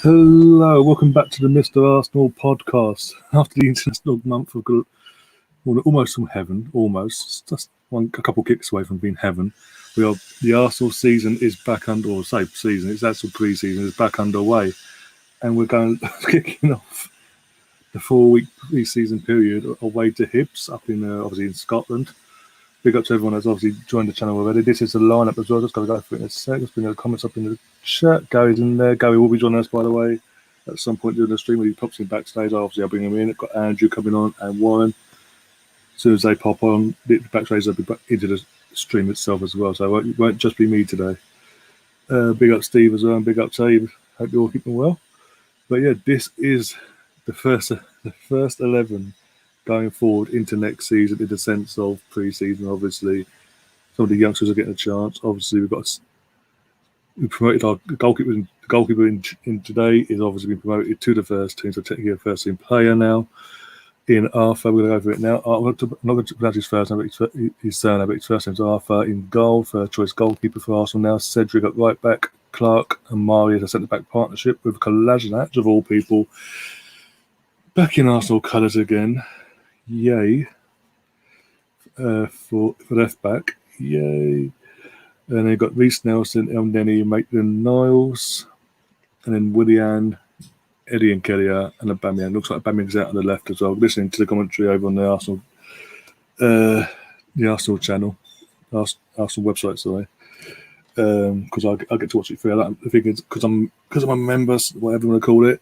Hello, welcome back to the Mr. Arsenal podcast. After the international month of almost from heaven, almost just a couple kicks away from being heaven. The Arsenal season is back it's actual pre-season is back underway, and we're kicking off the 4-week pre-season period away to Hibs up in obviously in Scotland. Big up to everyone that's obviously joined the channel already. This is the lineup as well. Just got to go through it in a sec. There's been no comments up in the chat. Gary's in there. Gary will be joining us, by the way, at some point during the stream when he pops in backstage. Obviously, I'll bring him in. I've got Andrew coming on and Warren. As soon as they pop on, the backstage will be back into the stream itself as well. So it won't just be me today. Big up Steve as well, and big up Steve. Hope you're all keeping well. But yeah, this is the first 11 going forward into next season in the sense of pre-season. Obviously, some of the youngsters are getting a chance. Obviously, we promoted our goalkeeper. The goalkeeper in today is obviously been promoted to the first team, so technically a first team player now. In Arthur, we're going to go over it now. I'm not going to pronounce his first name, but his surname, but his first name's Arthur. In goal, first choice goalkeeper for Arsenal now. Cedric at right back, Clark and Mari as a centre back partnership with Kolasinac of all people. Back in Arsenal colours again. Yay. For left back. Yay. And then you've got Reece Nelson, El Neni, Maitland-Niles, and then Willian, Eddie and Kelly, and Aubameyang. Looks like Aubameyang's out on the left as well. Listening to the commentary over on the Arsenal channel, Arsenal website, sorry. Because I get to watch it free. The thing is, because I'm a member, whatever you want to call it,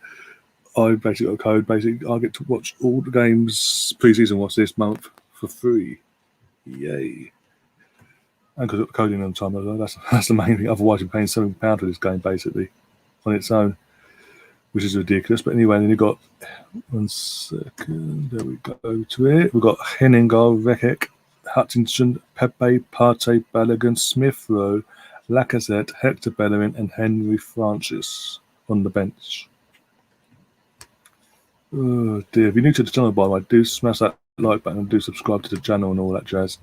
I basically got a code. Basically, I get to watch all the games pre-season watch this month for free. Yay! And because I've got the code in on time as well. That's the main thing. Otherwise, you're paying £7 for this game basically on its own, which is ridiculous. But anyway, then you've got 1 second. There we go to it. We've got Henningar, Rekek, Hutchinson, Pepe, Partey, Balogun, Smith Rowe, Lacazette, Hector Bellerin, and Henry Francis on the bench. Oh dear. If you're new to the channel, by the way, do smash that like button and do subscribe to the channel and all that jazz.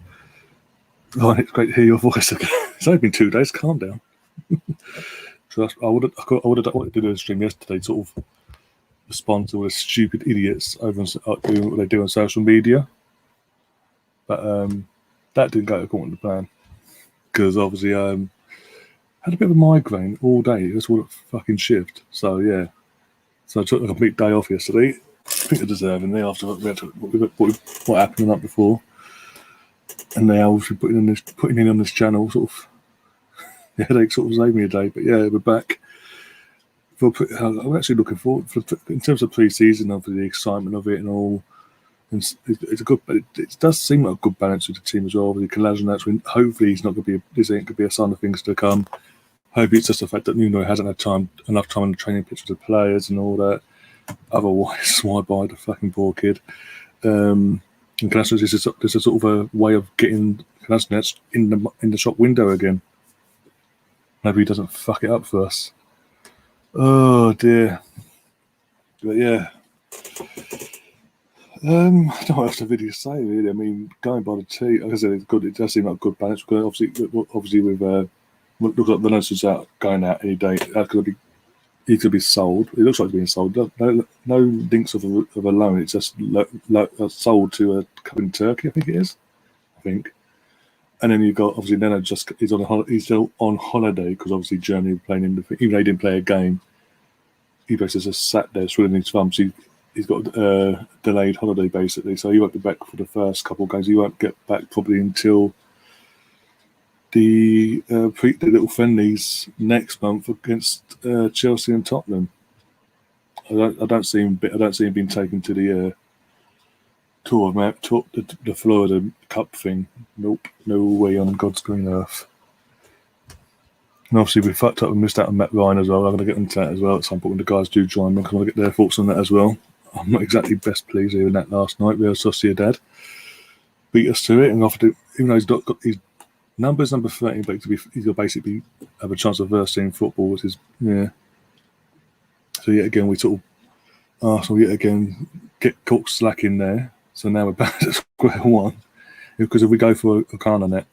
Ryan, it's great to hear your voice again. It's only been 2 days. Calm down. Trust. I would have wanted to do a stream yesterday, sort of respond to all the stupid idiots over doing what they do on social media. But that didn't go according to plan because obviously had a bit of a migraine all day. That's all a fucking shift. So yeah. So I took a complete day off yesterday. I think I deserve it. After what happened the night before, and now obviously putting in on this channel, sort of the headache sort of saved me a day. But yeah, we're back. I'm actually looking forward in terms of pre-season, obviously the excitement of it and all. It's a good, but it does seem like a good balance with the team as well. Obviously, Kolasinac, hopefully he's not going to be. This ain't going to be a sign of things to come. Hopefully it's just the fact that Nuno hasn't had enough time on the training pitch with the players and all that. Otherwise, why buy the fucking poor kid? And Kolasinac is a sort of a way of getting Kolasinac in the shop window again. Maybe he doesn't fuck it up for us. Oh dear. But yeah. I don't know what else to really say, really. I mean, going by the team, like I said, it's good. It does seem like a good balance. Obviously with looks like the notice out going out any day. He could be sold. It looks like it's being sold. No links of a loan. It's just sold to a club in Turkey, I think it is. And then you've got obviously Neno he's still on holiday because obviously Germany playing even though he didn't play a game. He basically just sat there swinging his thumbs. He's got a delayed holiday basically, so he won't be back for the first couple of games. He won't get back probably until the little friendlies next month against Chelsea and Tottenham. I don't see him being taken to the tour the Florida Cup thing. Nope, no way on God's green earth. And obviously we fucked up and missed out on Matt Ryan as well. I'm going to get into that as well at some point when the guys do join me because I want to get their thoughts on that as well. I'm not exactly best pleased hearing that last night. Real Sociedad beat us to it and offered to, even though he's not got his numbers number 13, but he's got basically have a chance of first team football, which is So yet again we sort of Arsenal yet again get caught slacking there. So now we're back at square one. Because if we go for Onana,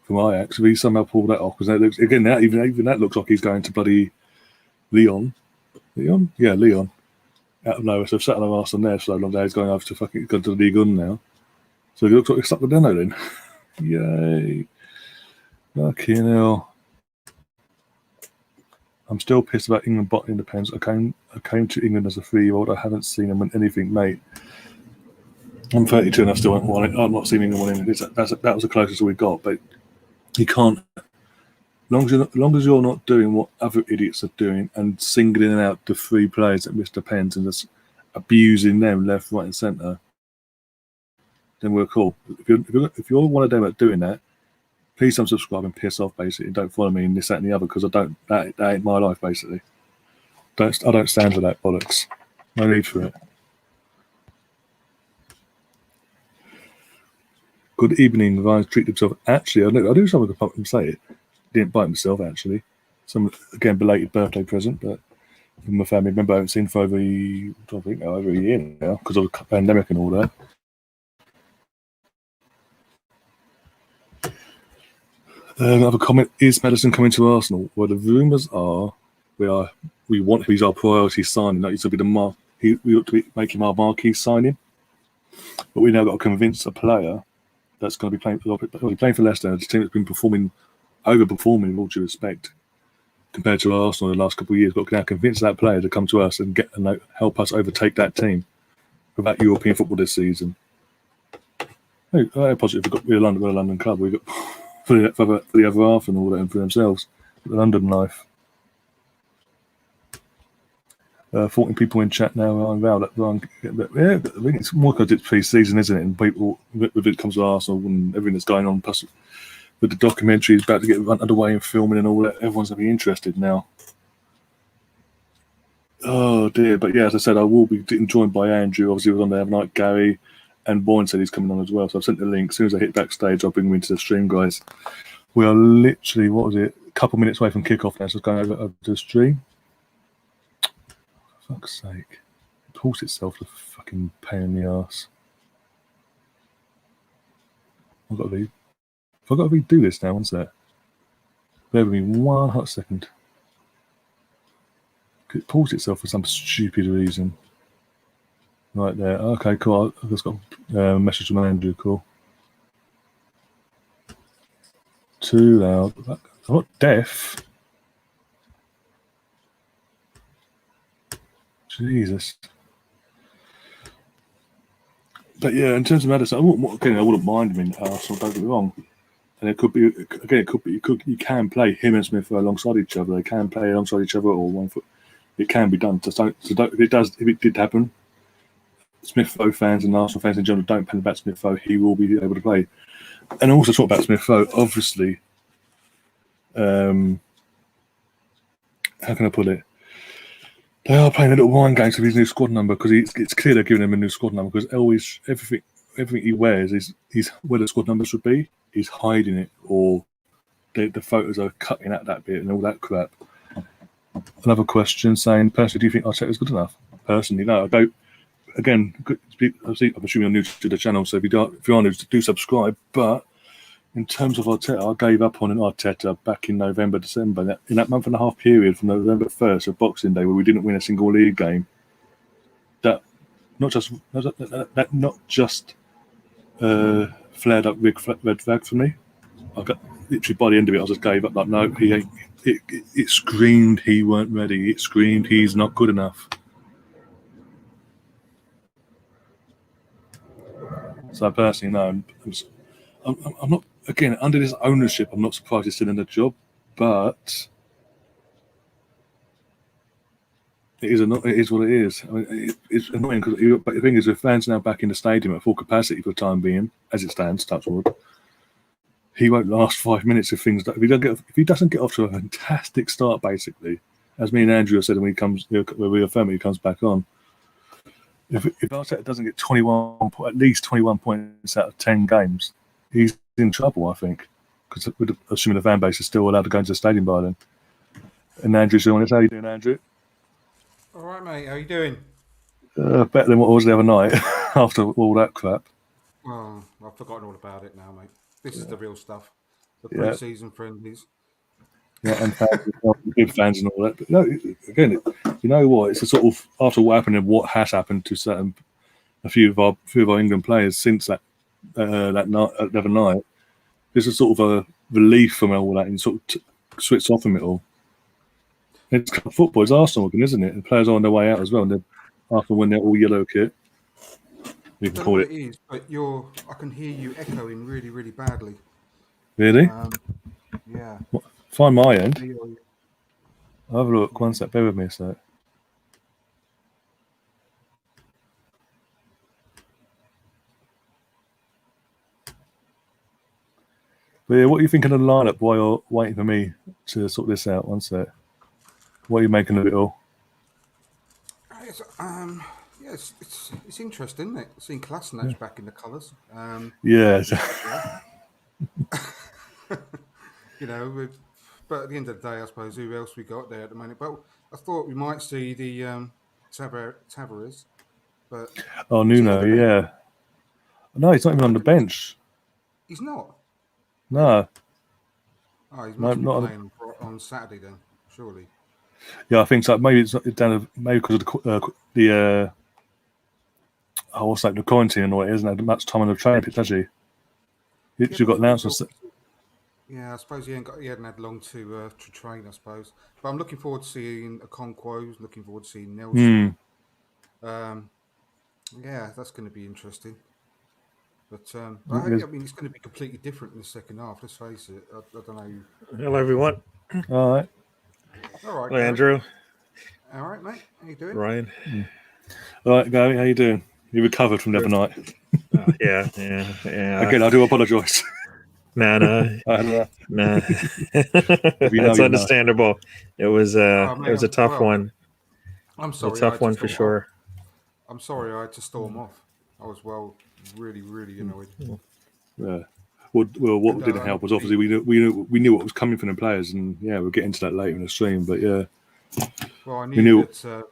from Ajax, if he somehow pulled that off, because that looks again that even that looks like he's going to bloody Leon. Yeah, Leon. Out of nowhere, so I've sat on our arse on there for so long now. He's going over to fucking go to the League One now. So he looks like he's stuck with Deno then. Yay! Fucking hell. I'm still pissed about England bottling the pens. I came to England as a 3-year-old. I haven't seen them win anything, mate. I'm 32 and I still haven't won it. I'm not seeing England winning. That was the closest we got, but you can't. As long as you're not doing what other idiots are doing and singling out the 3 players that missed the pens and just abusing them left, right, and centre, then we're cool. If you're one of them at doing that, please unsubscribe and piss off. Basically, don't follow me in this, that, and the other because I don't. That ain't my life. Basically, I don't stand for that bollocks. No need for it. Good evening, Ryan. Treat himself. Actually, I do something to pump and say it. Didn't bite himself actually. Some again belated birthday present, but from my family member I haven't seen for over a year now because of the pandemic and all that. Another comment: is Maddison coming to Arsenal? Well, the rumours are he's our priority signing. That used to be we ought to make him our marquee signing, but we now got to convince a player that's going to be playing for Leicester, a team that's been overperforming with all due respect compared to Arsenal in the last couple of years. But can now convince that player to come to us and help us overtake that team for that European football this season. Positive. We're a London club. We got for the other half and all that, and for themselves, the London life. 14 people in chat now. I'm Val. Yeah, I think it's more because it's pre-season, isn't it? And people, if it comes to Arsenal and everything that's going on, plus with the documentary is about to get underway and filming and all that, everyone's going to be interested now. Oh dear, but yeah, as I said, I will be joined by Andrew. Obviously, was on there night. Gary and Bourne said he's coming on as well. So I've sent the link. As soon as I hit backstage, I'll bring him into the stream, guys. We are literally, a couple minutes away from kickoff now. So it's going over to the stream. For fuck's sake. It pulls itself the fucking pain in the arse. I've got to redo this now, what's that? Bear with me 1 hot second. It pulls itself for some stupid reason. Right there. Okay, cool. I've just got a message from Andrew. Cool. Too loud. I'm not deaf. Jesus. But yeah, in terms of Maddison, I wouldn't mind him in Arsenal, don't get me wrong. And you can play him and Smith alongside each other. They can play alongside each other or one foot. It can be done. If it did happen, Smith Rowe fans and Arsenal fans in general don't pen about Smith Rowe, he will be able to play. And also talk about Smith Rowe, obviously, how can I put it? They are playing a little wine games with his new squad number because it's clear they're giving him a new squad number because always everything he wears is where the squad number should be. He's hiding it, or the photos are cutting out that bit and all that crap. Another question saying, personally, do you think Arteta is good enough? Personally, no, I don't. Again, I'm assuming you're new to the channel, so if you are new, do subscribe. But in terms of Arteta, I gave up on an Arteta back in November, December. In that month and a half period from November 1st of Boxing Day, where we didn't win a single league game, that not just flared up red flag for me. I got literally by the end of it, I just gave up. Like, no, he ain't. It screamed he weren't ready. It screamed he's not good enough. So personally, no, I'm not. Again, under this ownership, I'm not surprised he's still in the job, but it is what it is. I mean, it's annoying because the thing is, with fans now back in the stadium at full capacity for the time being, as it stands, touch wood, he won't last 5 minutes if he doesn't get off to a fantastic start. Basically, as me and Andrew have said, when he comes, where we affirm he comes back on. If Arteta doesn't get at least 21 points out of 10 games, he's in trouble, I think, because assuming the fan base is still allowed to go into the stadium by then. And Andrew's doing it. How are you doing, Andrew? All right, mate. How are you doing? Better than what I was the other night after all that crap. Oh, I've forgotten all about it now, mate. This is the real stuff. The pre-season friendlies. and good fans and all that. But no, again, you know what? It's a sort of after what happened and what has happened to a few of our England players since that night, the other night. There's a sort of a relief from all that and sort of switch off from it all. It's football. It's Arsenal again, isn't it? The players are on their way out as well. And after when they're all yellow kit, you can call it. It is, but I can hear you echoing really, really badly. Really? Yeah. Find my end. I'll have a look. One sec. Bear with me a sec. But yeah, what are you thinking of the lineup while you're waiting for me to sort this out? One sec. What are you making of it all? It's interesting, isn't it? Seeing Kolasinac back in the colours. Yeah. You know, but at the end of the day, I suppose who else we got there at the moment? But I thought we might see the Tavares, but Nuno, yeah. No, he's not even on the bench. He's not. No. Oh, he's must be playing on Saturday then, surely. Yeah, I think so. Maybe it's down maybe because of the what's that? The quarantine and all. It isn't had much time on the training pitch, has he? He got announced. Yeah, I suppose he hadn't had long to train, I suppose. But I'm looking forward to seeing Okonkwo. Looking forward to seeing Nelson. Yeah, that's going to be interesting. But I mean, it's going to be completely different in the second half. Let's face it. I don't know. Hello, everyone. All right. All right. Hello, Andrew. All right, mate. How you doing? Ryan. All right, Gary. How you doing? You recovered from the other night? Yeah. Again, I do apologise. Nah. That's understandable. It was a tough one. I'm sorry. A tough one for sure. I'm sorry I had to storm off. I was really, really annoyed. Yeah. Well, what didn't help was obviously we knew what was coming from the players, and yeah, we'll get into that later in the stream. But yeah. Well, I knew that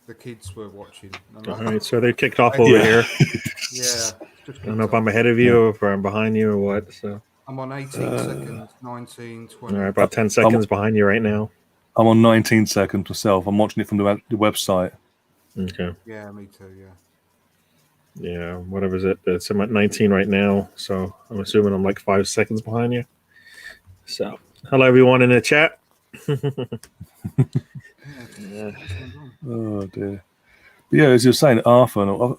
the kids were watching. All right, so they kicked off over here. Yeah. I don't know if I'm ahead of you or if I'm behind you or what. So I'm on 18 seconds, 19, 20. All right, about 10 seconds behind you right now. I'm on 19 seconds myself. I'm watching it from the website. Okay. Yeah, me too. Yeah. Yeah, whatever is it? I'm at 19 right now, so I'm assuming I'm like 5 seconds behind you. So, hello everyone in the chat. Yeah. Oh dear. But yeah, as you're saying, Arthur.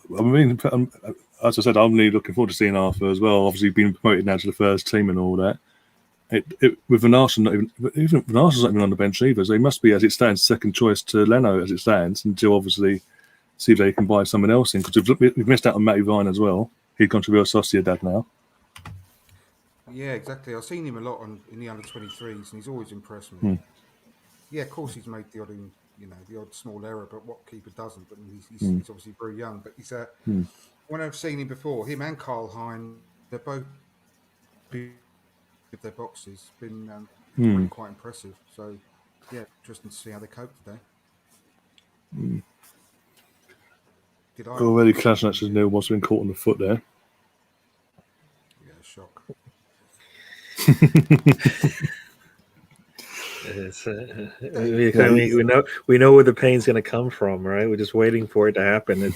As I said, I'm really looking forward to seeing Arthur as well. Obviously, being promoted now to the first team and all that. With Van Arsene not even on the bench either, so he must be, as it stands, second choice to Leno as it stands until obviously see if they can buy someone else in, because we've missed out on Matty Vine as well. He's gone to Real Sociedad now. Yeah, exactly. I've seen him a lot in the under-23s, and he's always impressed me. Yeah, of course he's made the odd small error, but Watchalong doesn't. But he's obviously very young. But he's when I've seen him before, him and Karl Hein, they're both with their boxes been really quite impressive. So yeah, interesting to see how they cope today. Already Kolasinac has never once been caught on the foot there. Yeah, shock. we know where the pain's going to come from, right? We're just waiting for it to happen. Did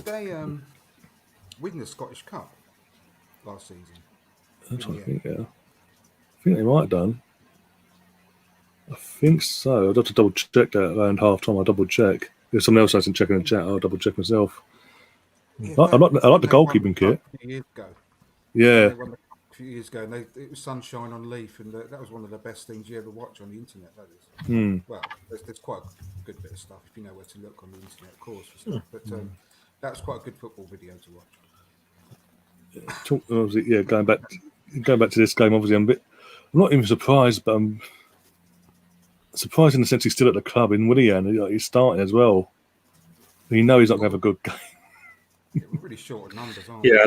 they win the Scottish Cup last season? That's what I think. Yeah, I think they might have done. I think so. I'd have to double check that around half time. I'll double check. If someone else hasn't checked in the chat, I'll double check myself. Yeah, I like the goalkeeping kit. A few years ago. Yeah. They won a few years ago, and it was sunshine on leaf, and that was one of the best things you ever watch on the internet. That is. Well, there's quite a good bit of stuff if you know where to look on the internet, of course. But that's quite a good football video to watch. Obviously, yeah. Going back to this game, obviously, I'm not even surprised, but I'm surprised in the sense he's still at the club in Willian. He's starting as well. You know he's not going to have a good game. Yeah, we're really short of numbers, aren't we? I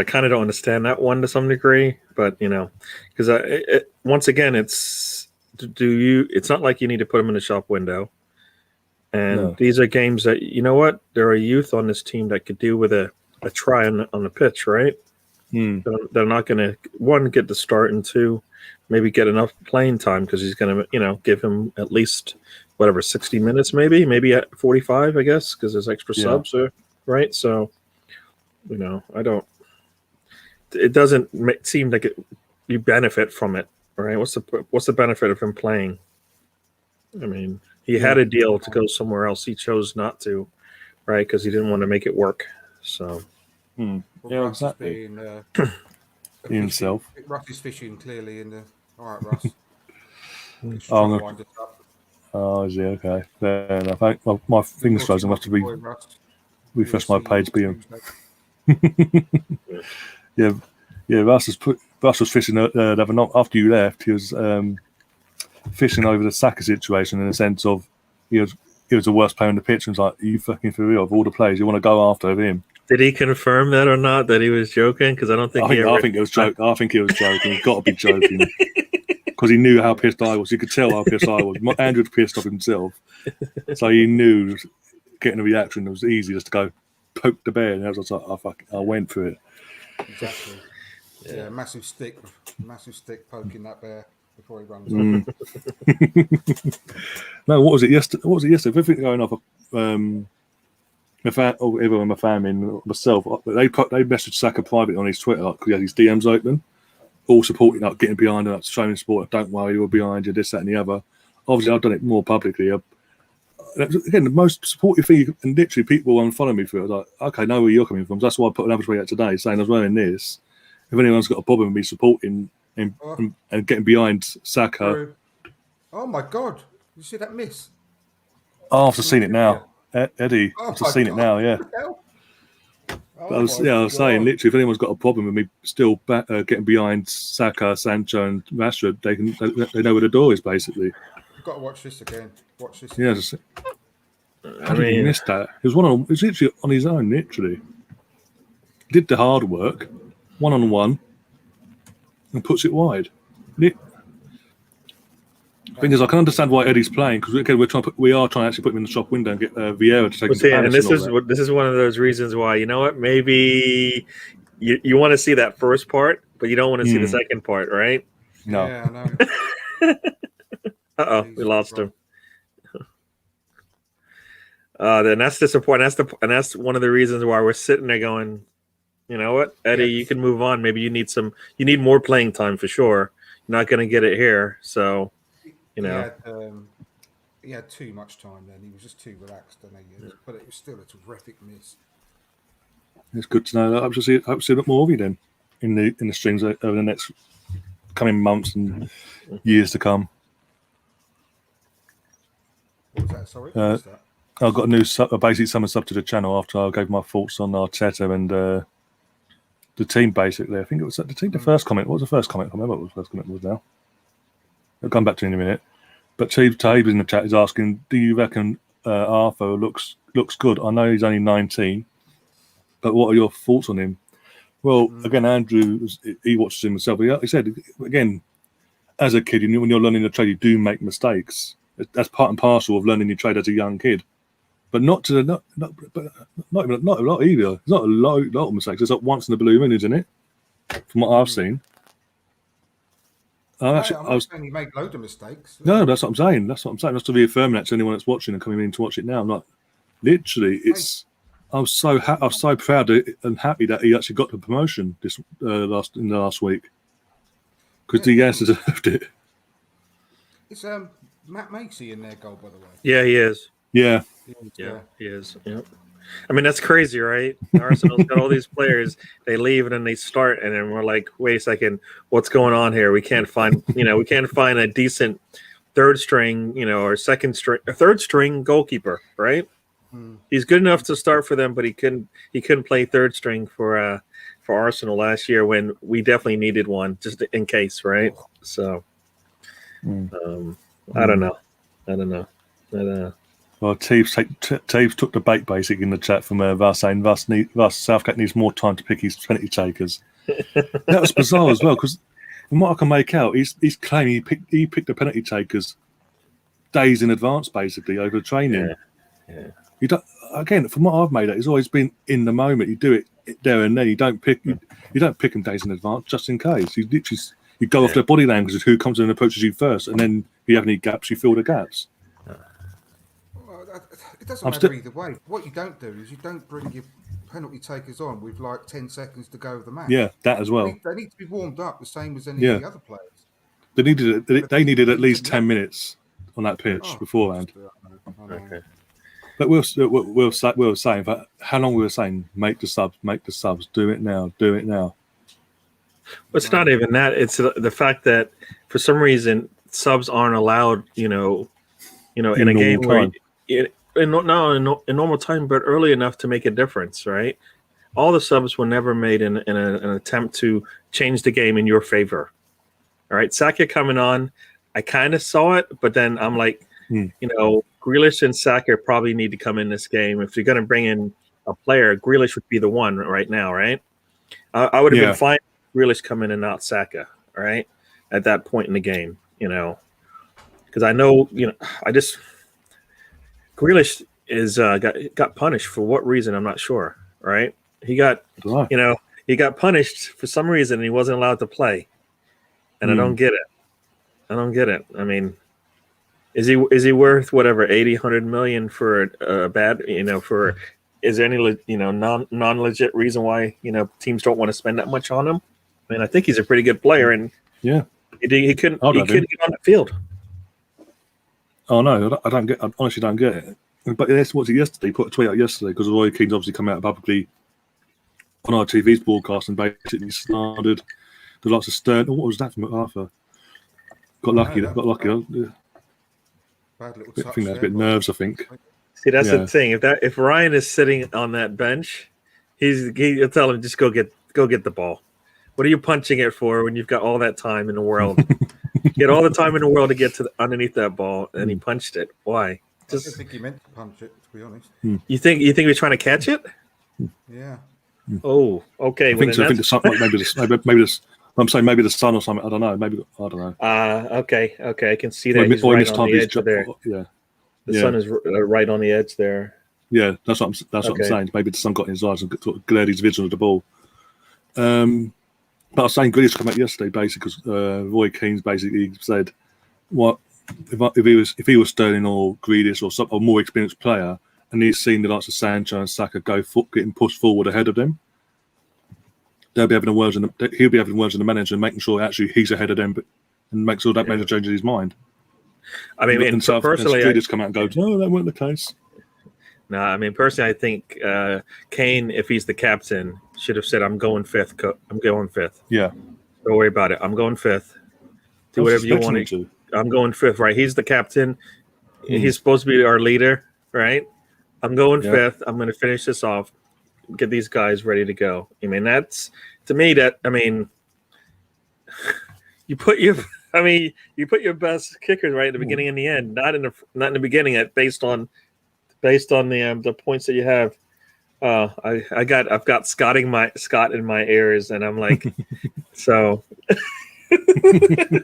kind of don't understand that one to some degree, but because once again, it's not like you need to put them in the shop window. And these are games that, there are youth on this team that could do with a try on the pitch, right? They're not going to, one, get the start, and two, maybe get enough playing time, because he's going to, give him at least, 60 minutes, maybe at 45, I guess, because there's extra subs, right? So, it doesn't seem like you benefit from it, right? What's the benefit of him playing? I mean, he had a deal to go somewhere else. He chose not to, right? Because he didn't want to make it work. So, yeah, exactly. Himself. Russ is fishing clearly in the. All right, Russ. Oh, is he? Okay. Fair enough. My fingers frozen. I have to refresh my page. Yeah. Russ was fishing the other night after you left. He was fishing over the Saka situation, in the sense of he was the worst player on the pitch, and was like, "Are you fucking for real? Of all the players, you want to go after him?" Did he confirm that or not, that he was joking? Because I don't think I think it was joking. I think he was joking. He's got to be joking. Because he knew how pissed I was. You could tell how pissed I was. Andrew was pissed off himself. So he knew getting a reaction, it was easy just to go poke the bear. And I was like, I went for it. Exactly. Yeah, massive stick poking that bear before he runs off. No, what was it yesterday? Everything going off. Everyone, my family, and myself, they messaged Saka privately on his Twitter, because he had his DMs open, all supporting, getting behind him, showing support. Don't worry, we're behind you. This, that, and the other. Obviously, I've done it more publicly. Again, the most supportive thing, and literally people unfollow me for it. I was like, okay, know where you're coming from. That's why I put another tweet out today saying I was wearing this. If anyone's got a problem with me supporting and getting behind Saka. Oh my God! You see that miss? Oh, I've just seen it now. Eddie, I've just seen it now, yeah. I was saying, literally, if anyone's got a problem with me still getting behind Saka, Sancho, and Rashford, they know where the door is, basically. You've got to watch this again. Yeah, how did he miss that? It was literally on his own, literally. Did the hard work, 1-on-1, and puts it wide. Thing is, I can understand why Eddie's playing, because again, we are trying to actually put him in the shop window and get Vieira to take him to Palace. And this is one of those reasons why, you know what, maybe you want to see that first part, but you don't want to see the second part, right? No. Yeah, I know. We lost him. Then that's disappointing. That's one of the reasons why we're sitting there going, you know what, Eddie, you can move on. Maybe you need more playing time for sure. You're not going to get it here, so. He had too much time then. He was just too relaxed, but it was still a terrific miss. It's good to know that. I hope to see a lot more of you then in the streams over the next coming months and years to come. What was that? Sorry, what was that? I've got a basic summon sub to the channel after I gave my thoughts on Arteta and the team. Basically, I think it was the team. The first comment. What was the first comment? I remember what the first comment was now. I'll come back to it in a minute. But Taib in the chat is asking, do you reckon Arthur looks good? I know he's only 19, but what are your thoughts on him? Well, again, Andrew, he watches him himself. He said, again, as a kid, when you're learning the trade, you do make mistakes. That's part and parcel of learning your trade as a young kid. But not a lot either. It's not a lot of mistakes. It's like once in a blue moon, isn't it? From what I've seen. I'm not saying you make loads of mistakes. No, that's what I'm saying. That's to reaffirm that to anyone that's watching and coming in to watch it now. I'm like, literally, I was so proud and happy that he actually got the promotion in the last week, because he has deserved it. It's Matt Makesy in their goal, by the way. Yeah, he is. Yeah, he is. Yep. I mean, that's crazy, right? Arsenal's got all these players. They leave and then they start, and then we're like, wait a second, what's going on here? We can't find a decent third string, or third string goalkeeper, right? He's good enough to start for them, but he couldn't play third string for Arsenal last year when we definitely needed one, just in case, right? So, I don't know. Well, Taves took the bait basically in the chat from Vas saying Southgate needs more time to pick his penalty takers. That was bizarre as well, because from what I can make out, he's claiming he picked the penalty takers days in advance, basically over training. Yeah. You don't, again, from what I've made out, he's always been in the moment. You do it there and then. You don't pick them days in advance just in case. You go off their body language of who comes in and approaches you first, and then if you have any gaps, you fill the gaps. Well, it doesn't matter either way. What you don't do is you don't bring your penalty takers on with like 10 seconds to go of the match. Yeah, that as well. They need to be warmed up the same as any of the other players. They needed at least 10 minutes on that pitch beforehand. Okay. But we were saying, for how long we were saying, make the subs, do it now. Well, it's not even that. It's the fact that for some reason subs aren't allowed. In a game where in normal time, but early enough to make a difference, right? All the subs were never made in an attempt to change the game in your favor. All right, Saka coming on, I kind of saw it, but then I'm like, Grealish and Saka probably need to come in this game. If you're going to bring in a player, Grealish would be the one right now, right? I would have been fine with Grealish coming in and not Saka, right? At that point in the game, because I know, Grealish is got punished for what reason? I'm not sure, right? He got, he got punished for some reason and he wasn't allowed to play. And I don't get it. I mean, is he worth whatever 80-100 million for a bad? Is there any non-legit reason why teams don't want to spend that much on him? I mean, I think he's a pretty good player, and he couldn't get on the field. Oh no, I honestly don't get it. But that's what he yesterday. He put a tweet out yesterday because Roy Keane's obviously come out publicly on our TV's broadcast and basically started the likes of Stern. What was that from MacArthur? Got lucky. Yeah. Bad little I think that's a bit nerves. I think. See, that's the thing. If Ryan is sitting on that bench, he'll tell him just go get the ball. What are you punching it for when you've got all that time in the world? You had all the time in the world to get to underneath that ball, and he punched it. Why? I don't think he meant to punch it, to be honest. You think he was trying to catch it? Yeah. Oh, okay. I think so. I think the sun, maybe this. I'm saying maybe the sun or something. I don't know. Maybe I don't know. Okay. I can see that. He's right on the edge there. Yeah. The sun is right on the edge there. Yeah, that's what I'm saying. Maybe the sun got in his eyes and sort of glared his vision of the ball. But I was saying Grealish came out yesterday basically because Roy Keane's basically said, "What if he was Sterling or Grealish or some a more experienced player, and he's seen the likes of Sancho and Saka getting pushed forward ahead of them, he'll be having words in the manager and making sure actually he's ahead of them, and make sure that manager changes his mind." I mean, and so personally, Grealish come out and go, "No, that weren't the case." No, I mean, personally, I think Kane, if he's the captain, should have said, I'm going fifth. I'm going fifth. Yeah. Don't worry about it. I'm going fifth. Do whatever you want to. I'm going fifth, right? He's the captain. He's supposed to be our leader, right? I'm going fifth. I'm going to finish this off, get these guys ready to go. I mean, that's, to me, you put your best kickers right at the beginning and the end, not in the beginning, based on the points that you have. I've got Scott in my ears, and I'm like, so. That's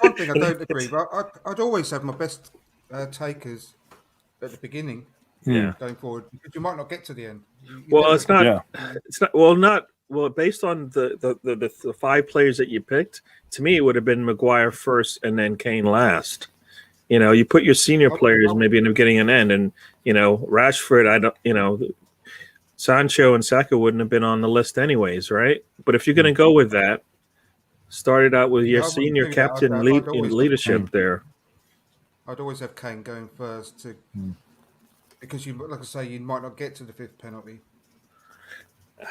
one thing I don't agree. But I'd always have my best takers at the beginning, going forward, because you might not get to the end. It's not. Well, based on the 5 players that you picked, to me it would have been Maguire first and then Kane last. You put your senior players maybe in the beginning and end, and Rashford, Sancho and Saka wouldn't have been on the list anyways, right? But if you're going to go with that, start it out with your senior captain leadership there. I'd always have Kane going first because like I say, you might not get to the 5th penalty.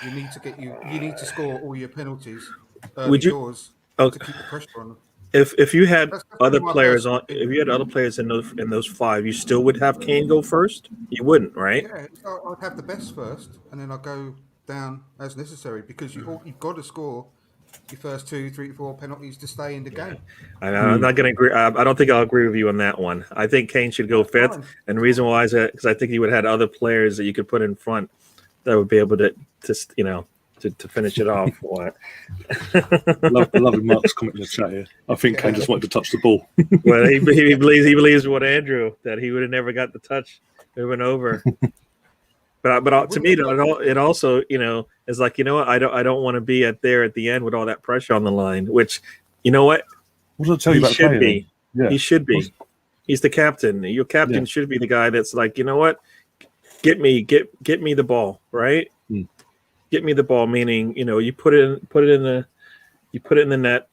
You need to score all your penalties doors to keep the pressure on them. If you had other players in those 5, you still would have Kane go first? You wouldn't, right? Yeah, I'd have the best first, and then I'll go down as necessary because you've got to score your first 2, 3, 4 penalties to stay in the game. I'm not going to agree. I don't think I'll agree with you on that one. I think Kane should go 5th, and the reason why is because I think he would have had other players that you could put in front that would be able to finish it off. What? Lovely Mark's comment in the chat here. I think Kane just wanted to touch the ball. Well, he believes what Andrew, that he would have never got the touch moving over. But to me, it also, is like, what, I don't want to be there at the end with all that pressure on the line. Which, you know what, What did I tell you he about should playing? be. Yeah. He should be. He's the captain. Your captain should be the guy that's like, you know what, get me the ball, right? Get me the ball, meaning, you put it in the net,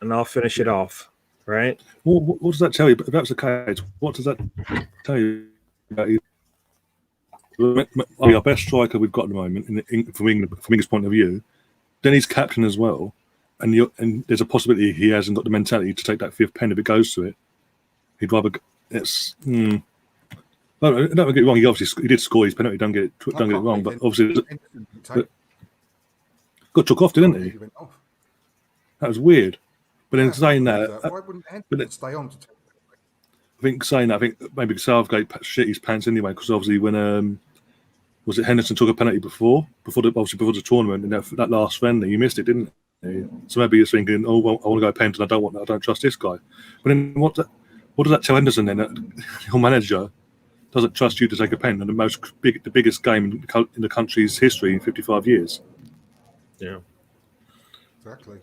and I'll finish it off, right? Well, what does that tell you? If that's the case, what does that tell you about our best striker we've got at the moment from England's point of view? Then he's captain as well, and there's a possibility he hasn't got the mentality to take that fifth pen if it goes to it. He'd rather it's. Don't get it wrong. He did score his penalty. Don't get it wrong. But obviously, got took off, didn't he? That was weird. But in saying that, why wouldn't Henderson stay on to take it? I think maybe Southgate shit his pants anyway, because obviously when was it Henderson took a penalty before the tournament in that last friendly, he missed it, didn't he? So maybe he's thinking, oh well, I want to go Pent, and I don't trust this guy. But then what does that tell Henderson then? That your manager doesn't trust you to take a pen in the biggest game in the country's history in 55 years. Yeah, exactly.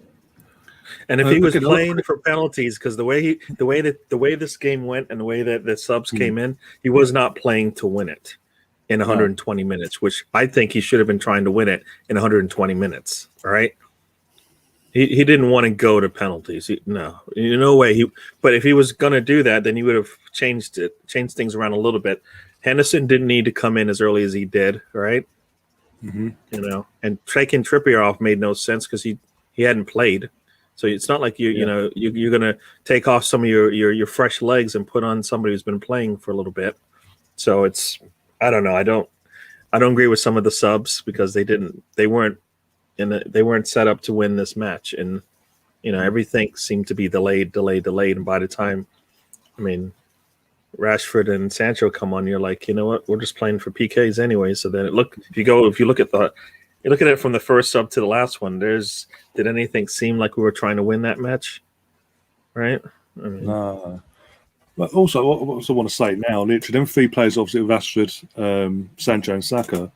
And if he was playing for penalties, because the way this game went and the way that the subs came in, he was not playing to win it in 120 minutes, which I think he should have been trying to win it in 120 minutes. All right. He didn't want to go to penalties. No way. But if he was going to do that, then he would have changed things around a little bit. Henderson didn't need to come in as early as he did. Right. And taking Trippier off made no sense because he hadn't played. So it's not like you're going to take off some of your fresh legs and put on somebody who's been playing for a little bit. So I don't know. I don't agree with some of the subs because they weren't set up to win this match, and everything seemed to be delayed, and by the time, Rashford and Sancho come on, you're like, you know what, we're just playing for PKs anyway. So then if you look at it from the first sub to the last one, did anything seem like we were trying to win that match? Right? No. But also, what I also want to say now, literally, them three players, obviously, with Rashford, Sancho, and Saka,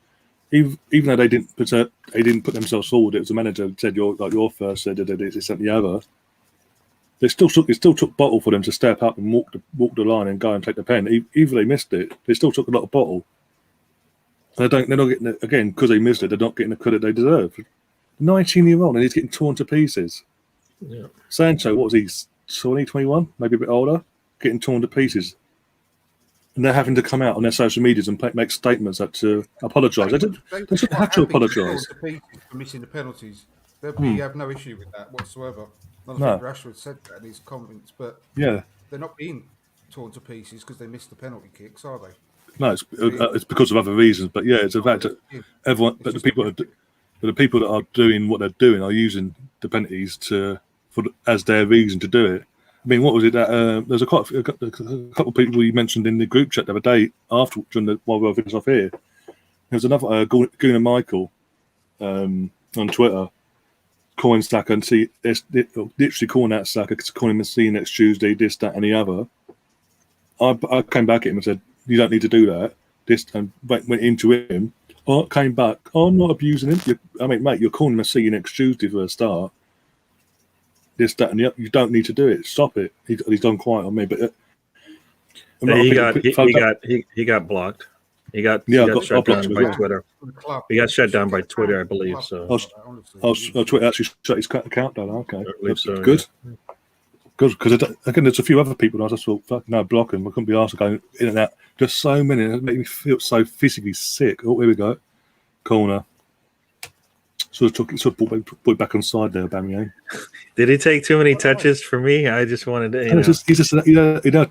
even though they didn't put themselves forward, it was the manager who said, you're first, said this and the other. It still took bottle for them to step up and walk the line and go and take the pen. Even if they missed it, they still took a lot of bottle. They're not getting it again because they missed it. They're not getting the credit they deserve. 19-year-old and he's getting torn to pieces. Yeah. Sancho, what was he? 20, 21, maybe a bit older, getting torn to pieces, and they're having to come out on their social medias and make statements to apologise. They shouldn't have to apologise for missing the penalties. They have no issue with that whatsoever. I think Rashford said that in his comments, but they're not being torn to pieces because they missed the penalty kicks, are they? No, it's because of other reasons. But it's a fact that everyone, but the people that are doing what they're doing are using the penalties as their reason to do it. What was it that there's a couple of people you mentioned in the group chat the other day while we were finished off here. There's another Gunnar Michael on Twitter calling Saka and literally calling out Saka, calling him to see next Tuesday, this, that, and the other. I came back at him and said, you don't need to do that. This and went into him. Came back. I'm not abusing him. Mate, you're calling him to see you next Tuesday for a start. This, that, and the other. You don't need to do it. Stop it. He's done quiet on me, but he got blocked. He got shut down by Twitter. He got shut down by Twitter, I believe. So Twitter actually shut his account down. Okay, that's so, good. Good, because again, there's a few other people. I just thought, fucking no, block him. I couldn't be asked to go in and out. Just so many. It made me feel so physically sick. Oh, here we go. Corner. Sort of brought back on side there, Aubameyang. Did he take too many touches for me? I just wanted to. He's just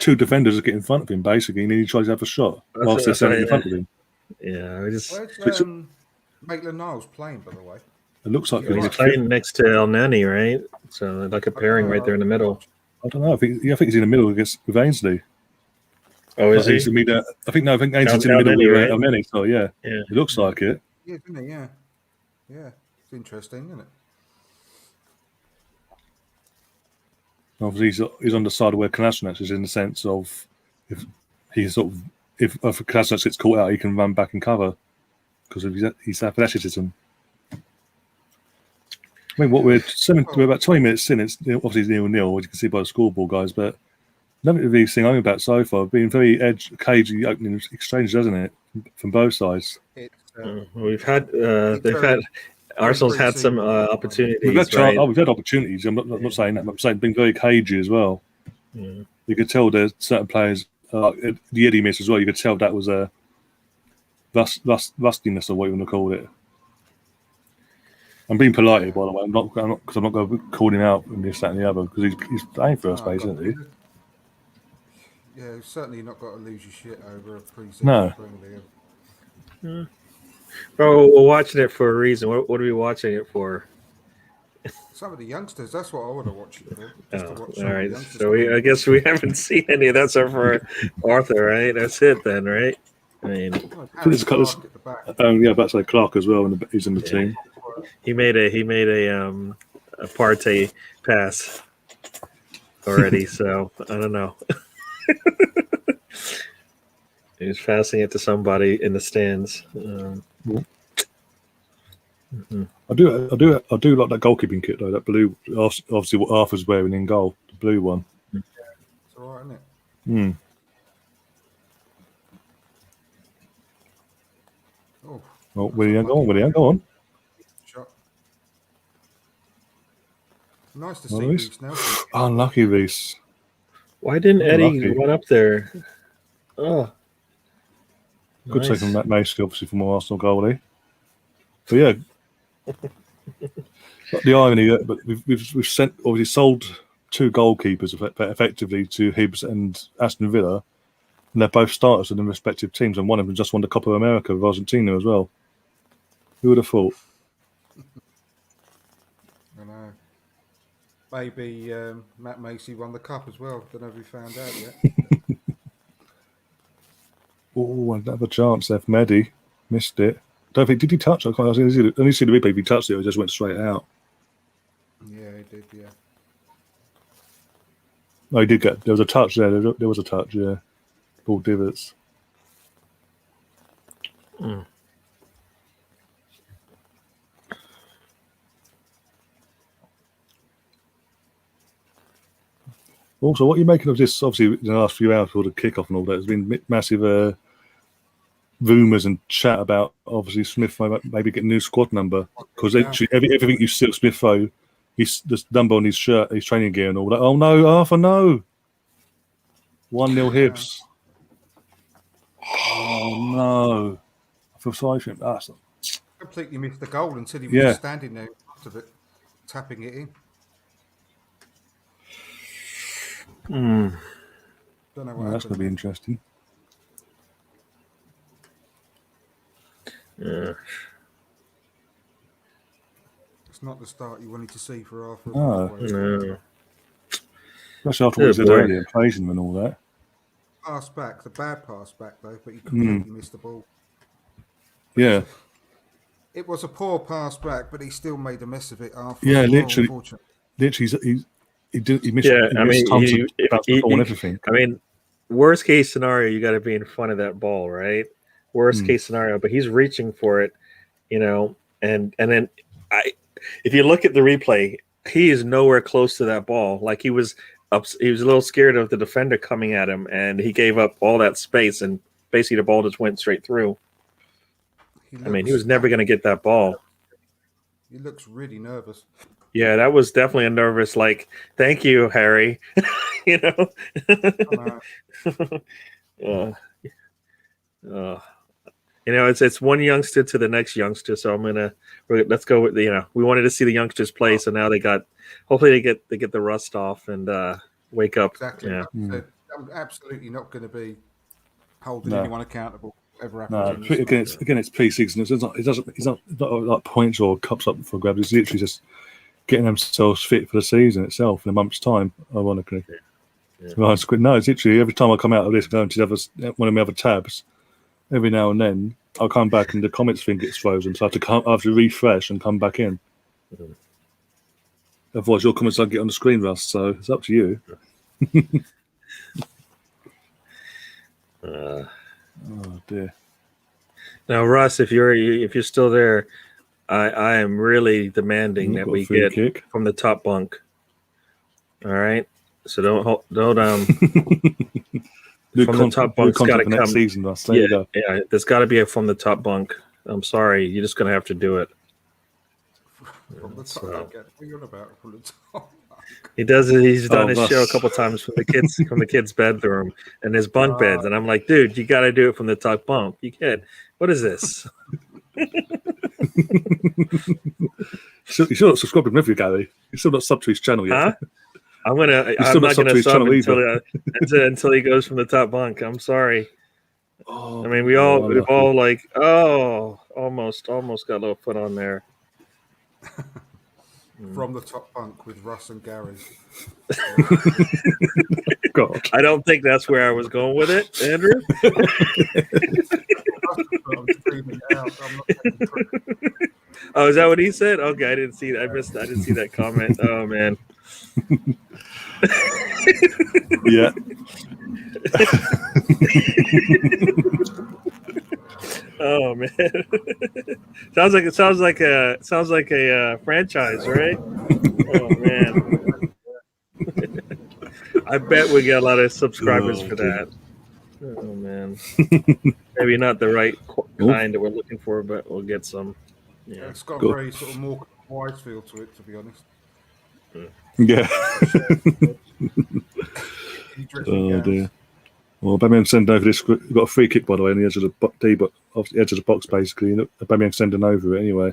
two defenders that get in front of him basically, and then he tries to have a shot whilst they're standing in front of him. Yeah, Where's Maitland-Niles playing, by the way? It looks like he's playing next to El Nani, right? So like a pairing right there in the middle. I don't know. I think he's in the middle with Ainsley. Oh, is he? I think Ainsley's in the middle with El Nani. So yeah, it looks like it. Yeah, isn't it? Yeah. It's interesting, isn't it? Obviously, he's on the side of where Kolasinac is, in the sense of if Kolasinac gets caught out, he can run back and cover. because of his athleticism. I mean, we're about 20 minutes in. It's obviously 0-0, as you can see by the scoreboard, guys. But nothing of these things I'm about so far been very cagey opening exchanges, hasn't it, from both sides? We've had Arsenal's had some opportunities. We've had opportunities. I'm not saying that. I'm saying being very cagey as well. Mm. You could tell there's certain players, the Eddie miss as well. You could tell that was a rustiness or what you want to call it. I'm being polite here, by the way. I'm not going to call him out and this, that, and the other because he's playing first base, isn't he? Yeah, certainly not got to lose your shit over a pre-season Premier League. Bro, we're watching it for a reason. What are we watching it for? Some of the youngsters. That's what I want to watch it for. All right. So I guess we haven't seen any of that stuff for Arthur, right? That's it then, right? I mean, about to say Clark as well, and he's in the team. He made a partay pass already, so I don't know. He was passing it to somebody in the stands. I do like that goalkeeping kit though. That blue, obviously what Arthur's wearing in goal, the blue one. It's all right, isn't it? Oh, William, go on. Shot. Nice to see Reece Nelson. Unlucky Reece. Why didn't Eddie run up there? Oh, good save from Matt Macy, obviously from our Arsenal goalie. But yeah, the irony, but we've sold two goalkeepers effectively to Hibs and Aston Villa, and they're both starters in their respective teams, and one of them just won the Copa America with Argentina as well. Who would have thought? I know. Maybe Matt Macy won the cup as well. Don't know if we found out yet. Oh, another chance there for Mehdi. Missed it. Don't think, did he touch? I only see the replay if he touched it or it just went straight out. Yeah, he did, yeah. No, he did get, there was a touch there. There was a touch, yeah. Ball divots. Also, what are you making of this? Obviously, in the last few hours before the kickoff and all that, there's been massive rumours and chat about obviously Smith maybe getting a new squad number because everything you see of Smith though, the number on his shirt, his training gear and all that. Oh no, Arthur, no! 1-0 Hibs. Oh no! I feel sorry for him. Completely missed the goal until he was standing there in front of it, tapping it in. Don't know what that's going to be interesting. Yeah. It's not the start you wanted to see for Arthur. No. Especially after what we said earlier, praising him and all that. Pass back, the bad pass back though, but he completely missed the ball. Yeah. It was a poor pass back, but he still made a mess of it after. Yeah, literally, he missed. Yeah, I mean, everything. I mean, worst case scenario, you got to be in front of that ball, right? Worst case scenario, but he's reaching for it, and then if you look at the replay, he is nowhere close to that ball. Like he was a little scared of the defender coming at him, and he gave up all that space, and basically the ball just went straight through. He was never going to get that ball. He looks really nervous. Yeah, that was definitely a nervous, like, thank you, Harry. It's one youngster to the next youngster. So let's go with we wanted to see the youngsters play. So now hopefully they get the rust off and wake up. Exactly. Yeah. So I'm absolutely not going to be holding anyone accountable. Again, it's pre-season. It's not like points or cups up for grabs. It's literally just getting themselves fit for the season itself in a month's time. Ironically, no, it's literally every time I come out of this, going to one of my other tabs. Every now and then, I'll come back and the comments thing gets frozen, so I have to refresh and come back in. Otherwise, your comments don't get on the screen, Russ. So it's up to you. Oh dear. Now, Russ, if you're still there, I am really demanding that Got a we free get kick. from the top bunk. All right, so don't New from the top bunk's got to content for next come. season, Russ. There Yeah, you go. yeah. There's got to be a from the top bunk. I'm sorry, you're just gonna have to do it. From the top, So- what are you on about? From the top. He does it. He's done his Russ. show a couple times from the kids' bedroom and his bunk beds, and I'm like, dude, you got to do it from the top bunk. You can't. What is this? You should not subscribe to him, have you, Gary? You're still not sub to his channel yet. Huh? I'm still not not sub to gonna his sub channel until he goes from the top bunk. I'm sorry. Oh, I mean, we've all unlucky. like, oh, almost got a little foot on there. From the top bunk with Russ and Gary. God. I don't think that's where I was going with it, Andrew. I'm screaming out. I'm not taking credit. Oh, is that what he said? Okay, I didn't see that. I didn't see that comment. Oh man. Yeah. Oh man. sounds like a franchise, right? Oh man. I bet we get a lot of subscribers for dear. that. Oh man. Maybe not the right kind that we're looking for, but we'll get some. Yeah. It's got Go. a very sort of more wise feel to it, to be honest. Yeah. He dressing Oh gowns. dear. Well, Aubameyang sending over this. We've got a free kick, by the way, on the edge of the D, but off the edge of the box, basically. And Aubameyang sending over it anyway.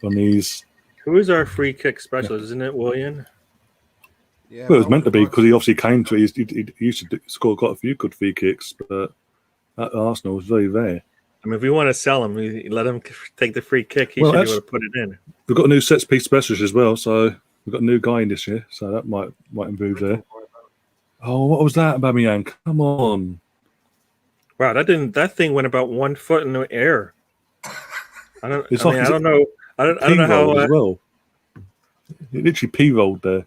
On these. Who is our free kick specialist? Isn't it William? Yeah, Well, it was meant to be nice. because he obviously came to it. He used to score quite a few good free kicks, but at Arsenal was very rare. I mean, if we want to sell him, we let him take the free kick. He Well, should be that's- able to put it in. We've got a new set piece specialist as well, so we've got a new guy in this year, so that might improve there. Oh, what was that, Aubameyang? Come on. Wow, that thing went about 1 foot in the air. I don't It's know. like- I don't know P-rolled how. as well. It literally P-rolled there.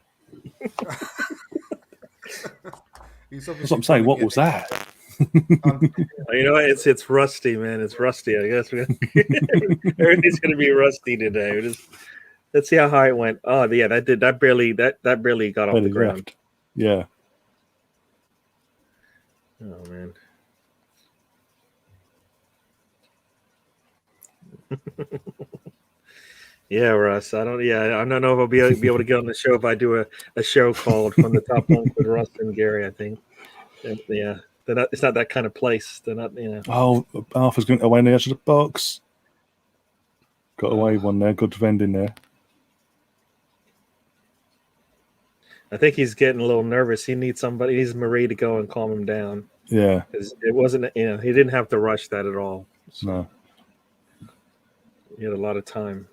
He's That's what I'm saying. What was that? You know, it's rusty, man. It's rusty. I guess everything's gonna be rusty today. Let's see how high it went. Oh, yeah, that barely got off the Barely ground. left. Yeah. Oh man. Yeah, Russ. I don't know if I'll be able to get on the show if I do a show called From the Top Bunk with Russ and Gary. I think. Yeah, it's not that kind of place. They're not. Oh, Arthur's going away on the edge of the box. Got away one there. Good defend in there. I think he's getting a little nervous. He needs Marie to go and calm him down. Yeah. Because it wasn't. He didn't have to rush that at all. No. He had a lot of time.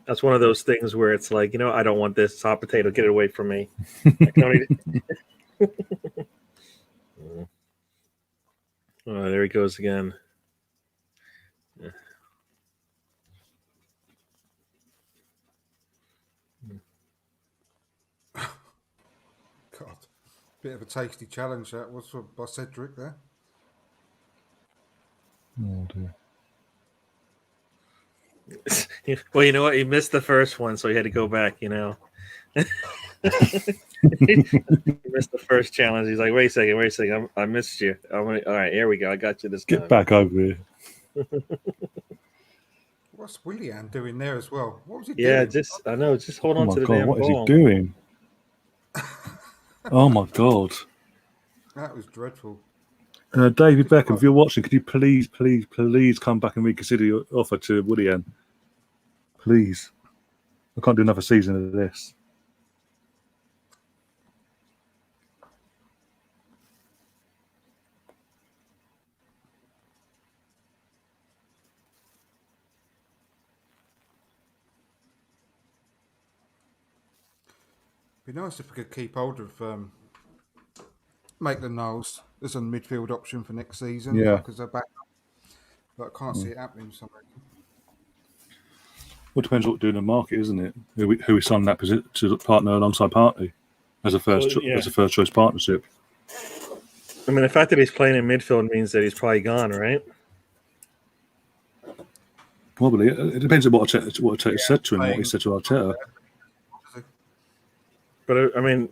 That's one of those things where it's like, I don't want this hot potato. Get it away from me. I can only... Oh, there he goes again. Yeah. God, bit of a tasty challenge that was by Cedric there. Oh, dear. Well, you know what? He missed the first one, so he had to go back, He missed the first challenge. He's like, wait a second. I missed you. All right, here we go. I got you this time. Get back over here. What's Willian doing there as well? What was he Yeah, doing? just hold Oh, on my to the God. damn What is ball. he doing? Oh, my God. That was dreadful. David Beckham, if you're watching, could you please come back and reconsider your offer to Willian? Please. I can't do another season of this. Be nice if we could keep hold of Maitland-Niles as a midfield option for next season. Yeah. Because they're back. But I can't see it happening for some reason. Well, it depends what we do in the market, isn't it? Who we sign that position to partner alongside Partey as a first choice partnership. I mean, the fact that he's playing in midfield means that he's probably gone, right? Probably. It depends on what Arteta said to him, what he said to Arteta. But I mean,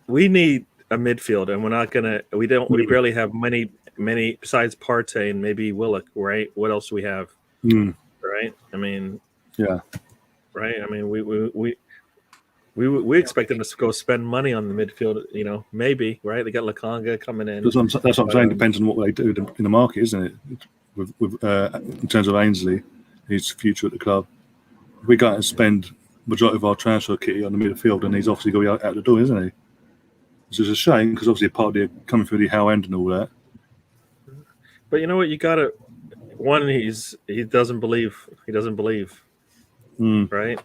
we need a midfield, and we're not gonna. We barely have many besides Partey and maybe Willock, right? What else do we have? Right? I mean, yeah. Right? I mean, we expect them to go spend money on the midfield. Maybe, right? They got Lakanga coming in. That's what I'm saying. Depends on what they do in the market, isn't it? With in terms of Ainsley, his future at the club. If we go out and spend majority of our transfer kitty on the midfield, and he's obviously going to be out the door, isn't he? Which is a shame because obviously part of the coming through the Howe end and all that. But you know what? You got to. One, he doesn't believe. He doesn't believe. Right?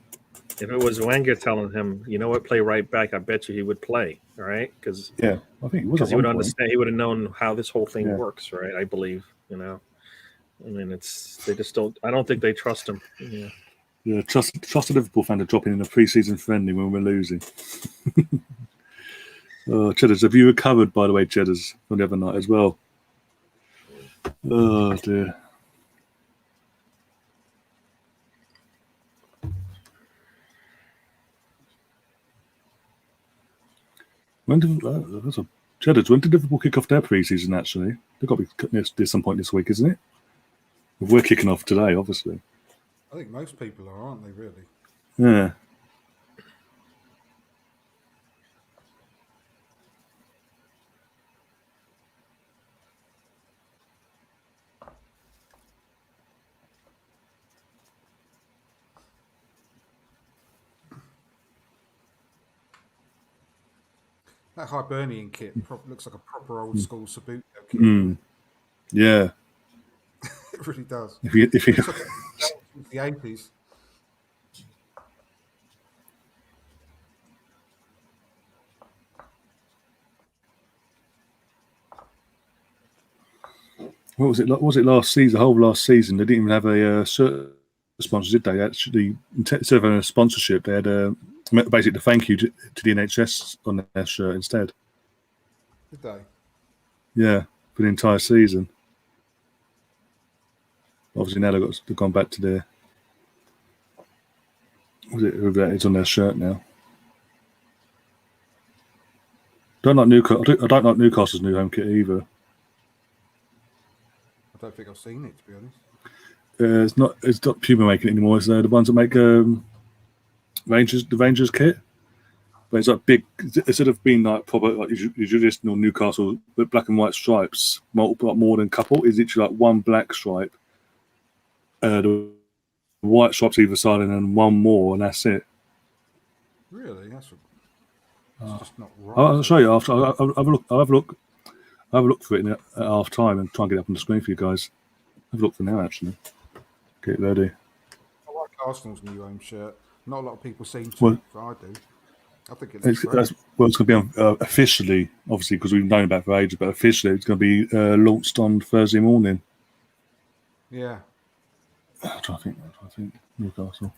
If it was Wenger telling him, you know what, play right back, I bet you he would play. All right? Because I think he would understand. He would have known how this whole thing works, right? I believe. I mean, they just don't. I don't think they trust him. Yeah, trust a Liverpool fan to drop in a pre-season friendly when we're losing. Cheddars, have you recovered, by the way, Cheddars, from the other night as well? Oh, dear. Cheddars, when did Liverpool kick off their pre-season, actually? They've got to be cutting this at some point this week, isn't it? We're kicking off today, obviously. I think most people are, aren't they, really? Yeah. That Hibernian kit looks like a proper old school Sabuto kit. Yeah. It really does. If you It's like the 80s. What was it? Was it last season? The whole last season, they didn't even have a shirt sponsor, did they? Actually, instead of having a sponsorship, they had basically the thank you to the NHS on their shirt instead. Did they? Yeah, for the entire season. Obviously, now they've gone back to their. Who that is on their shirt now? I don't like Newcastle's new home kit either. I don't think I've seen it, to be honest. It's not Puma making it anymore. It's the ones that make the Rangers kit. But it's like big. Instead of being like proper like your traditional Newcastle with black and white stripes, multiple more than a couple, is literally like one black stripe, the white stripes either side, and then one more, and that's it. Really, that's just not right. I'll show you after. I'll have a look. I'll have a look for it at half time and try and get it up on the screen for you guys. Have a look for now, actually. Get ready. I like Arsenal's new home shirt. Not a lot of people seem to, but I do. I think it's great. It's going to be officially, obviously, because we've known about it for ages, but officially it's going to be launched on Thursday morning. Yeah. I'm trying to think. Newcastle.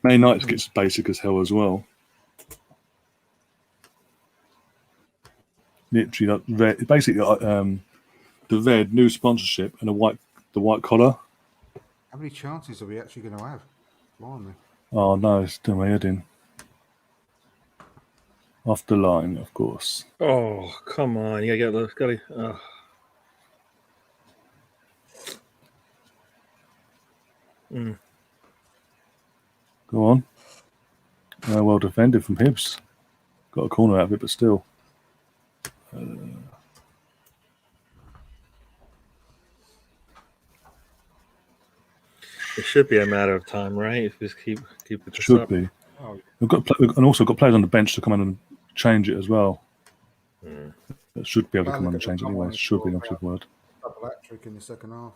Man United gets basic as hell as well. Literally, basically, the red new sponsorship and the white collar. How many chances are we actually going to have? Blimey. Oh no, it's doing my head in. Off the line, of course. Oh, come on! You gotta. Go on. Well defended from Hibs. Got a corner out of it, but still. It should be a matter of time, right? If we just keep it Should up. be. We've also got players on the bench to come in and change it as well. That should be able to come on and change it anyway. Should be an operative word. Double hat-trick in the second half.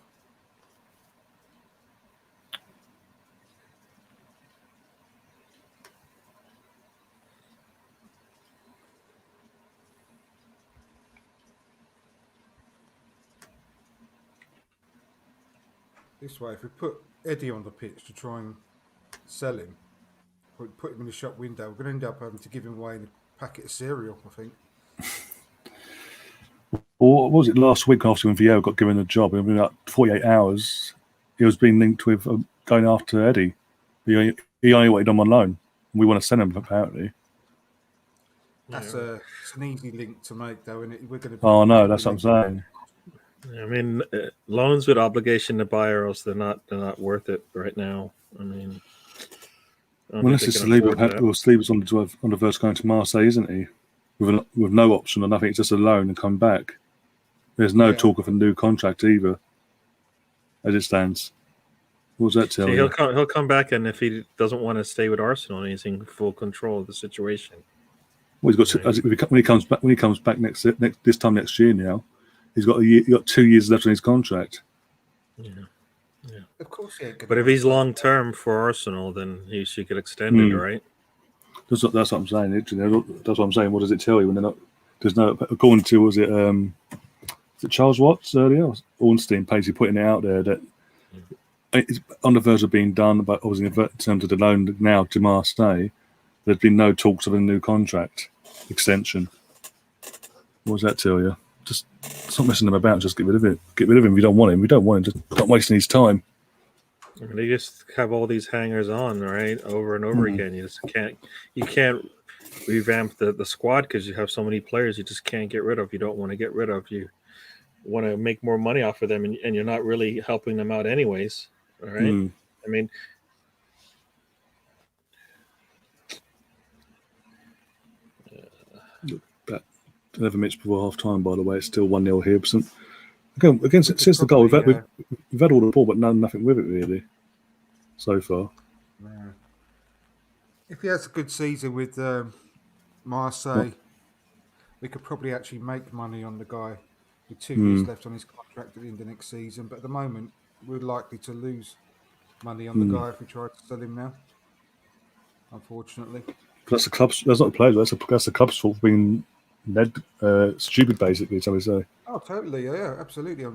This way, if we put Eddie on the pitch to try and sell him, put him in the shop window. We're going to end up having to give him away in a packet of cereal, I think. Or what was it last week after when Vieira got given a job? I mean, like 48 hours, he was being linked with going after Eddie. He only wanted him on loan. We want to send him, apparently. It's an easy link to make, though, and we're going to. Oh no, that's what I'm saying. I mean, loans with obligation to buy, or else they're not worth it right now. I mean, Unless it's Saliba's on the verge of going to Marseille, isn't he? With no option or nothing, it's just a loan and come back. There's no talk of a new contract either, as it stands. What does that tell you? He'll come back, and if he doesn't want to stay with Arsenal, he's in full control of the situation. Well, he's got when he comes back this time next year. Now he's got 2 years left on his contract. Yeah. Of course, but if he's long term for Arsenal, then he should get extended, right? That's what I'm saying. That's what I'm saying. What does it tell you when they're not? There's no. According to was it Charles Watts earlier? Ornstein basically putting it out there that it's on the verge of being done, but obviously in terms of the loan now to Marseille, there's been no talks of a new contract extension. What does that tell you? Just stop messing them about. Just get rid of it. Get rid of him. If you don't want him, we don't want him. Just stop wasting his time. They just have all these hangers on, right, over and over again. You just can't revamp the squad because you have so many players you just can't get rid of. You don't want to get rid of. You want to make more money off of them, and you're not really helping them out anyways. All right. I mean, but 11 minutes before half time, by the way, it's still 1-0 Hibson. Again, since the goal, we've had all the ball, but nothing with it really so far. Yeah. If he has a good season with Marseille, we could probably actually make money on the guy with 2 years left on his contract at the end of next season. But at the moment, we're likely to lose money on the guy if we try to sell him now. Unfortunately, that's the club's. That's not the players. That's the club's fault for being led stupid, basically. Shall we say? Oh, totally. Yeah, absolutely. I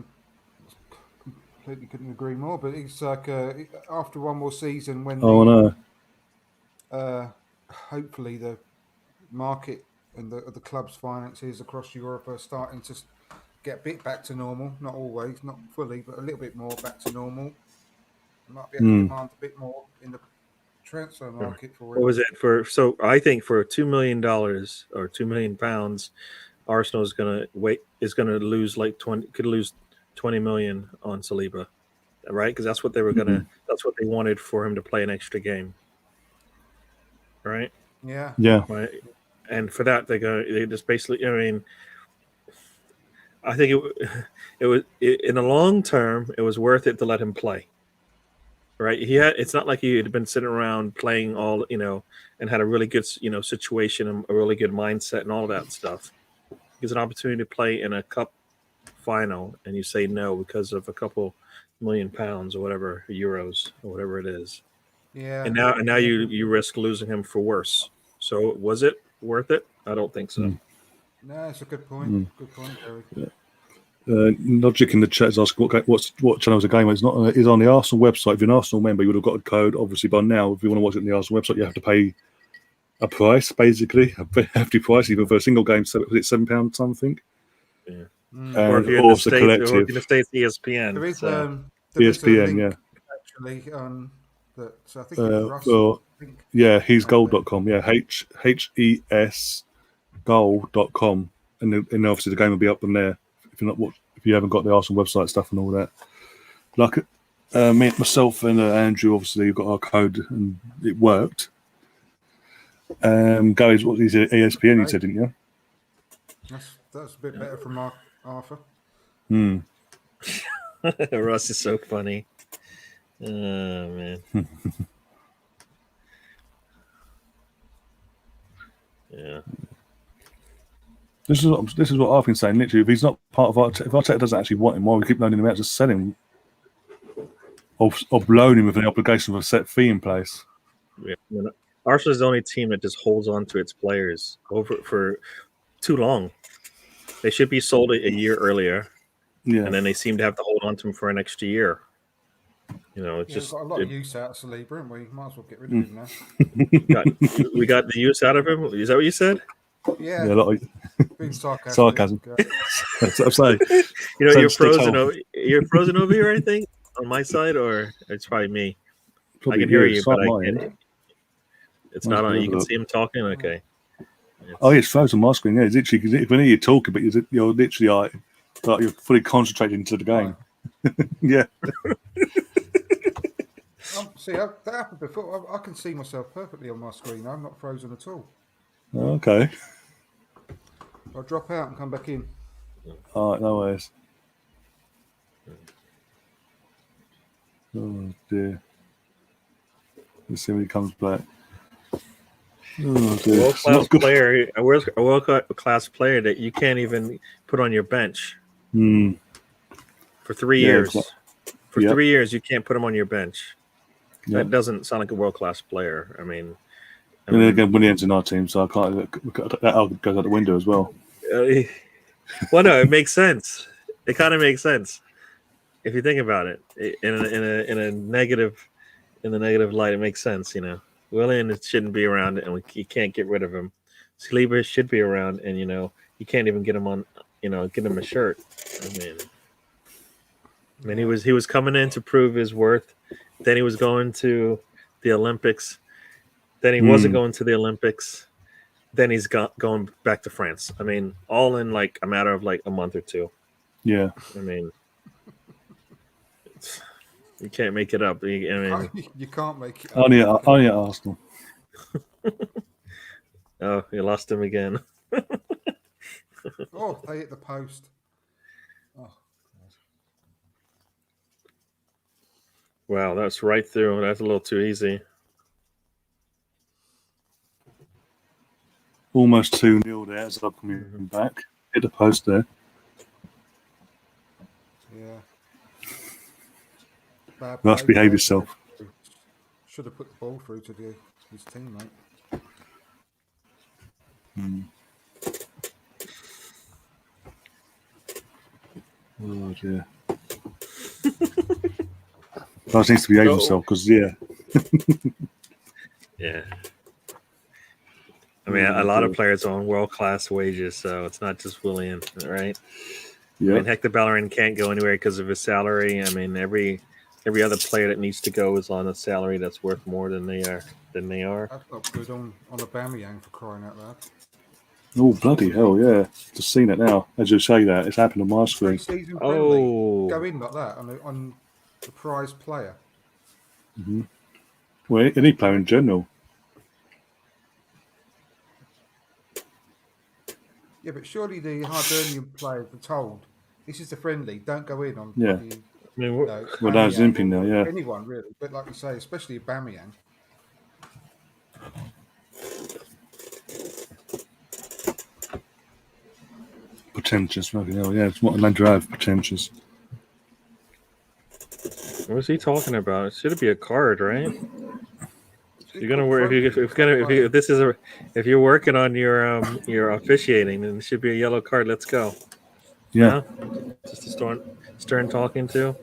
completely couldn't agree more. But it's like after one more season, when hopefully the market and the club's finances across Europe are starting to get a bit back to normal. Not always, not fully, but a little bit more back to normal. Might be able to demand a bit more in the transfer market for it. What was it for? So I think for $2 million or £2 million, Arsenal is going to lose could lose 20 million on Saliba, right? Because that's what they were gonna. That's what they wanted for him to play an extra game, right? Yeah. Right. And for that, they just basically. I mean, I think it was in the long term, it was worth it to let him play. Right, it's not like he had been sitting around playing all, and had a really good, situation and a really good mindset and all of that stuff. It's an opportunity to play in a cup final, and you say no because of a couple £1 million or whatever, euros or whatever it is. Yeah. And now you risk losing him for worse. So was it worth it? I don't think so. No, it's a good point. Good point, Eric. Yeah. Logic in the chat is asking what channel's the game. It's not. It's on the Arsenal website. If you're an Arsenal member, you would have got a code. Obviously, by now, if you want to watch it on the Arsenal website, you have to pay a price, basically a hefty price, even for a single game. So it's £7 something. Yeah. Or if you're in the States, ESPN. There is ESPN, actually, that so I think it's Russell. He's goal.com. Yeah, HES goal.com, and obviously the game will be up on there. If you haven't got the Arsenal website stuff and all that, like myself and Andrew, obviously got our code and it worked. Gary's what is it? ESPN? You said, didn't you? That's a bit better from Arthur. Russ is so funny. Oh man. Yeah. This is what I've been saying. Literally, if he's not part of Arteta, if Arteta doesn't actually want him, why we keep loaning him out? Just sell him, or loan him with an obligation of a set fee in place. Yeah, Arsenal is the only team that just holds on to its players for too long. They should be sold a year earlier, and then they seem to have to hold on to them for an extra year. You know, it's Yeah, we've just got a lot of use out of Saliba, haven't we? Might as well get rid of him now. we got the use out of him. Is that what you said? Yeah, Yeah, a lot of being sarcastic. sarcasm. That's what I'm saying. You know, Same you're frozen. stick You're frozen over here. I think on my side, or it's probably me. I can hear you, It's but not I mine. can't. It's Mine's not on. good, You can look. see him talking. Okay. Oh, yeah, it's frozen my screen. Yeah, it's literally, because when you're talking, but you're literally like you're fully concentrated into the game. Yeah. See, that happened before. I can see myself perfectly on my screen. I'm not frozen at all. Okay. I'll drop out and come back in. All right, no worries. Oh dear. Let's see when he comes back. Oh dear. A world-class player that you can't even put on your bench for 3 years. For 3 years, you can't put him on your bench. That doesn't sound like a world-class player. I mean, again, Williams in our team, so I can't. That goes out the window as well. Well, no, it makes sense. It kind of makes sense if you think about it. In a negative light, it makes sense. You know, Willian shouldn't be around, and you can't get rid of him. Saliba should be around, and you can't even get him on. Get him a shirt. I mean, he was coming in to prove his worth. Then he was going to the Olympics. Then he wasn't going to the Olympics. Then he's going back to France. I mean, all in like a matter of like a month or two. Yeah. I mean, you can't make it up. You can't make it up. Only at Arsenal. Oh, you lost him again. Oh, they hit the post. Oh, Wow, that's right through. That's a little too easy. Almost 2-0 there as I'm coming back. Hit the post there. yeah. Must behave yourself. Should have put the ball through to his teammate. Oh dear. That needs to behave himself because yeah. I mean, a lot of players are on world-class wages, so it's not just Willian, right? Yeah. I mean, Hector Bellerin can't go anywhere because of his salary. I mean, every other player that needs to go is on a salary that's worth more than they are. That's not good on Aubameyang, for crying out loud. Oh bloody hell! Yeah, just seen it now. As you say that, it's happened on my screen. Pre-season friendly, go in like that on the prize player. Well, any player in general. Yeah, but surely the Hibernian players are told this is the friendly. Don't go in on. Yeah. I mean, Well, that's Zimping now. Yeah. Anyone really, but like you say, especially Aubameyang. Pretentious, fucking hell. Yeah, it's what a drive. Pretentious. what was he talking about? It should be a card, right? You're gonna work if you're working on your officiating, then it should be a yellow card. Let's go. Yeah. Just a stern talking to.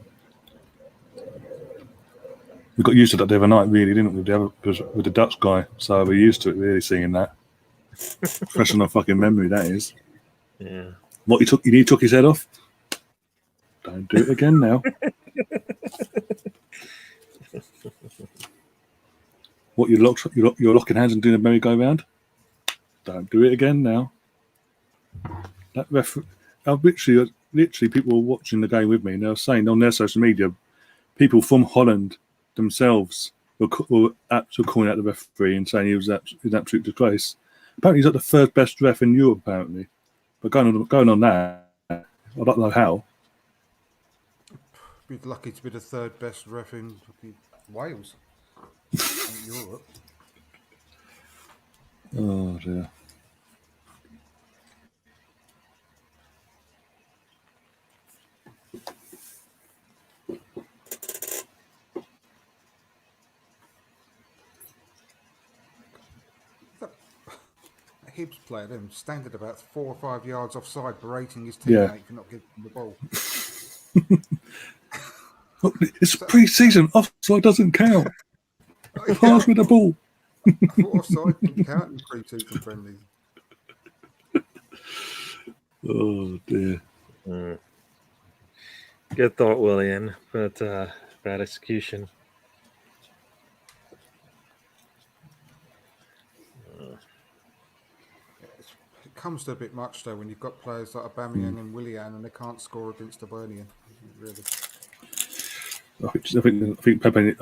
We got used to that the other night, really, didn't we? With the Dutch guy, so we're used to it, really, seeing that. Fresh on our fucking memory, that is. Yeah. What he took his head off? Don't do it again now. What you're locking hands and doing a merry-go-round? Don't do it again now. That literally people were watching the game with me and they were saying on their social media, people from Holland themselves were actually calling out the referee and saying he was an absolute disgrace. Apparently he's like the third best ref in Europe, apparently. But going on that, I don't know how. Be lucky to be the third best ref in Wales. In Europe. Oh dear. Hibs player then standing about 4 or 5 yards offside, berating his teammate for not giving him the ball. Oh, it's pre-season. Offside doesn't count. Pass with the ball. I thought offside didn't count in pre-season friendlies. Oh dear. Good thought, William, but bad execution. It comes to a bit much though when you've got players like Aubameyang and Willian and they can't score against Hibernian. Really. I think Pepe.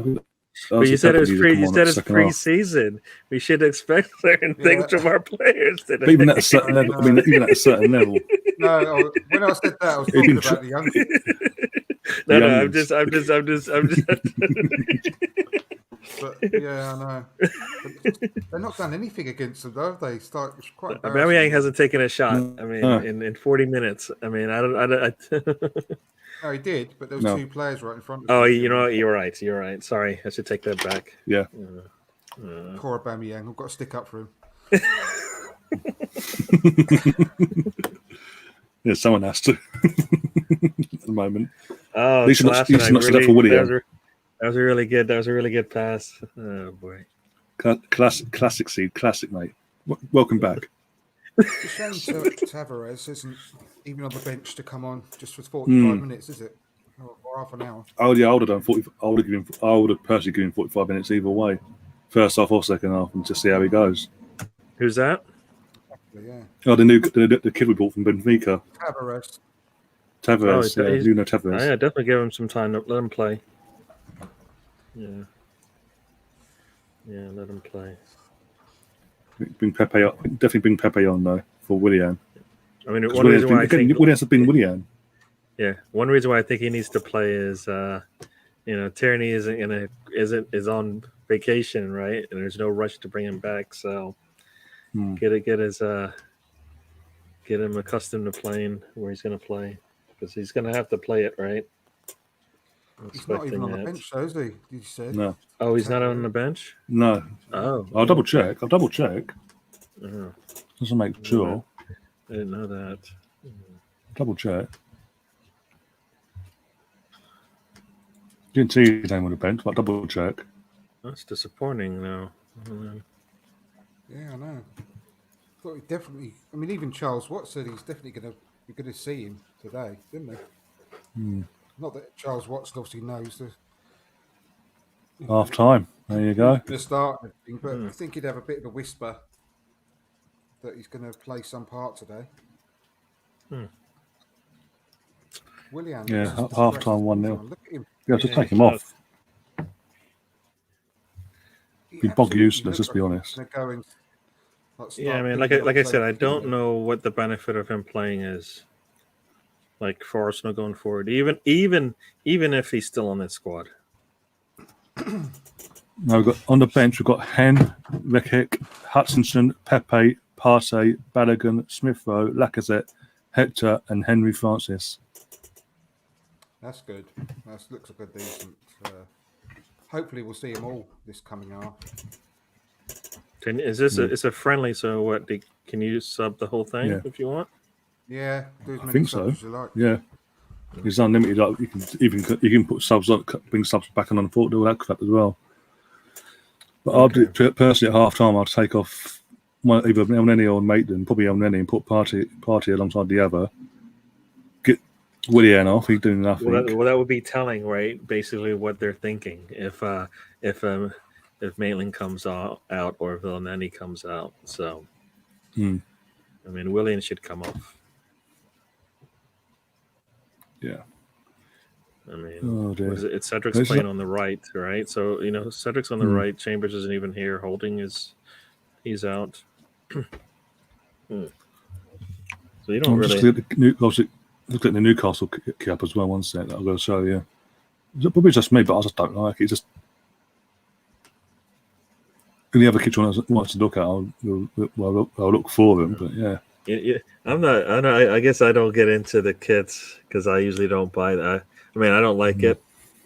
But you said it was pre-season. pre-season. We should expect certain things from our players today. But even at a certain level, I mean, even at a certain level. No, when I said that, I was talking about the young. No, I'm just. But yeah, I know. But they're not done anything against them, though. They start it's quite. Aubameyang hasn't taken a shot. I mean, in 40 minutes. I mean, I don't. No, he did, but there was two players right in front of him. Oh, you know what? You're right. You're right. Sorry, I should take that back. Yeah. Poor Aubameyang. I've got to stick up for him. Yeah, someone has to at the moment. Oh, he's not for Willian. That was a really good. That was a really good pass. Oh boy. Classic seed, classic mate. Welcome back. It's a shame Tavares isn't even on the bench to come on just for 45 minutes, is it? Or half an hour. Oh yeah, I would have done 40. I would have personally given 45 minutes either way, first half or second half, and just see how he goes. Who's that? Yeah. Oh, the kid we bought from Benfica. Tavares. Nuno Tavares. Yeah, definitely give him some time. Let him play. Yeah, let him play. Bring Pepe up. Definitely bring Pepe on though for Willian. I mean, one reason why I think Willian's been Willian. Yeah, one reason why I think he needs to play is, Tierney is on vacation, right? And there's no rush to bring him back, so get him accustomed to playing where he's going to play, because he's going to have to play it, right? He's not even on the bench, though, is he? Did you say? No. Oh, he's not on the bench? No. Oh. I'll double check. Uh-huh. Just to make sure. I didn't know that. Double check. Didn't see his name on the bench, but double check. That's disappointing, though. Yeah, I know. I thought he definitely. I mean, even Charles Watts said he's definitely going to see him today, didn't they? Not that Charles Watts obviously knows the half time. There you go. The start and everything, but I think he'd have a bit of a whisper that he's going to play some part today. Willian. Yeah, half time 1-0. Look at him. You have to take him off. Be bog useless, let's be honest. Yeah, I mean, like I said, I don't know what the benefit of him playing is. Like for Arsenal going forward, even if he's still on that squad. Now we've got on the bench. We've got Hen, Rekik, Hutchinson, Pepe, Partey, Balogun, Smith Rowe, Lacazette, Hector, and Henry Francis. That's good. That looks like a decent. Hopefully, we'll see them all this coming half. Is this it's a friendly? So what? Can you sub the whole thing if you want? Yeah, do as I many think subs so. as you like. Yeah, it's unlimited. Like you can put subs on, bring subs back on the port, do all that crap as well. But I'll do personally at half time. I'll take off either Elneny or Maitland, probably Elneny, and put Partey alongside the other. Get Willian off. He's doing nothing. Well, that would be telling, right? Basically, what they're thinking. If Maitland comes out or if Elneny comes out, so I mean, Willian should come off. Yeah. I mean, it's Cedric's playing on the right, right? So, Cedric's on the right. Chambers isn't even here. Holding he's out. So you don't really... Look at the Newcastle cap as well, one sec. I'll go show you. It's probably just me, but I just don't like it. Just... Any other kids wants to look at, I'll look for them, but yeah. Yeah, I guess I don't get into the kits because I usually don't buy that. I mean, I don't like it.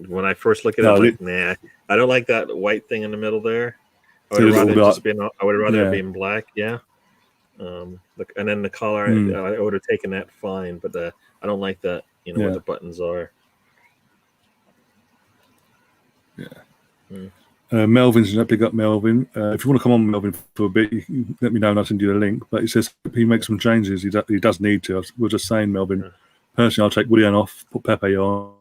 When I first look at it, I'm like, nah. I don't like that white thing in the middle there. I would rather it be in black. Yeah. And then the collar, I would have taken that fine, but I don't like that. What the buttons are. Melvin's going to pick up Melvin. If you want to come on, Melvin, for a bit, you can let me know and I'll send you the link. But he says he makes some changes. He does need to. We're just saying, Melvin. Personally, I'll take Willian off, put Pepe on.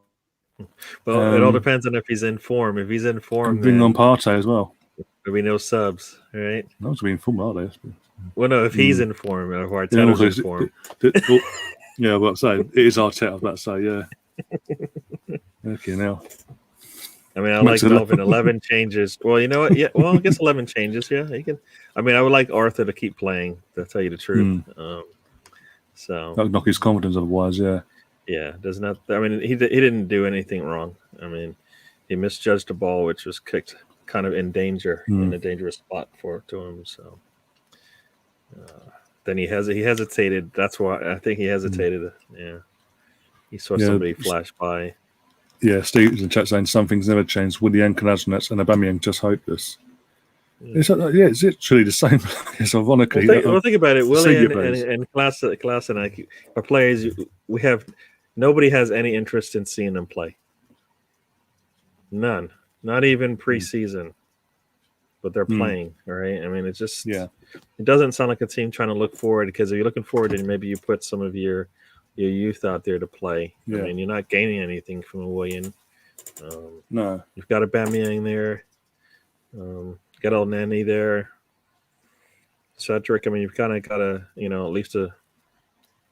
Well, it all depends on if he's in form. If he's in form, and bring on Partey as well. There'll be no subs, right? Not to be in form, are they? Well, no, if he's in form, or Arteta's in form. Yeah, well, so it is Arteta. I was about to say, yeah. Okay, now. I mean, I like Melvin. 11 changes. Well, you know what? Yeah, well, I guess 11 changes. Yeah, he can. I mean, I would like Arthur to keep playing. To tell you the truth, so that would knock his confidence otherwise. Yeah. Yeah, does not. I mean, he didn't do anything wrong. I mean, he misjudged the ball, which was kicked kind of in danger, in a dangerous spot to him. So then he hesitated. That's why I think he hesitated. Yeah, he saw somebody flash by. Yeah, Steve's in the chat saying something's never changed. Willian, Kolasinac, and Aubameyang just hopeless. It's it's literally the same. It's ironically. Well, think about it. Willian and Kolasinac are players we have. Nobody has any interest in seeing them play. None. Not even preseason. But they're playing, all right? I mean, it's just it doesn't sound like a team trying to look forward, because if you're looking forward, then maybe you put some of your youth out there to play. I mean, you're not gaining anything from a Willian. No. You've got Aubameyang there. Got El Nani there. Cedric, I mean, you've kind of got at least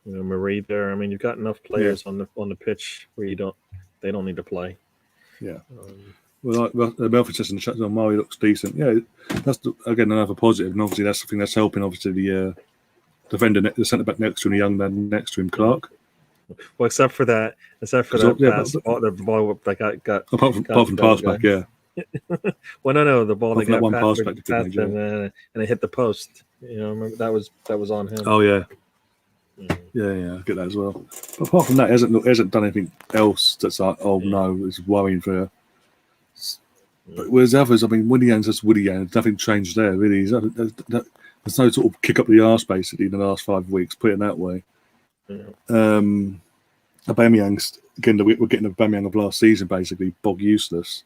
Marie there. I mean, you've got enough players on the pitch where they don't need to play. Yeah. Well, Belfast says in the chat, Murray looks decent. Yeah, that's again another positive, and obviously that's something that's helping. Obviously, the defender, the centre back next to him, the young man next to him, Clark. Well, except for that pass, the ball that got apart from the pass back, well, no, the ball that got one pass back and it hit the post. Remember that was on him. Oh yeah. Yeah, I get that as well. But apart from that, he hasn't done anything else that's like, no, it's worrying for her. But whereas others, I mean, Willian's just Willian. Nothing changed there, really. There's no sort of kick up the arse, basically, in the last 5 weeks, put it that way. Aubameyang's, again, we're getting Aubameyang of last season, basically, bog useless.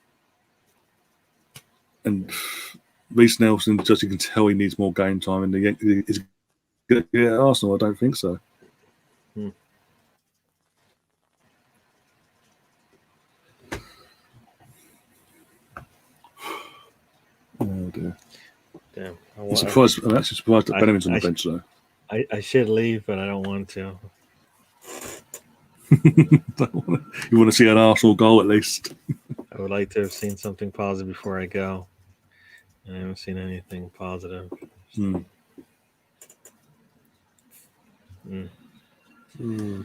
And Reece Nelson, just you can tell he needs more game time, and he's going to get Arsenal. I don't think so. Oh dear. Damn. I'm actually surprised that Benjamin's on the bench, though. I should leave, but I don't want to. You want to see an Arsenal goal at least? I would like to have seen something positive before I go. I haven't seen anything positive. Oh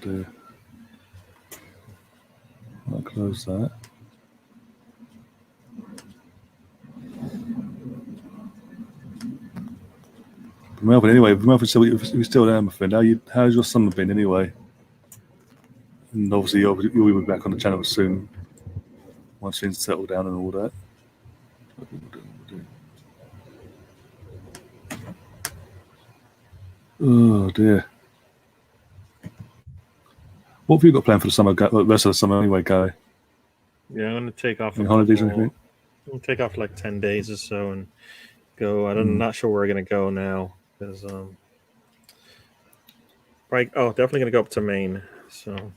dear. I'll close that. Melvin, anyway, Melvin, you're still there, my friend. How's your summer been, anyway? And obviously, you'll be back on the channel soon, once things settle down and all that. Oh dear. What have you got planned for the rest of the summer, anyway, Gary? Yeah, I'm going to take off. Any holidays or anything? I'm going to take off like 10 days or so and go. I'm not sure where we're going to go now. Because definitely gonna go up to Maine. So,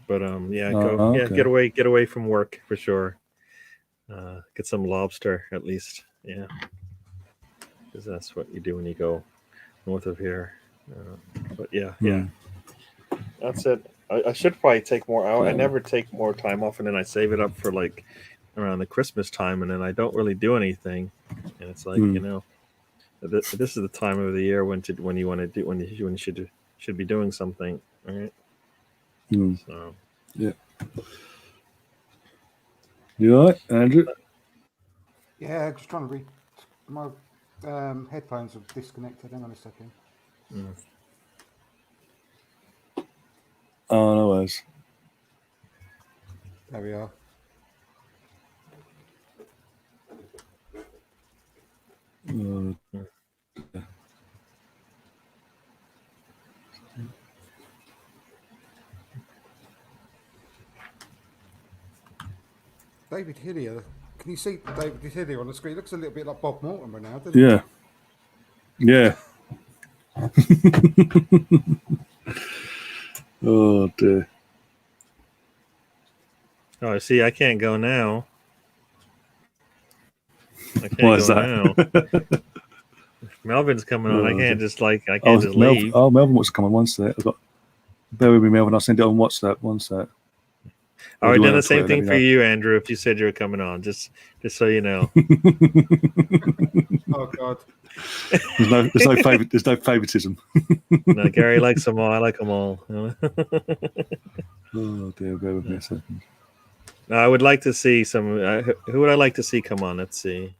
get away from work for sure. Get some lobster at least, because that's what you do when you go north of here. But that's it. I should probably take more out. I never take more time off, and then I save it up for like around the Christmas time, and then I don't really do anything. And it's like this is the time of the year when you want to do when you should be doing something, right? So yeah. You all right, Andrew? Yeah, just trying to read. My headphones are disconnected. Hang on a second. Oh, no worries. There we are. David Hillier. Can you see David Hillier on the screen? He looks a little bit like Bob Mortimer now, doesn't he? Yeah. Yeah. Oh dear. Oh, see, I can't go now. I can't Why is go that? now. Melvin's coming on. I can't just leave. Melvin wants to come on one sec. Bear with me, Melvin. I'll send it on WhatsApp. One sec. I would have done the same thing for you, Andrew, if you said you were coming on. Just so you know. Oh God. There's no favoritism. No, Gary likes them all. I like them all. Oh dear, bear with me a second. I would like to see some. Who would I like to see come on? Let's see.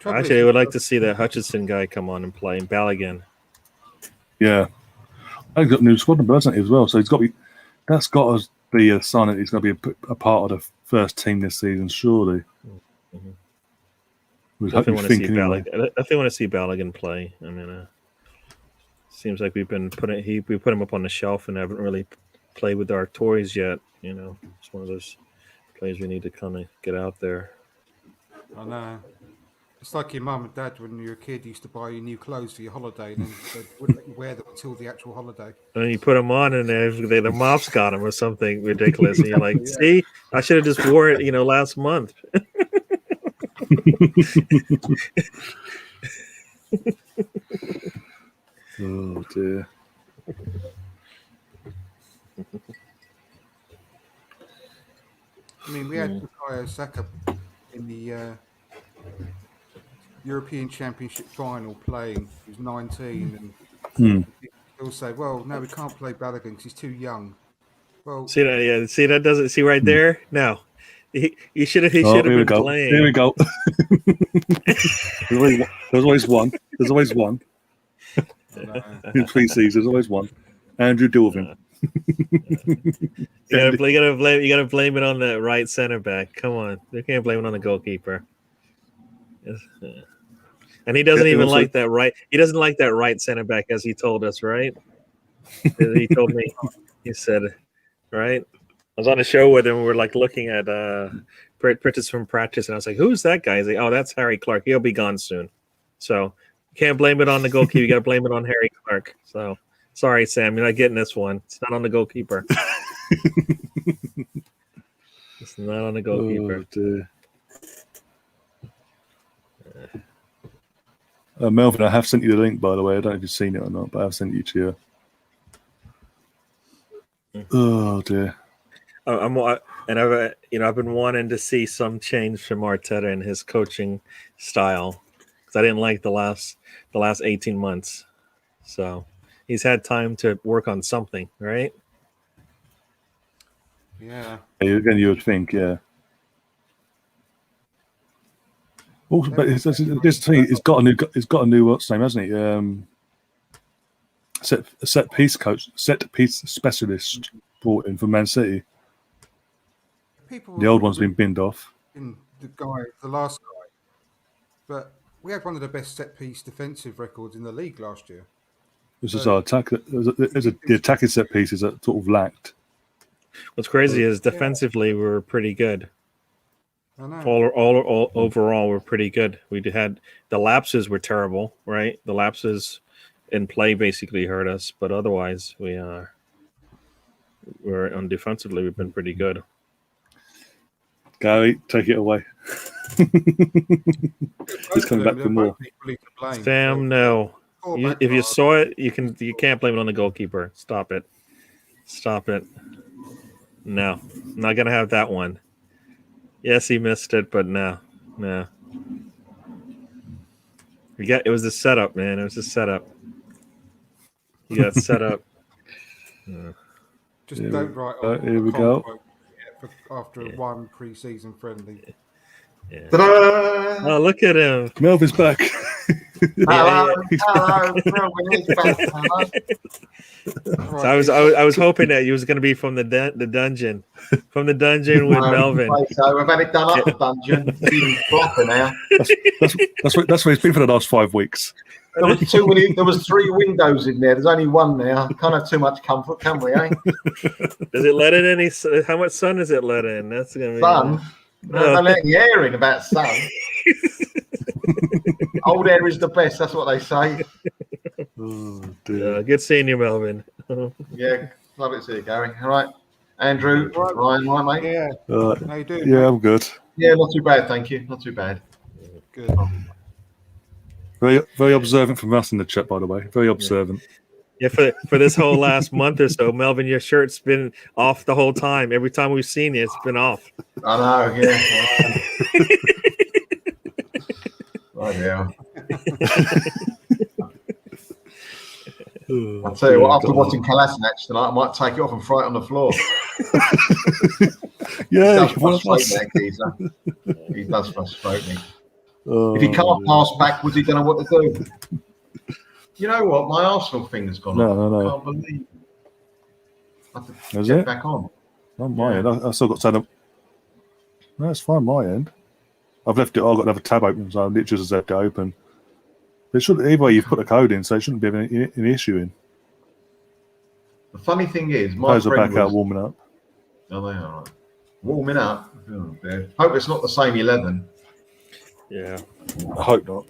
Actually, I would like to see that Hutchinson guy come on and play in Balogun. Yeah, he's got a new squad number, hasn't he, as well? So that's got to be a sign that he's going to be a part of the first team this season, surely. Mm-hmm. I definitely want to see Balogun play. I mean, seems like we put him up on the shelf and haven't really played with our toys yet. You know, it's one of those players we need to kind of get out there. I know. It's like your mum and dad when you were a kid used to buy you new clothes for your holiday, and then they wouldn't let you wear them until the actual holiday. And then you put them on, and the mops got them or something ridiculous, and you're like, "See, I should have just wore it, last month." Oh dear. I mean, we had Bukayo Saka in the European Championship final playing. He was 19, and people say, "Well, no, we can't play Balogun because he's too young." Well, see that? Yeah, see that doesn't see right there. No, he should have. He should have been playing. Here we go. There's always one. There's always one. In pre-season, there's always one. Andrew, deal with him. You gotta blame it on the right center back. Come on, you can't blame it on the goalkeeper. And he doesn't even like that right. He doesn't like that right center back, as he told us, right? He told me. He said, right? I was on a show with him. We were like looking at pictures from practice, and I was like, "Who's that guy?" He's like, "Oh, that's Harry Clark. He'll be gone soon." So you can't blame it on the goalkeeper. You got to blame it on Harry Clark. So sorry, Sam, you're not getting this one. It's not on the goalkeeper. It's not on the goalkeeper. Melvin, I have sent you the link, by the way. I don't know if you've seen it or not, but I've sent it to you. Oh dear. I've been wanting to see some change from Arteta in his coaching style because I didn't like the last 18 months. So he's had time to work on something, right? Yeah. Again, you would think, yeah. Also, but this team, it's got a new what's name, hasn't he? Set piece specialist brought in from Man City. The old one's been binned off. The last guy, but we had one of the best set piece defensive records in the league last year. This is our attack. The attacking set pieces that sort of lacked. What's crazy is defensively we were pretty good. I know. All overall we're pretty good. We had the lapses were terrible, right? The lapses in play basically hurt us, but otherwise we're on defensively we've been pretty good. Gary, take it away. He's coming back for more. Sam, no. If you saw it, you can't blame it on the goalkeeper. Stop it. No, I'm not gonna have that one. Yes, he missed it, but no. It was a setup, man. It was a setup. You got set up. Just don't write. Here we go. After one pre-season friendly. Yeah. Oh, look at him. Melvin's back. Hello. So I was hoping that you was going to be from the dungeon, with Melvin. So I've had it done up the dungeon. It's even flatter now. That's where it's been for the last 5 weeks. There was 3 windows in there. There's only one now. Can't have too much comfort, can we? Eh? Does it let in any? How much sun does it let in? That's gonna be Sun. Don't let any air in about sun. Old air is the best. That's what they say. Oh, dear. Good seeing you, Melvin. Yeah, love it to see you, Gary. All right, Andrew, Ryan, right, mate? Yeah. How you doing? Yeah, mate? I'm good. Yeah, not too bad, thank you. Not too bad. Good. Very, very observant from us in the chat, by the way. Very observant. Yeah, for this whole last month or so, Melvin, your shirt's been off the whole time. Every time we've seen you, it's been off. I know, yeah. Oh, yeah. I'll tell you what, after watching Kolasinac tonight, I might take it off and fry it on the floor. Yeah, He does frustrate me, geezer. He does frustrate me. Oh, If he can't pass backwards, he don't know what to do. You know what? My Arsenal finger's gone off. No. I can't believe it. I have to Is get it? back on. on my end. I still got to. No, it's fine. My end. I've left it. I've got another tab open, so I literally just left it open. But it should either way you've put the code in, so it shouldn't be any issue in. The funny thing is, my Those are friend back out was... warming up. Oh, they are. Right. Warming up. Oh, dear. Hope it's not the same 11. Yeah, I hope not.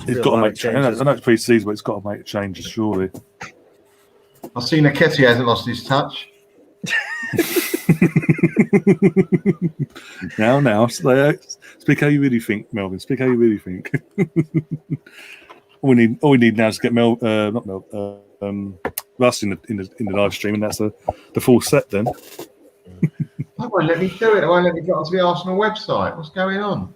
be It's a got to lot make of changes. changes. I know it's pre-season, but it's got to make changes, surely. I've seen Arteta hasn't lost his touch. Now, speak how you really think, Melvin. Speak how you really think. all we need now is to get Russ in the live stream, and that's the full set. Then They won't let me do it. They won't let me get onto the Arsenal website. What's going on?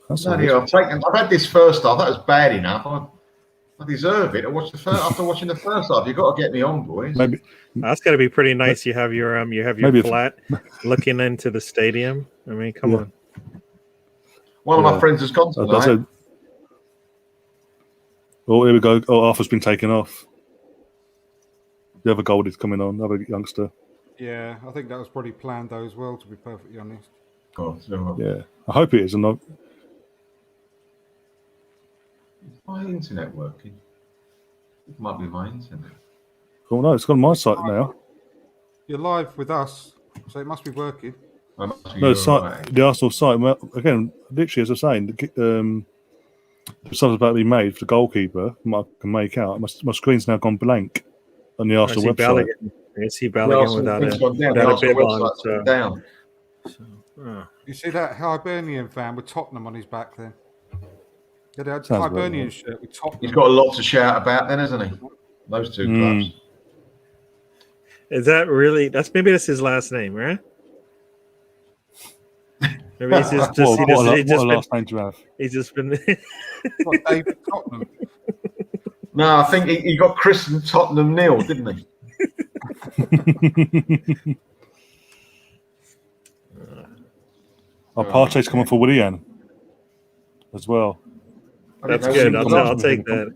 that's Bloody hell, I've had this first half. That was bad enough. I deserve it. After watching the first half, you've got to get me on, boys. maybe that's got to be pretty nice. You have your Maybe if- flat looking into the stadium. I mean, come on. One of my friends has gone I tonight. said, oh, here we go. Oh, Arthur's been taken off. The other gold is coming on. The other youngster. Yeah, I think that was probably planned though as well, to be perfectly honest. Oh, so, Yeah, I hope it is. And is my internet working? It might be my internet. oh no, it's got on my site now. You're live with us, so it must be working. No, the Arsenal site. Well, again, literally, as I was saying, something's about to be made for the goalkeeper. I can make out. My screen's now gone blank on the Arsenal website. I see Balogun without a bib on. So. Down. You see that Hibernian fan with Tottenham on his back then? Yeah, the Sounds Hibernian about shirt with Tottenham. He's got a lot to shout about then, hasn't he? Those two clubs. Is that really? Maybe that's his last name, right? Maybe he's just What a last been, name to have. he's just been. What, David Tottenham? No, I think he got christened Tottenham nil, didn't he? Partey's coming for Willian as well. That's good. I'll take that.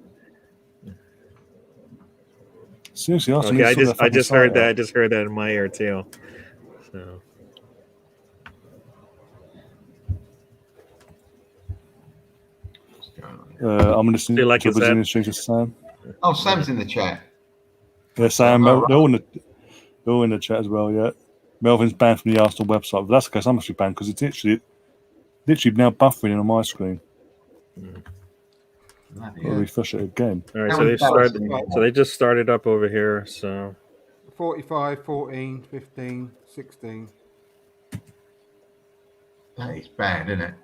Seriously, Arsenal. Okay, I just heard that. I just heard that in my ear too. So. I'm listening Feel like to it's Brazilian that- strings of Sam. Oh, Sam's in the chat. Yeah, Sam. Oh, right. They're all in the chat as well. Yeah, Melvin's banned from the Arsenal website. But that's the case. I must be banned because it's literally now buffering on my screen. I'll refresh it again. All right, so they just started up over here. So 45, 14, 15, 16. That is bad, isn't it?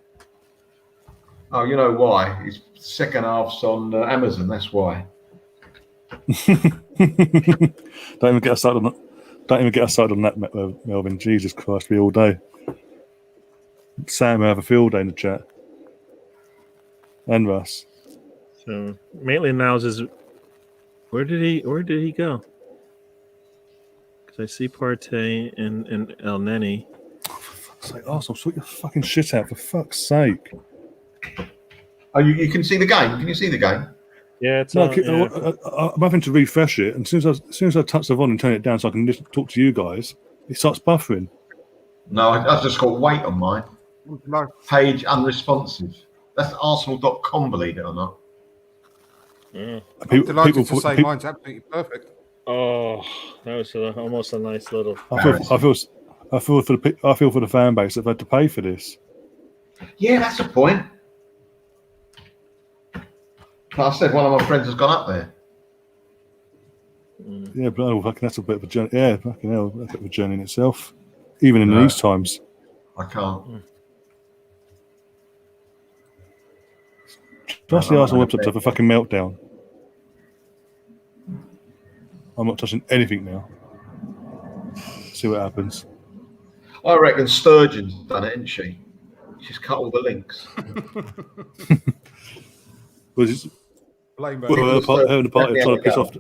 Oh, you know why? His second half's on Amazon. That's why. Don't even get us started on that, Melvin. Jesus Christ, be all day. Sam will have a field day in the chat, and Russ. So Maitland-Niles is. Where did he go? Because I see Partey and El Neni. Say, Arsenal, sort your fucking shit out for fuck's sake. Oh, you can see the game. Can you see the game? Yeah, it's No, on, yeah. I'm having to refresh it, and as soon as I touch the volume and turn it down so I can talk to you guys, it starts buffering. No, I've just got wait on mine. No, Page unresponsive. That's Arsenal.com, believe it or not. Mm. I'm delighted to say mine's absolutely perfect. Oh, that was almost a nice little. I feel for the fan base that have had to pay for this. Yeah, that's the point. I said one of my friends has gone up there. Yeah, but fucking that's a bit of a journey. Yeah, fucking hell, that's a bit of a journey in itself. Even in these times. I can't. Trust the Arsenal website to have a fucking meltdown. I'm not touching anything now. See what happens. I reckon Sturgeon's done it, isn't she? She's cut all the links. Was it? Blame Well, the party trying to piss off.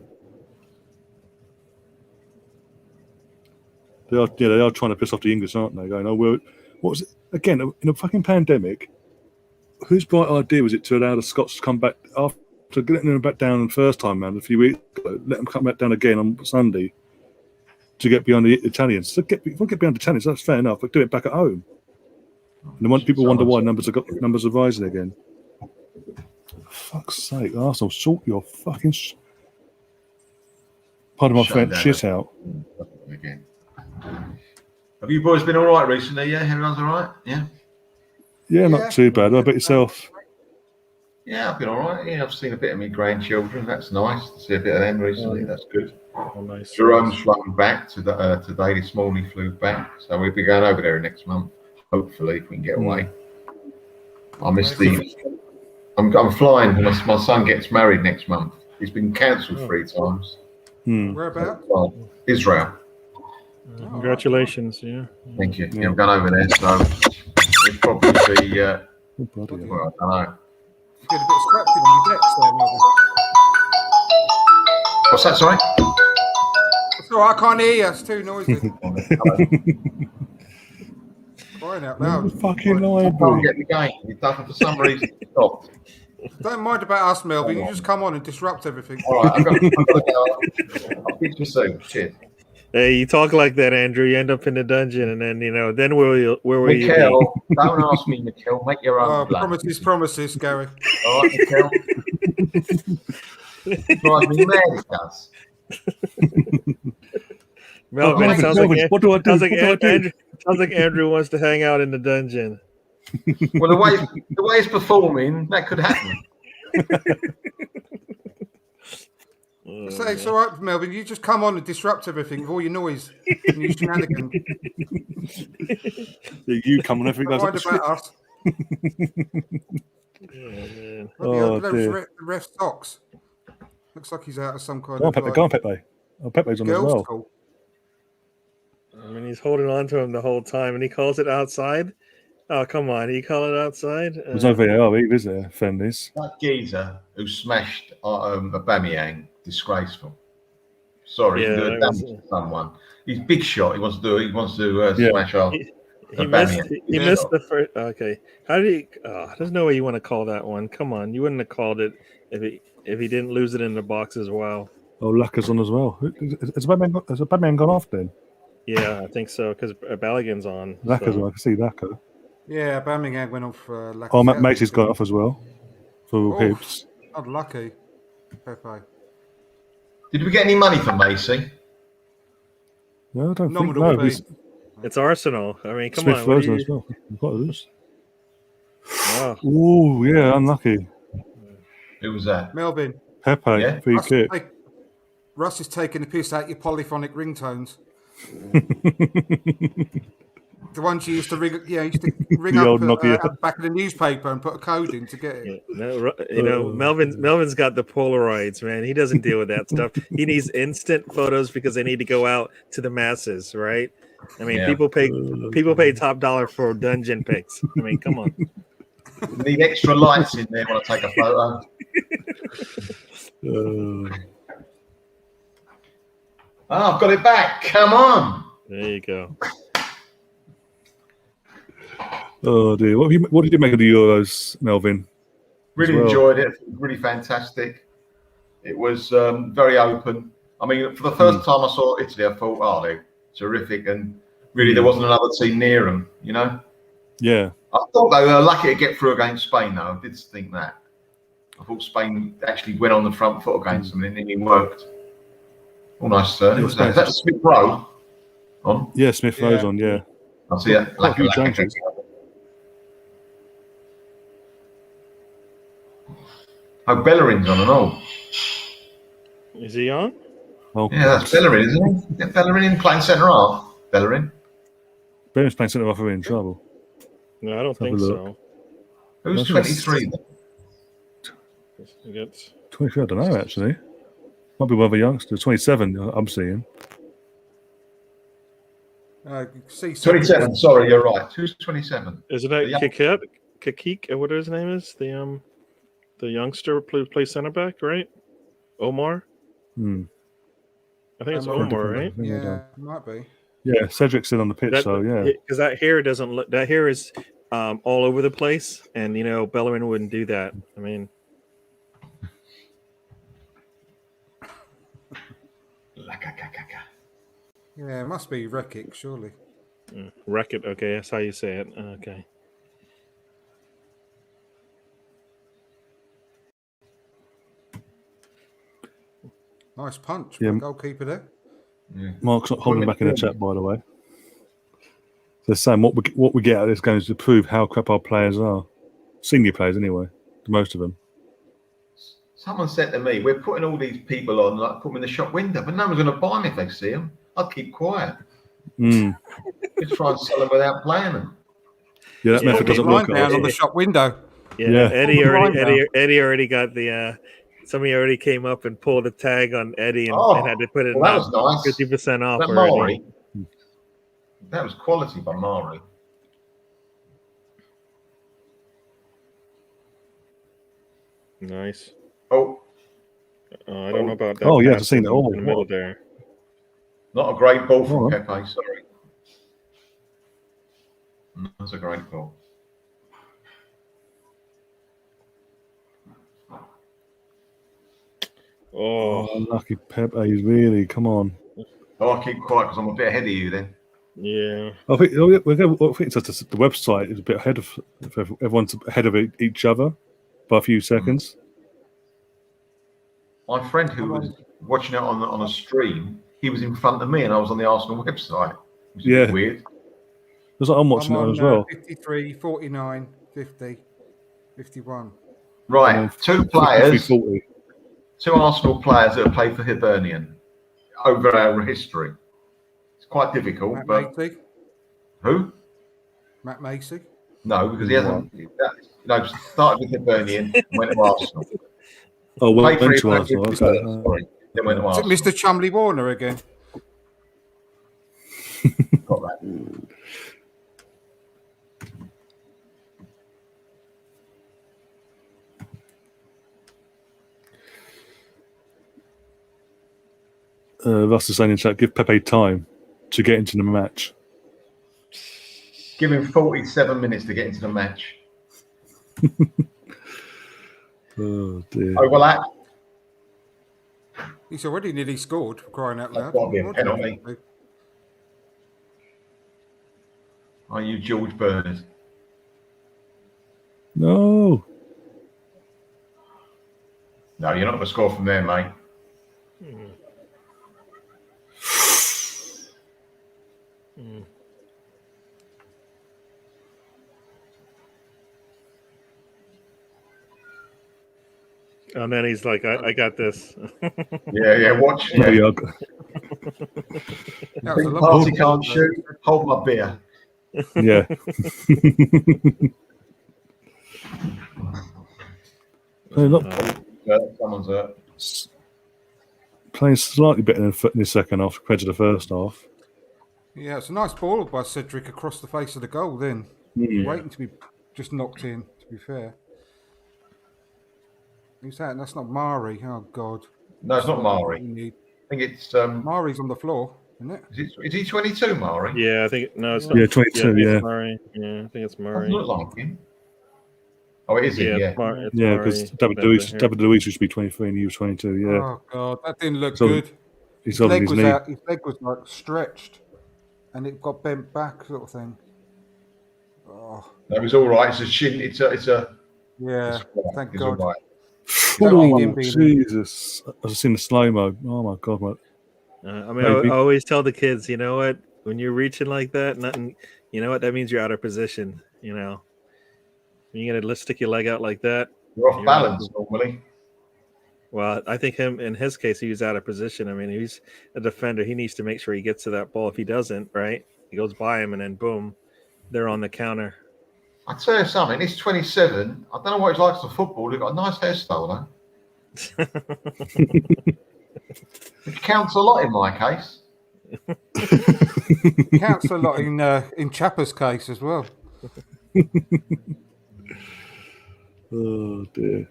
They are trying to piss off the English, aren't they? Going, oh, well, what was it? Again, in a fucking pandemic, whose bright idea was it to allow the Scots to come back after getting them back down the first time, man, a few weeks ago, let them come back down again on Sunday to get behind the Italians? So get behind the Italians, that's fair enough, but do it back at home. And then people wonder why numbers are rising again. For fuck's sake, Arsenal, sort your fucking pardon my French, shit out. Again. Have you boys been all right recently? Yeah, everyone's all right. Yeah. Yeah, not too bad. What about yourself? Yeah, I've been all right. Yeah, I've seen a bit of my grandchildren. That's nice to see a bit of them recently. That's good. Oh, nice. Jerome's flown back today. This morning he flew back, so we'll be going over there next month. Hopefully, if we can get away. I miss I'm flying. My son gets married next month. He's been cancelled 3 times. Whereabouts? Israel. Congratulations, yeah. Thank you. Yeah, I'm going over there, so it'll probably be. Well, I don't know. Get a bit scrappy on your decks there, Melvin. What's that? Sorry. It's all right, I can't hear you. It's too noisy. Crying out loud. Fucking I library. can't get the game. It doesn't for some reason stop. Don't mind about us, Melvin. You just come on and disrupt everything. All right, I've got to go. I'll speak to you soon. Cheers. Hey, you talk like that, Andrew. You end up in the dungeon, and then then where will you be? Mikhail, don't ask me, Mikhail. Make your own plan. Promises, Gary. All right, Mikhail. Drives me mad, it does. Melvin, sounds what do I do? Sounds like Andrew wants to hang out in the dungeon. Well, the way it's performing, that could happen. It's all right, Melvin. You just come on and disrupt everything with all your noise and your shenanigans. You come on, everything Don't goes mind up. about us. Man. The ref socks. Looks like he's out of some kind of. Go on, Pepe. Oh, Pepe's on as well. School. I mean, he's holding on to him the whole time, and he calls it outside. Oh, come on. You call it outside? There's no VAR, is there, Fendies? That geezer who smashed Aubameyang, disgraceful. Sorry, Yeah, he did damage to someone. He's big shot. He wants to smash off. He missed the first. Okay, how did he? There's no way you want to call that one. Come on, you wouldn't have called it if he didn't lose it in the box as well. Oh, Laka's on as well. Has Batman gone off then? Yeah, I think so because Balogun's on. Laka's on. I can see Laka. Yeah, Birmingham went off. Oh, Macy's gone off as well for Hibs. Unlucky, Pepe. Did we get any money from Macy? No, I don't think Nominal no. It's Arsenal. I mean, come Smith on. Rosen as well. What are those? Wow. Oh, yeah, unlucky. Who was that? Melvin. Pepe, Yeah. free kick. Russ is taking the piss out your polyphonic ringtones. The ones you used to ring, used to ring The up old Nokia. at the back of the newspaper and put a code in to get it. Melvin's got the Polaroids, man. He doesn't deal with that stuff. He needs instant photos because they need to go out to the masses, right? I mean, people pay top dollar for dungeon pics. I mean, come on. Need extra lights in there when I take a photo. I've got it back. Come on. There you go. Oh dear, what did you make of the Euros, Melvin? Really enjoyed it. Really fantastic. It was very open. I mean, for the first time I saw Italy, I thought, they're terrific, and really there wasn't another team near them. You know. Yeah, I thought they were lucky to get through against Spain, though. I did think that. I thought Spain actually went on the front foot against them, and then it worked. Oh, nice turn. Who was that? Is that Smith Rowe on? Yeah, Smith Rowe's on, yeah. I see it. Quite a few changes. Oh, Bellerin's on and all. Is he on? Oh, Yeah, that's Bellerin, isn't he? Is that Bellerin playing centre half? Bellerin. Bellerin's playing centre half, are we in trouble? No, I don't Have think a look. so. Who's 23 then? He gets 23, I don't know, actually. Might be one of the youngsters. 27, I'm seeing. See 27, sorry, you're right. Who's 27? Isn't The that young- Kikik? What his name is? The youngster who plays center back, right? Omar. Hmm. I think it's Omar. Omar, right? Yeah, might be. Yeah, Cedric's still on the pitch, so yeah. Because that hair doesn't look. That hair is all over the place, and Bellerin wouldn't do that. I mean, Yeah, it must be Rekic, surely. wreck it. Okay, that's how you say it. Okay. Nice punch Yeah. from the goalkeeper there. Yeah. Mark's not holding back in the chat, by the way. They're saying what we get out of this game is to prove how crap our players are. Senior players, anyway. Most of them. Someone said to me, we're putting all these people on, like, put them in the shop window, but no one's going to buy them if they see them. I'd keep quiet. Mm. Just try and sell them without playing them. Yeah, that method doesn't Line work. down on the shop window. Yeah. Yeah. Eddie already got the. Somebody already came up and pulled a tag on Eddie and had to put it Well, that was nice. 50% off That already. Mari, that was quality by Mari. Nice. Oh, I don't know about that. Oh, yeah, I've pass seen it all. in the middle there. not a great ball from Oh. Pepe, sorry. That's a great ball. Oh, Lucky Pepe, really, come on. Oh, I'll keep quiet because I'm a bit ahead of you then. yeah. I think it's just the website is a bit ahead of everyone's ahead of each other by a few seconds. My friend who was watching it on a stream, he was in front of me and I was on the Arsenal website. Which is a bit Yeah. weird. It's like I'm watching I'm it on as well. 53, 49, 50, 51. Right, two players, 40. two Arsenal players that have played for Hibernian over our history. It's quite difficult, Matt but Macy. who? Matt Macy. No, because he hasn't. Started with Hibernian, went to Arsenal. Oh, well, Played for went to Hibernian, Arsenal. Okay. sorry, then went to Is it Arsenal. Mr. Chumley Warner again? Got that. Russ is saying in chat, give Pepe time to get into the match. Give him 47 minutes to get into the match. Oh, dear. Overlap. He's already nearly scored, for crying out That's loud. got to be a penalty. Are you George Bernard? No. No, you're not going to score from there, mate. And then he's like, I got this. Yeah, watch. Yeah. Yeah. That was a Big lovely party ball, can't though. shoot. Hold my beer. Yeah. Someone's hurt. Playing slightly better in the second half compared to the first half. Yeah, it's a nice ball by Cedric across the face of the goal then. Waiting to be just knocked in, to be fair. Who's that? That's not Mari. Oh, God. No, it's not Mari. We need- I think it's Mari's on the floor, isn't it? is he 22, Mari? Yeah, I think no, it's Yeah. not. Yeah, 22, it's yeah. Murray. Yeah, I think it's Doesn't Murray. look like him. Oh, it is Yeah, him, yeah. it's Yeah, Murray. because David That's Luiz used to be 23 and he was 22, yeah. Oh, God. That didn't look So- good. He's His on leg his was knee. out. His leg was like stretched and it got bent back, sort of thing. Oh, That was all right. It's a shin. It's a. yeah. It's all right. Thank It's God. all right. Don't need Oh, him being- Jesus. I've just seen the slow-mo. Oh, my God, mate. I mean, I always tell the kids, you know what? When you're reaching like that, nothing. You know what? That means you're out of position. You know, when you're gonna stick your leg out like that. You're off You're balance normally. Well, I think in his case, he was out of position. I mean, he's a defender. He needs to make sure he gets to that ball. If he doesn't, right, he goes by him, and then boom, they're on the counter. I tell you something. He's 27. I don't know what he's like as a football. He's got a nice hairstyle, though. It counts a lot in my case. Counts a lot in Chapper's case as well. Oh, dear.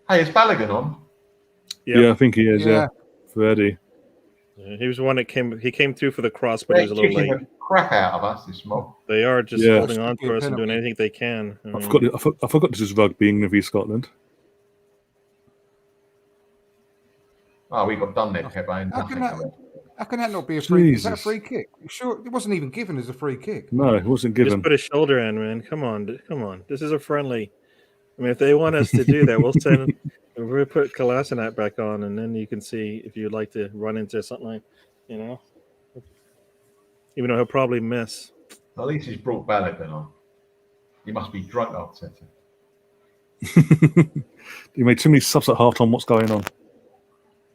Hey, is Balogun on? Yeah, I think he is, Yeah. for Eddie. He was the one that came through for the cross, but he They're was a little kicking late. the crap out of us, this mob. They are just Yeah. holding on Should be to a us and doing penalty. anything they can. I mean, I forgot this is rugby in v Scotland. Oh, we got done there, Pepe. And How can nothing. How can that not be a free kick? Is that a Jesus. free kick? Sure, it wasn't even given as a free kick. No, it wasn't just given. put a shoulder in, man. Come on. This is a friendly. I mean, if they want us to do that, we'll send. We'll put Kolasinac back on, and then you can see if you'd like to run into something like, you know, even though he'll probably miss. At least he's brought Balogun on. He must be drunk, Arteta. He made too many subs at half time. What's going on?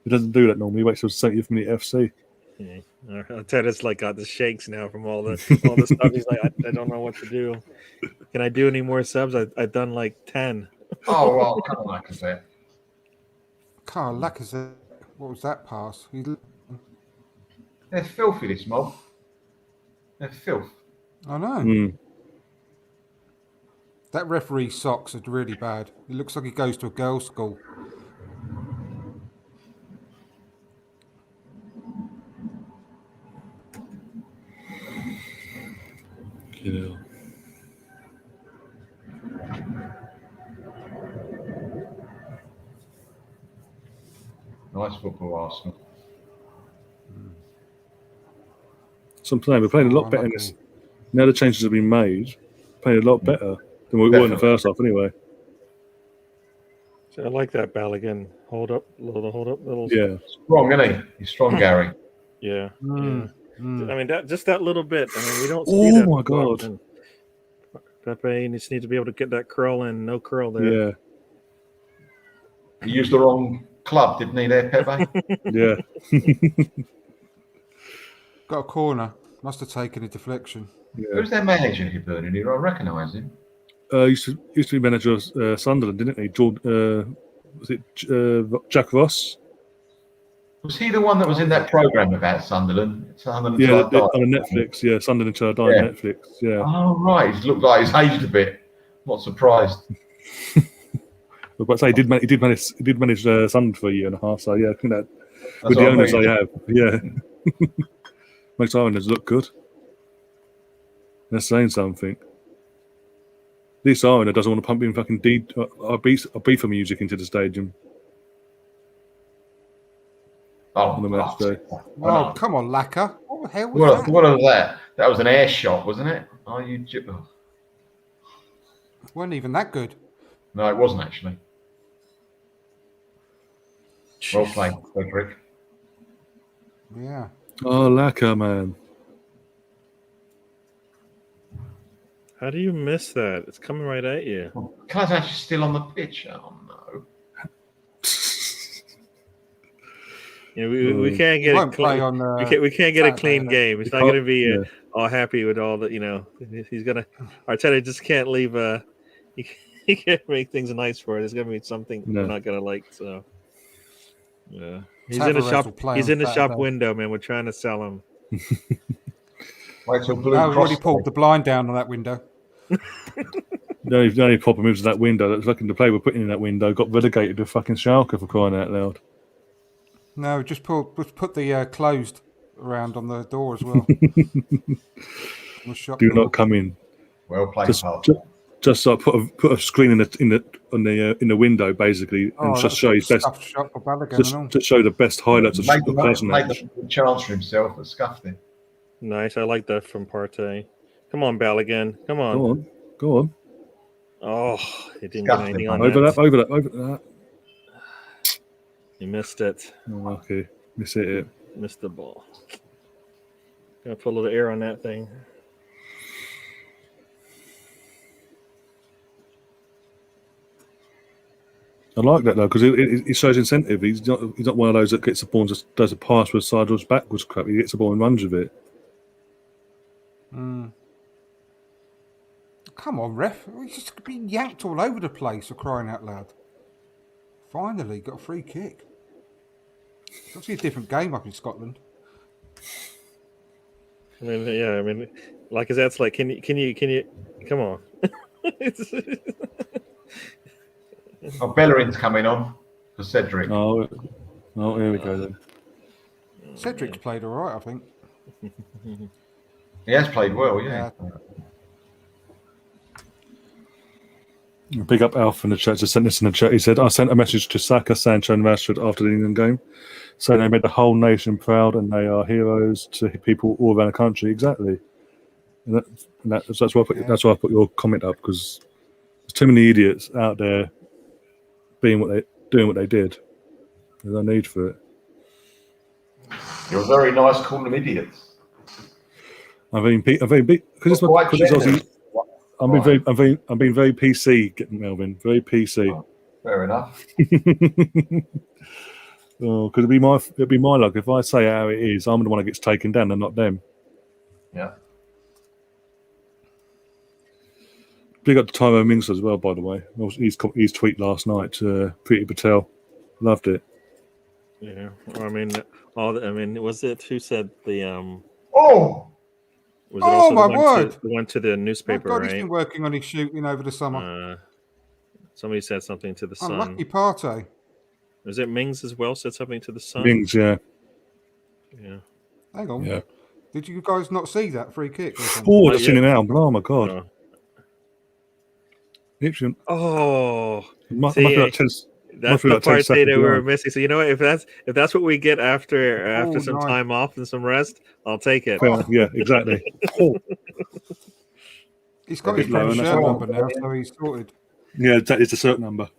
He doesn't do that normally. He waits till 70th minute FC. Yeah. Arteta's like got the shakes now from all the stuff. He's like, I don't know what to do. Can I do any more subs? I've done like 10. Oh, well, come on, Lacazette. Carl Lacazette. What was that pass? They're filthy, this mob. They're filth. I know. Mm. That referee's socks are really bad. It looks like he goes to a girls' school. Yeah. Nice football, Arsenal. So I'm saying we're playing a lot better in this. Now the changes have been made, playing a lot better than we were in the first half anyway. So I like that Balogun. Hold up. Yeah. Strong, isn't he? He's strong, Gary. Yeah. Mm. I mean, that little bit. I mean, we don't see Oh, that. my God. And Pepe needs to be able to get that curl in. No curl there. Yeah. He used the wrong club, didn't he, there, Pepe? Yeah. Got a corner. Must have taken a deflection. Yeah. Who's their manager, Hibernian? I recognise him. Used to be manager of Sunderland, didn't he? Was it Jack Ross? Was he the one that was in that programme about Sunderland? Sunderland Yeah, Till I Die? on Netflix. Yeah, Sunderland Till I Die Yeah. on Netflix. Yeah. Oh, right. He's looked like he's aged a bit. Not surprised. But I say he did manage Sunderland for a year and a half. So yeah, I think that That's with the what I owners mean. they have, yeah, makes our owners look good. That's saying something. This owner doesn't want to pump in fucking Ibiza music into the stadium on the match day. Oh, come on, Lacquer. What the hell was that? What was that? That was an air shot, wasn't it? Oh, Wasn't even that good. No, it wasn't actually. Well played, Frederick. Yeah. Oh, lacquer, man. How do you miss that? It's coming right at you. Kolasinac is still on the pitch. Oh no. You know, we can't get Won't it play clean. on. We can't get a Saturday, clean I game. It's not going to be all happy with all the. You know, he's gonna. Arteta just can't leave. He can't make things nice for it. There's going to be something we're not going to like. So, yeah, he's in the Tavares shop. will play He's on in the shop Saturday. window, man. We're trying to sell him. Wait till Blue No, we've Cross. already pulled the blind down on that window. The only problem is that window. That's fucking the player we're putting in that window got relegated to fucking Schalke for crying out loud. No, just put the closed around on the door as well. Do not come in. Well played, Just, Paul. Just put a screen in the window basically, and just show his best. Shot for Balogun Just and all. to show the best highlights of Made Kolasinac. the chance for himself, but scuffed it. Nice. I like that from Partey. Come on, Balogun. Come on. Go on. Oh, he didn't Scuffed get anything him, on Over that. that. He missed it. Oh, okay, miss it. Missed the ball. Gonna put a little air on that thing. I like that though because it shows incentive. He's not one of those that gets the ball and just does a pass with sideways backwards crap. He gets the ball and runs with it. Come on, ref. He's just been yanked all over the place for crying out loud. Finally, got a free kick. It's obviously a different game up in Scotland. I mean, like that's like, can you, come on. Oh, Bellerin's coming on for Cedric. Oh, here we go then. Cedric's played all right, I think. He has played well, yeah. Big up Alf in the chat. Just sent this in the chat. He said, I sent a message to Saka, Sancho and Rashford after the England game saying they made the whole nation proud and they are heroes to people all around the country. Exactly. And that's why I put your comment up, because there's too many idiots out there doing what they did. There's no need for it. You're very nice calling them idiots. I'm being because I'm being very PC, Melvin. Very PC. Oh, fair enough. Because it'd be my luck if I say how it is. I'm the one that gets taken down, and not them. Yeah. Big up to Tyrone Mings as well, by the way. His tweet last night, Pretty Patel, loved it. Yeah, I mean, was it who said the Oh. Was it also my the word! one to the newspaper, God, right? he's been working on his shooting over the summer. Somebody said something to the Sun. Unlucky Partey. Was it Mings as well? Said something to the Sun. Mings, yeah. Yeah. Hang on. Yeah. Did you guys not see that free kick? Oh, I've seen it now. Oh my god. Oh. Literally, See, must be like 10, that's the part that we were missing. So you know what? If that's what we get after some time off and some rest, I'll take it. Well, yeah, exactly. He's got his shirt number now, so he's sorted. Yeah, that is a certain number.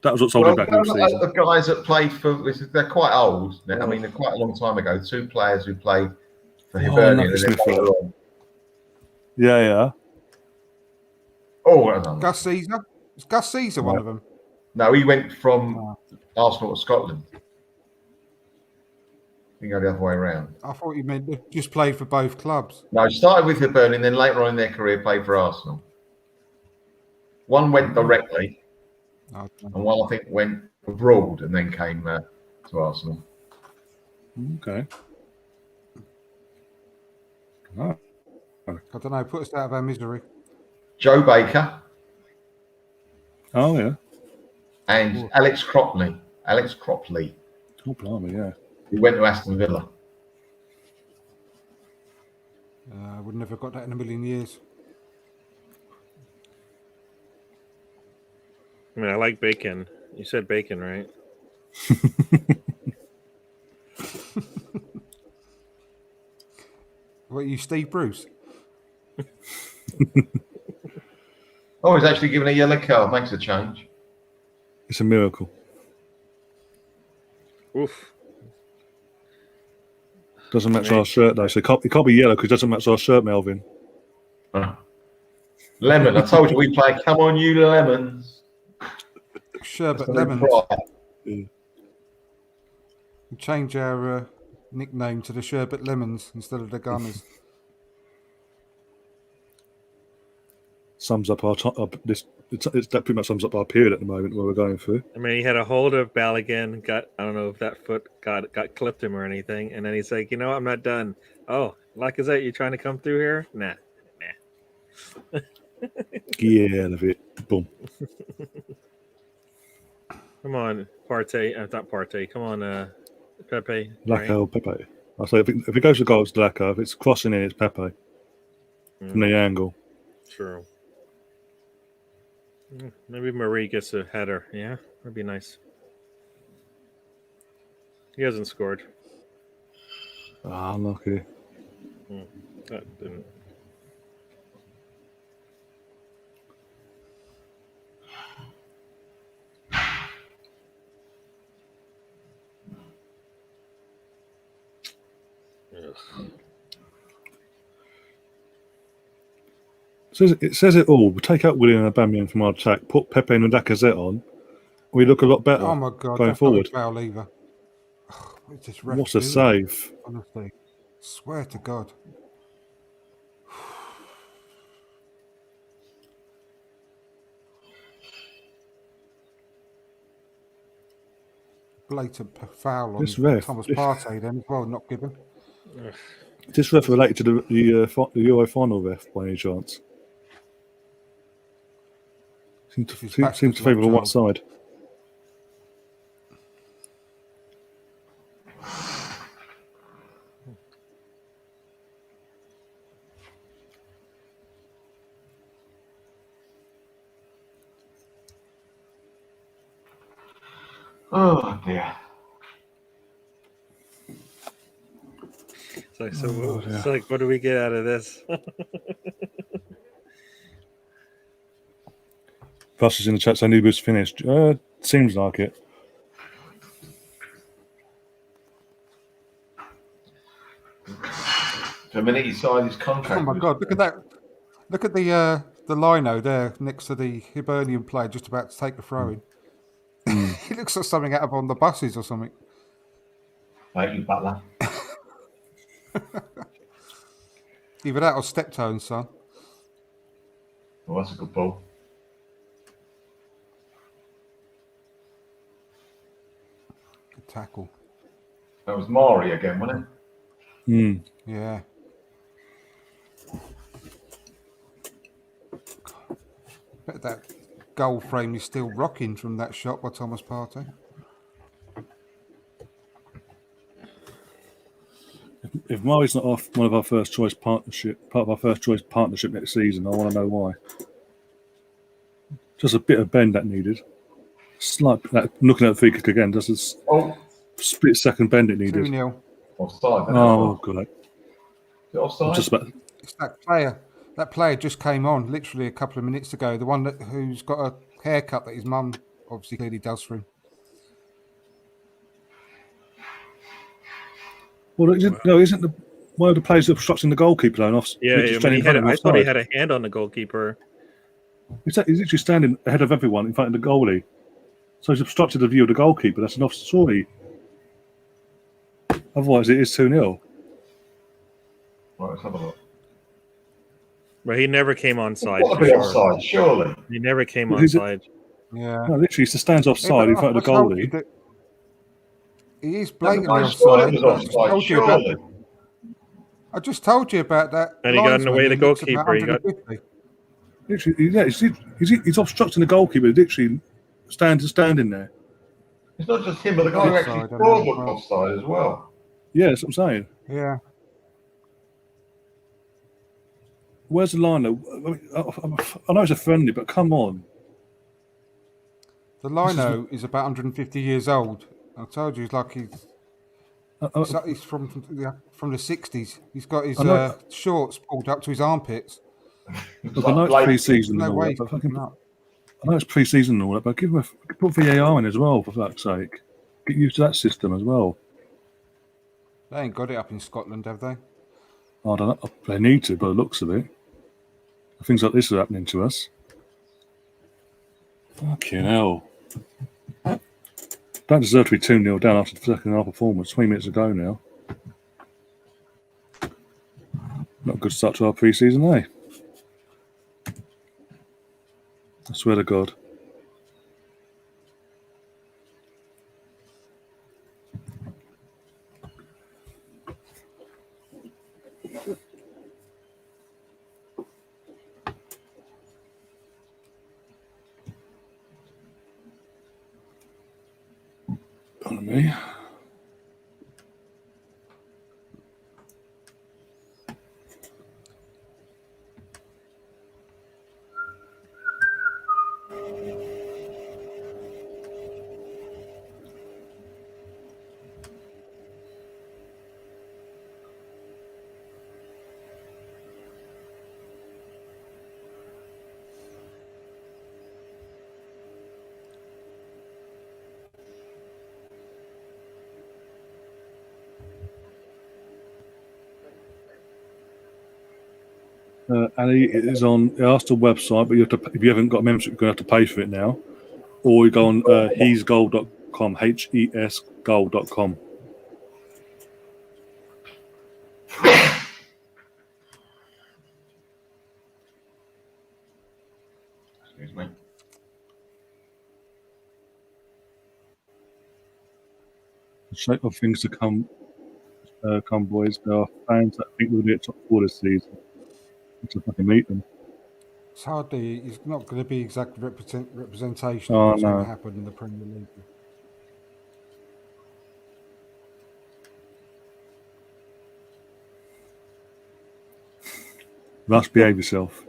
That was what sold him back in the season. The guys that played they're quite old. I mean, they're quite a long time ago. Two players who played for Hibernian. Yeah. Oh, Gus Caesar? Is Gus Caesar one of them? No, he went from Arsenal to Scotland. You go the other way around. I thought you meant they just played for both clubs. No, started with Hibernian, then later on in their career played for Arsenal. One went directly, and one I think went abroad and then came to Arsenal. Okay. I don't know. Put us out of our misery. Joe Baker. Oh yeah. And Alex Cropley. Oh blimey, yeah. He went to Aston Villa. Would never have got that in a million years. I mean, I like bacon. You said bacon, right? What, you Steve Bruce? Oh, he's actually given a yellow card. Makes a change. It's a miracle. Oof. Doesn't match our shirt though, so it can't be yellow because it doesn't match our shirt, Melvin. Lemon. I told you we play. Come on, you lemons. Sherbet Lemons. We change our nickname to the Sherbet Lemons instead of the Gunners. Sums up that pretty much sums up our period at the moment where we're going through. I mean, he had a hold of Balogun. I don't know if that foot got clipped him or anything, and then he's like, you know, I'm not done. Oh, Lacazette, you trying to come through here? Nah. Yeah, out of it. Boom. Come on, Partey. Not Partey. Come on, Pepe. Lacazette or Pepe. I say if it goes to goal, it's Lacazette. If it's crossing in, it's Pepe from the angle. True. Maybe Marie gets a header. Yeah, that'd be nice. He hasn't scored. Ah, lucky. That didn't. Ugh. It says it all. We take out William and Aubameyang from our attack, put Pepe and Lacazette on. We look a lot better Oh my God, going that's forward. not a foul either. What's this ref What's a doing? save? Honestly, swear to God. Blatant foul on This ref. Thomas Partey then as well, not given. This ref related to the Euro final ref by any chance? Seems His to backwards favour on one Watchalong. side. Oh dear. It's like, it's like, what do we get out of this? Plus, is in the chat saying Uber's finished. Seems like it. The minute he signed his Oh contract. my God, look at that. Look at the lino there next to the Hibernian player just about to take the throw in. He looks like something out of on the buses or something. Mate, you butler. Either that or Steptones, son. Oh, that's a good ball. Good tackle. That was Mari again, wasn't it? Yeah. Bet that goal frame is still rocking from that shot by Thomas Partey. If Murray's not off one of our part of our first choice partnership next season, I want to know why. Just a bit of bend that needed. Slight that looking at the free kick again, just a split second bend it needed. 2-0. Offside. Oh god! Is it offside? Just about. It's that player. That player just came on literally a couple of minutes ago. The one who's got a haircut that his mum obviously clearly does for him. Well, isn't the one of the players obstructing the goalkeeper line off? Yeah, I thought he had a hand on the goalkeeper. He's literally standing ahead of everyone in front of the goalie, so he's obstructed the view of the goalkeeper. That's an offside. Surely. Otherwise, it is 2-0. Right, let's have a look. But he never came on side. What a bit offside, surely. He never came on side. Yeah. No, literally, he stands offside in front of the goalie. He is blatantly I swear it offside. was offside, surely. I just told you about that. And he got in the way of the goalkeeper. Literally, yeah, he's obstructing the goalkeeper. Literally, standing there. It's not just him, but the guy who actually scored looked offside as well. Yeah, that's what I'm saying. Yeah. Where's the line though? I know it's a friendly, but come on. The lino is about 150 years old. I told you, he's like he's from the 60s. He's got his shorts pulled up to his armpits. Look, I know it's pre-season and all that, but I know it's pre-season and all that, but put VAR in as well, for fuck's sake. Get used to that system as well. They ain't got it up in Scotland, have they? I don't know. They need to, by the looks of it. Things like this are happening to us. Fucking hell. Don't deserve to be 2-0 down after the second half performance. 20 minutes ago now. Not a good start to our pre-season, eh? I swear to God. Pardon me. Ali, it is on the Arsenal website, but you have to, if you haven't got a membership, you're going to have to pay for it now. Or you go on hesgoal.com, HESgoal.com. Excuse me. The shape of things to come, boys. There are fans that think we'll be at top 4 this season. To fucking meet them. It's hardly. It's not going to be exact representation Oh, of what's going no. to happen in the Premier League. Russ, behave yourself.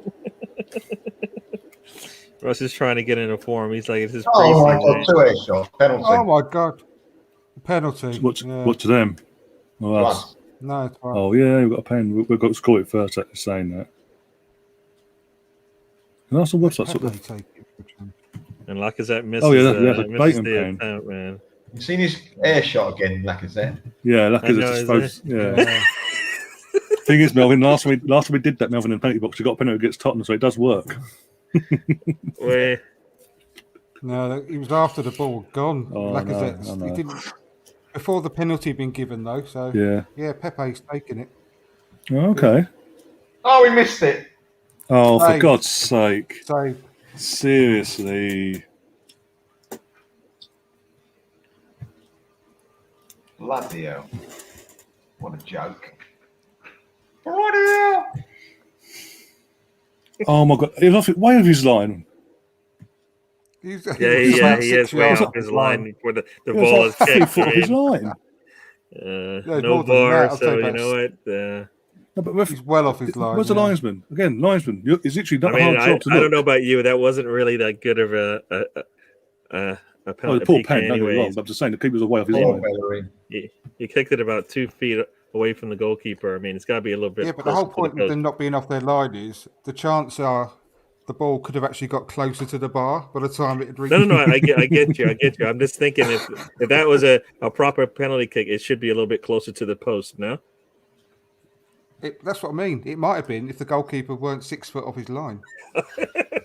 Russ is trying to get in a form. He's like, it's his Oh my preseason. God, 2 air shots, penalty. Oh my God! Penalty. What Yeah. to them? Or us? Russ. No, it's fine. Oh, yeah, we've got a pen. We've got to score it first after saying that. And that's the website sort Pepe of. take it for a chance. And Lacazette misses, Oh, yeah, that's a misses Bateman the pen. attempt, man. You seen his air shot again, Lacazette? Yeah, I know, Lacazette's supposed. Yeah. Yeah. Thing is, Melvin, last time we did that, Melvin, in the penalty box, we got a penalty against Tottenham, so it does work. Where No, he was after the ball. Gone. Oh, Lacazette. I know. He didn't before the penalty had been given though. So Yeah. Pepe's taking it. Oh, okay. Oh, he missed it. Oh, for Hey. God's sake. So Seriously. Bloody hell. What a joke. Bloody hell. Oh, my God. He was way over his line. he's yeah, about he 6 is way yards off his line before the He ball was is like 3 kicked. foot off his line. more No than that, bar, I'll so take you that. know what? No, but He's well off his line. where's the yeah. linesman? Again, linesman. It's literally I not a mean, hard I job to look. don't know about you. That wasn't really that good of a Oh, penalty. the poor PK pen, don't get me wrong. anyways. But I'm just saying the keeper's way off his Oh, line. Bellerin. He kicked it about 2 feet away from the goalkeeper. I mean, it's got to be a little bit. Yeah, but the closer whole to point of post. them not being off their line is the chance are the ball could have actually got closer to the bar by the time it had reached. No. I get you. I'm just thinking if that was a proper penalty kick, it should be a little bit closer to the post. No. That's what I mean. It might have been if the goalkeeper weren't 6 foot off his line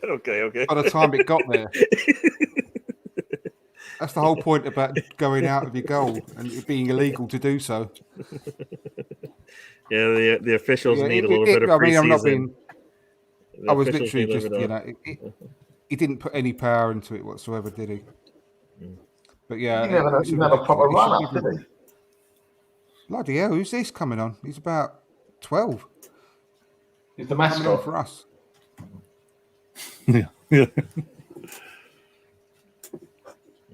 Okay. by the time it got there. That's the whole point about going out of your goal and it being illegal to do so. Yeah, the officials Yeah, need a little bit of I mean, I'm not preseason. being. The I was officials literally need a just, little bit of- he didn't put any power into it whatsoever, did he? But yeah, He didn't have a proper run up, did he? Bloody hell, who's this coming on? He's about 12. He's the Coming on mascot. for us. Yeah.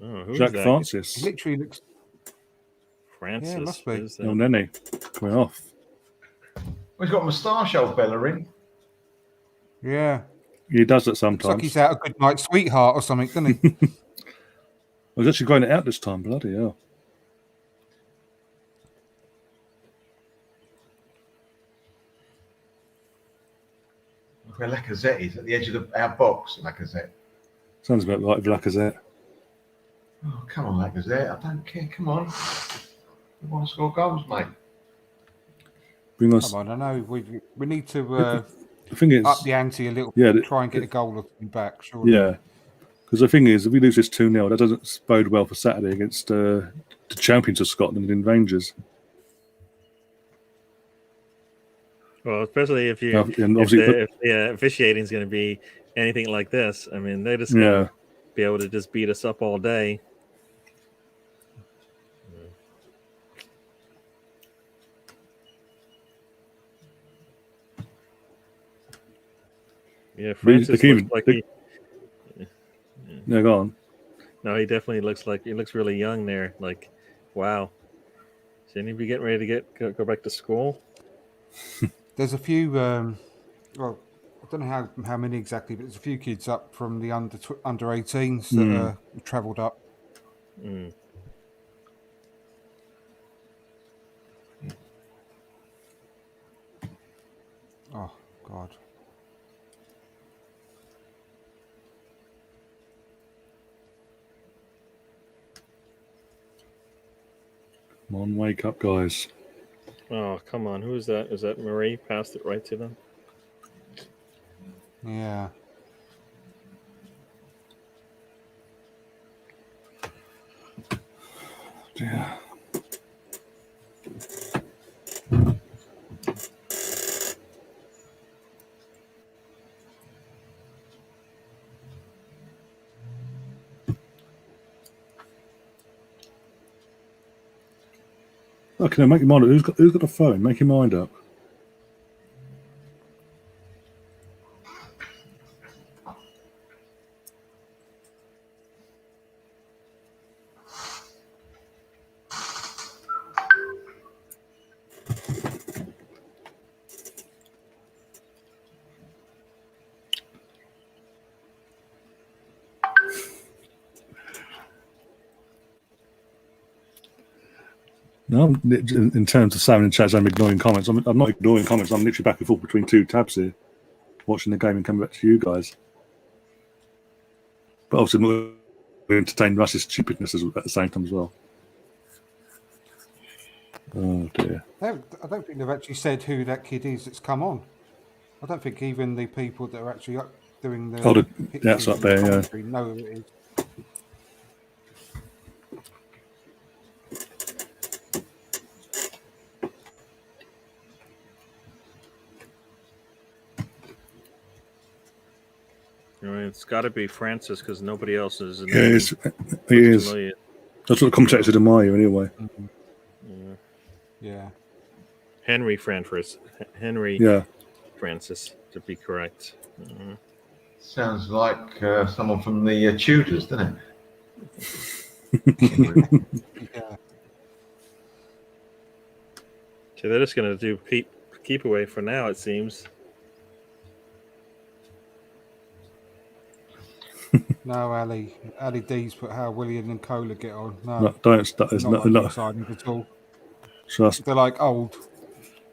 Oh, who's Jack that? Francis. He literally looks. Francis. Yeah, it must be. Who's that? No, Nenny. Coming off. Well, he's got a moustache, old Bellerin. Yeah. He does that Looks like sometimes. he's out a good night sweetheart or something, doesn't he? I was actually growing it out this time. Bloody hell. Look where Lacazette is, at the edge of our box, Lacazette. Sounds about like Lacazette. Oh, come on, Lacazette. I don't care. Come on. We want to score goals, mate. Bring us. Come on, I know we need to The thing is, up the ante a little Yeah, bit, try and get a goal or two back, surely. yeah. Because the thing is, if we lose this 2-0, that doesn't bode well for Saturday against the champions of Scotland in Rangers. Well, especially if you And if obviously, the officiating is going to be anything like this. I mean, they're just going to yeah. be able to just beat us up all day. Yeah, Francis looks like he. Yeah, go on. No, he definitely looks like he looks really young there. Like, wow. Shouldn't he be getting ready to go back to school? There's a few. Well, I don't know how many exactly, but there's a few kids up from the under 18s that travelled up. Mm. Oh God. Come on, wake up, guys. Oh, come on. Who is that? Is that Marie? Passed it right to them? Yeah. Yeah. Okay, make your mind up. Who's got a phone? Make your mind up. No, in terms of sound and chats, I'm ignoring comments. I'm not ignoring comments. I'm literally back and forth between two tabs here, watching the game and coming back to you guys. But obviously, I'm not going to entertain Russ's stupidness at the same time as well. Oh dear. I don't think they've actually said who that kid is that's come on. I don't think even the people that are actually up doing the that's up there, yeah. know who it is. I mean, it's got to be Francis because nobody else is. Yeah, it is. That's what the commentator said in my ear anyway. Mm-hmm. Yeah. Henry Francis. Yeah. Francis, to be correct. Sounds like someone from the Tudors, doesn't it? Yeah. So they're just going to do keep away for now, it seems. No, Ali D's put how Willian and Kohler get on. No, don't start. There's not no signings at all. Trust. They're like old,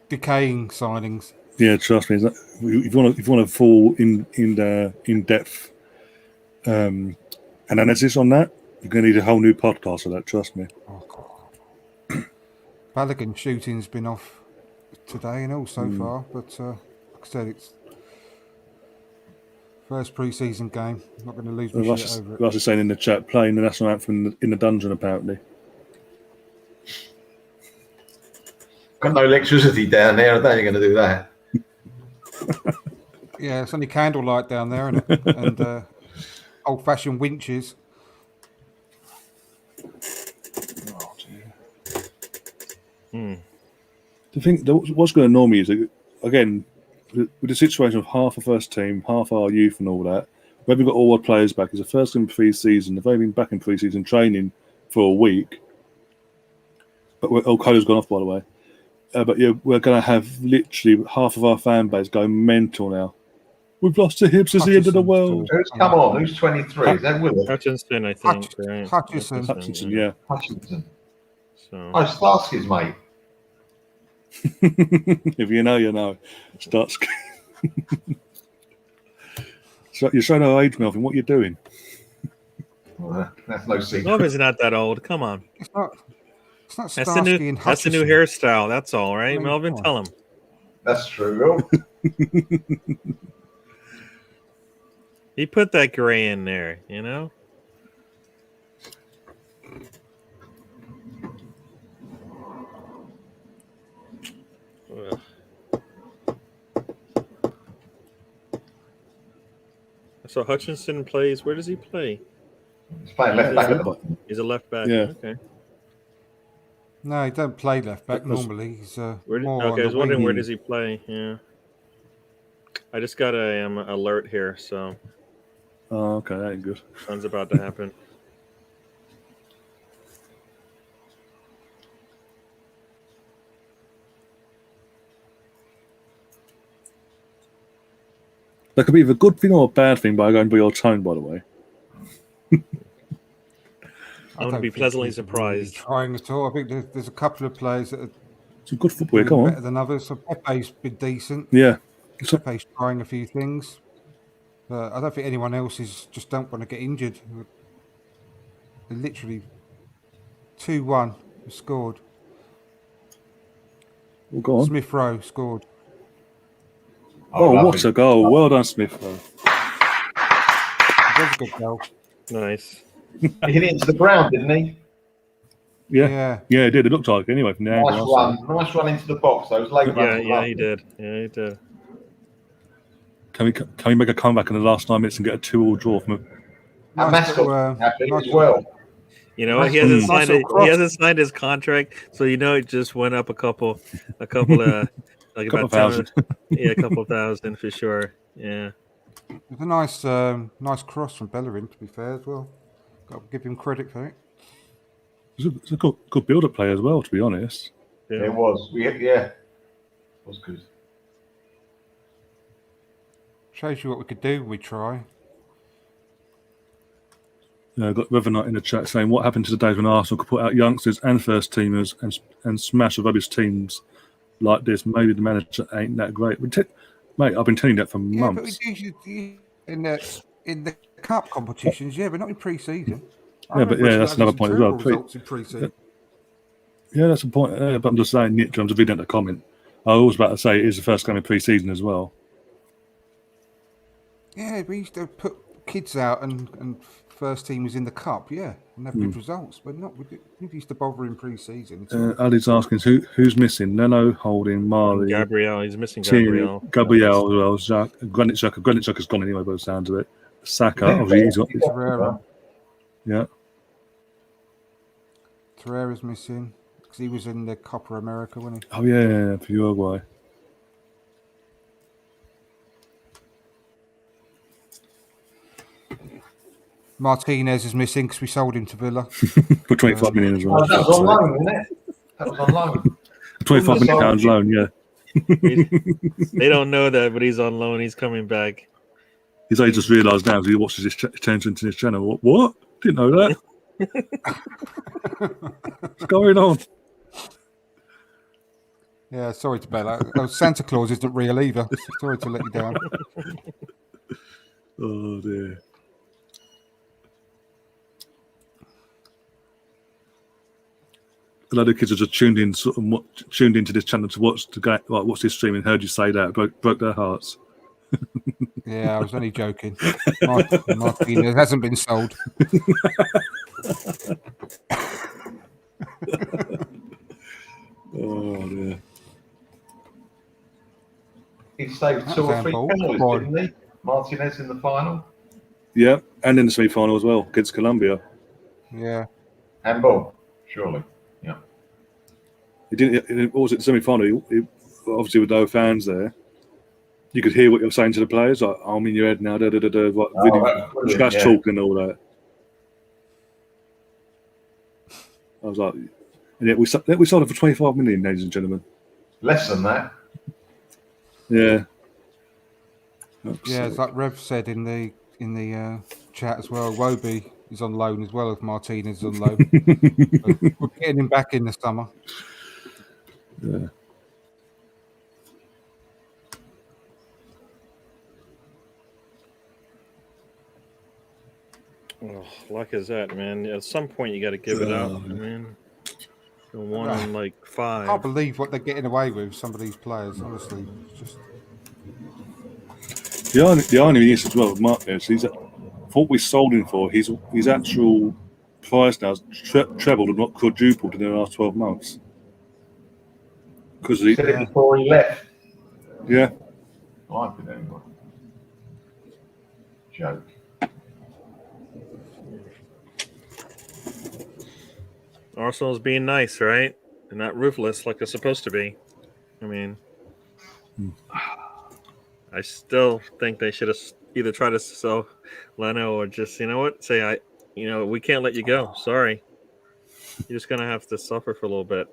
decaying signings. Yeah, trust me. If you want to full in depth analysis on that, you're going to need a whole new podcast for that. Trust me. Oh, God. Balogun shooting's been off today and all so far, but like I said, it's first pre-season game. I'm not going to lose my shit over it. Russ is saying in the chat, playing the national anthem in the dungeon, apparently. Got no electricity down there. I don't think you're going to do that. Yeah, it's only candlelight down there, isn't it? And old-fashioned winches. Oh, dear. The thing what's going to annoy me is that, again, with the situation of half the first team, half our youth and all that, we haven't got all our players back. It's the first game of pre-season. They've only been back in pre-season training for a week. But Kohler's gone off, by the way. But yeah, we're going to have literally half of our fan base going mental now. We've lost to Hibs as the end of the world. Who's come on? Who's 23? Is that Willow? Hutchinson, I think. Right? Hutchinson, yeah. Hutchinson. So. Oh, Starsky's mate. If you know, you know. Starts. So you're showing our age, Melvin. What are you doing? Well, that's no secret. Melvin's not that old. Come on. It's not That's Starsky and that's the new hairstyle. That's all, right? Melvin, tell him. That's true. He put that gray in there, you know? Ugh. So Hutchinson plays. Where does he play? He's playing left back. He's a left back. Yeah. Okay. No, he don't play left back normally. He's more okay, I was wondering where does he play? Yeah. I just got a alert here, so. Oh, okay, that ain't good. Something's about to happen. That could be either a good thing or a bad thing by going by your tone, by the way. I'm going to be pleasantly surprised. Trying at all. I think there's a couple of players that are some good football. Come on, better than others. So Pepe's been decent. Yeah, Pepe's trying a few things. But I don't think anyone else just don't want to get injured. They're literally 2-1 scored. Well, go on. Smith Rowe scored. Oh, lovely. what a goal. Well done, Smith, though. That's a good goal. Nice. He hit it into the ground, didn't he? Yeah, it did. It looked like it anyway from the angle. I saw it. Nice run into the box. Those late runs. Yeah, were yeah, lovely. he did. Yeah, he did. Can we make a comeback in the last 9 minutes and get a 2-2 draw from it? And Nice Mascot's little, happy nice as well. You know, he Nice hasn't signed little it. cross. He hasn't signed his contract, so you know it just went up a couple of like Couple about thousand. 10, yeah, a couple thousand for sure. Yeah, It's a nice cross from Bellerin, to be fair, as well. Got to give him credit for it. It's a good build-up play as well, to be honest. yeah. It was. It was good. Shows you what we could do when we try. Got Revenant in the chat saying, what happened to the days when Arsenal could put out youngsters and first teamers and smash the rubbish teams like this? Maybe the manager ain't that great. Mate, I've been telling you that for Yeah, but we months. usually in the cup competitions, but not in pre-season. Yeah, but that's another point as well. Results in pre-season. Yeah, that's a point. But I'm just saying, Nick, I'm just reading out the comment. I was about to say it is the first game of pre-season as well. Yeah, we used to put kids out and first team was in the cup, and have good results, but not. We used to bother in pre-season. Ali's asking who's missing. Leno, Holding, Marley, Gabriel, he's missing Gabriel as well. Granit Xhaka's gone anyway by the sounds of it. Saka, obviously he's got. Torreira. Yeah. Torreira's missing because he was in the Copa America, wasn't he? Oh yeah, for Uruguay. Martinez is missing because we sold him to Villa. For 25 million as well. Oh, that was on loan, wasn't it? That was on loan. 25 million pounds loan, yeah. They don't know that, but he's on loan. He's coming back. He's only just realised now because he watches his change into his channel. What? Didn't know that. What's going on? Yeah, sorry to Bella. Santa Claus isn't real either. Sorry to let you down. Oh dear. A lot of kids are just tuned into this channel to watch this stream and heard you say that. Broke their hearts. Yeah, I was only joking. Martinez hasn't been sold. Oh dear. He saved 2 or 3 penalties, didn't he? Martinez in the final. Yeah, and in the semi-final as well against Colombia. Yeah. Handball, surely. Yeah. He didn't. What was it? The semi-final. He, obviously, with no fans there, you could hear what you're saying to the players. Like, I'm in your head now. Trash talk and all that. I was like, and yet we sold it for 25 million, ladies and gentlemen. Less than that. Yeah. Yeah, it's like Rev said in the chat as well. Wobie is on loan as well as Martinez is on loan. So we're getting him back in the summer. Yeah. Oh, luck is that, man. At some point, you got to give it up. I mean, the 1 in like 5. I can't believe what they're getting away with. Some of these players, honestly, it's just. The irony is as well with Martinez, for what we sold him for, his actual price now has trebled and not quadrupled in the last 12 months. Because He said it before he left. Yeah. I did anyway. Joke. Arsenal's being nice, right? They're not ruthless like they're supposed to be. I mean, I still think they should have either tried to sell Leno or just, you know what, say, we can't let you go. Sorry. You're just going to have to suffer for a little bit.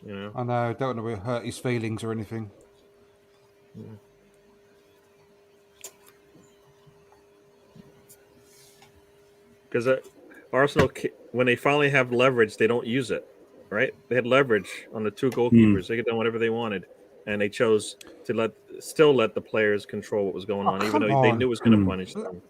You know? I know, don't want to hurt his feelings or anything. Because Arsenal, when they finally have leverage, they don't use it, right? They had leverage on the 2 goalkeepers. They could have done whatever they wanted, and they chose to still let the players control what was going on, even though they knew it was going to punish them.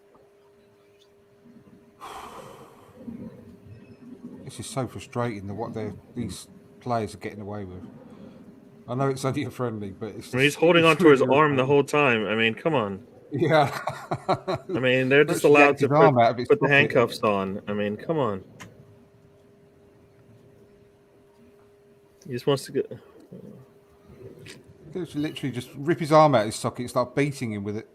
This is so frustrating what these players are getting away with. I know it's only a friendly, but it's I mean, he's holding onto his really arm the whole time. I mean, come on. Yeah. I mean, they're just Literally allowed yanked to his arm out of his put the pocket. handcuffs on. I mean, come on. He just wants to get. Literally just rip his arm out of his socket and start beating him with it.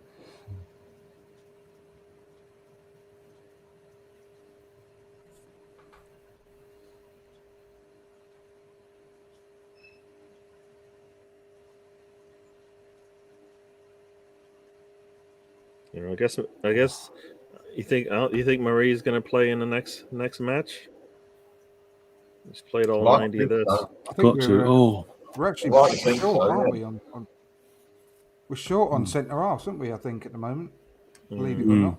I guess you think Marie's going to play in the next match? He's played all Well, I 90 of think this. so. I think Got to. we're actually Well, I think short, so, aren't yeah. we? We're short on centre halves, aren't we? I think at the moment, believe it or Mm. not.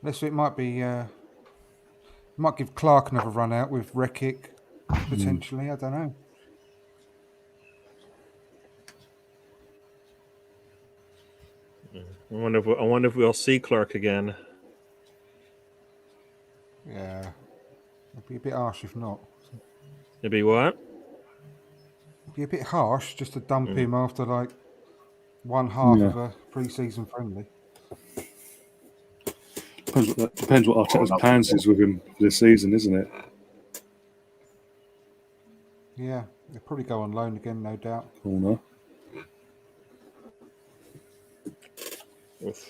Unless it might be, might give Clark another run out with Rekic potentially. I don't know. I wonder if we'll see Clark again. Yeah, it'd be a bit harsh if not. It'd be what? It'd be a bit harsh just to dump him after like one half Yeah. of a pre-season friendly. Depends what Arteta's plans is with him for this season, isn't it? Yeah, they'll probably go on loan again, no doubt. Corner. Oof.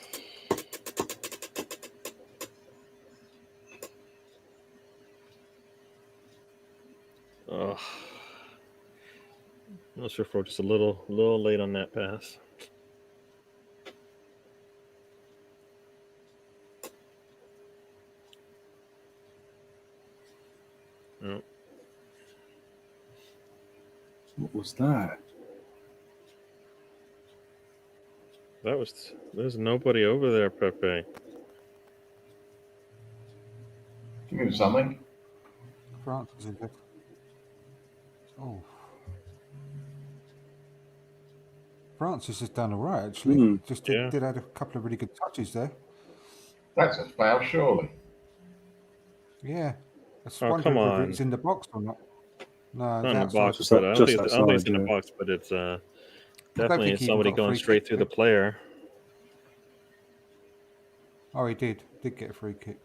Oh. I'm not sure if we're just a little late on that pass. No. What was that? There's nobody over there, Pepe. Give him something. France is in there. Oh. Francis has done all right, actually. Just did have a couple of really good touches there. That's a foul, surely. Yeah. I was Oh, wondering come whether on. it's in the box or not. No, Not in the outside. box, Just but I don't think it's outside, in the yeah. box, but it's don't definitely think he even somebody got a going free straight kick, through the did he? player. Oh, he did. Did get a free kick.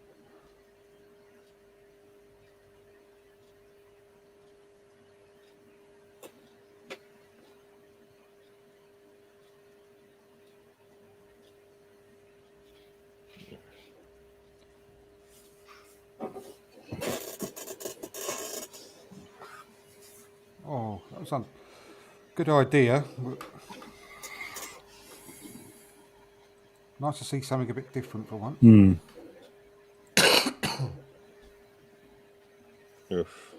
Oh, that was a good idea. Nice to see something a bit different for once. Oof.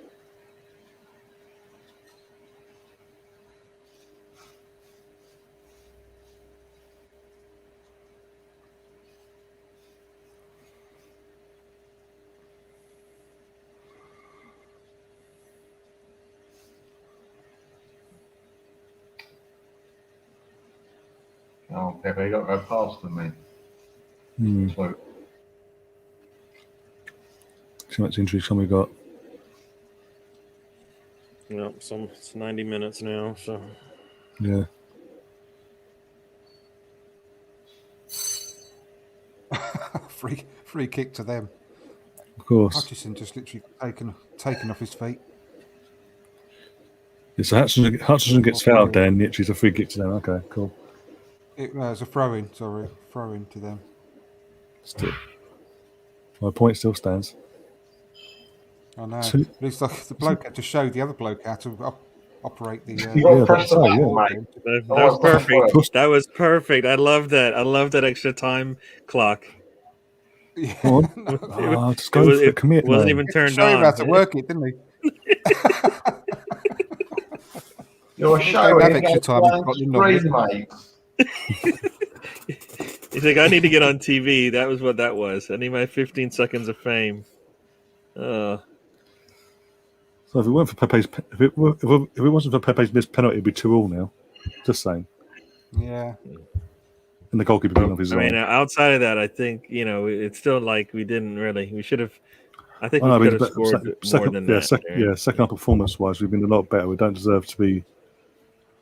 Oh, Pepe, you got to go past them, man. So, See how much injury some we got. No, it's 90 minutes now, so Yeah. Free kick to them. Of course. Hutchison just literally taken off his feet. Yeah, so Hutchinson gets fouled then, literally it's a free kick to them. Okay, cool. It's a throw-in, sorry. Throw-in to them. Still, my point still stands. I know. So- But it's like the bloke had to show the other bloke how to operate the... you got to Yeah, press the that's right, button, yeah. mate. that Otherwise was it doesn't perfect. work. That was perfect. I love that. I love that extra time clock. Yeah. Come on. No, Just go for it. Commit, it wasn't man. even turned Show him on. how to work it, didn't he? You're They showing have how extra to time play in Scotland, screen, not mate. He's like, I need to get on TV. That was what that was. I need my 15 seconds of fame. So if it weren't for Pepe's, if it wasn't for Pepe's missed penalty, it'd be 2-2 now. Just saying. Yeah. And the goalkeeper being off his I mean, line. outside of that, I think it's still like we didn't really. We should have. I think I we know, could have but scored more than that. Second half performance-wise, we've been a lot better. We don't deserve to be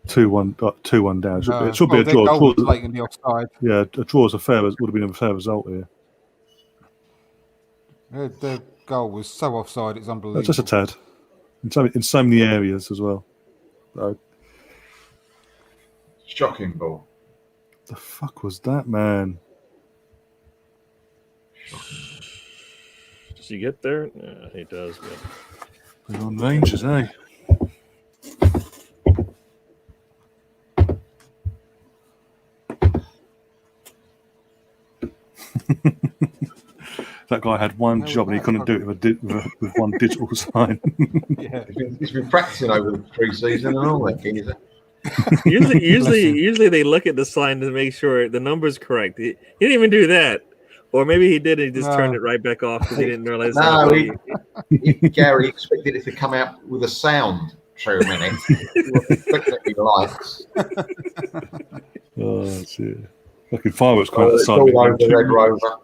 2-1 down. It should be a draw. Goal was late in the offside. Yeah, a draw would have been a fair result here. The goal was so offside, it's unbelievable. Just a tad. In so many areas as well. Shocking ball. The fuck was that, man? Does he get there? Yeah, he does. But... They're on Rangers, eh? That guy had one job and he couldn't do it with one digital sign. Yeah, He's been practicing over the pre-season and all that. Geezer. usually they look at the sign to make sure the number's correct. He didn't even do that, or maybe he did and he just turned it right back off because he didn't realize. No, Gary expected it to come out with a sound for a minute. He likes. Oh shit! Fucking fireworks All over the Red Rover.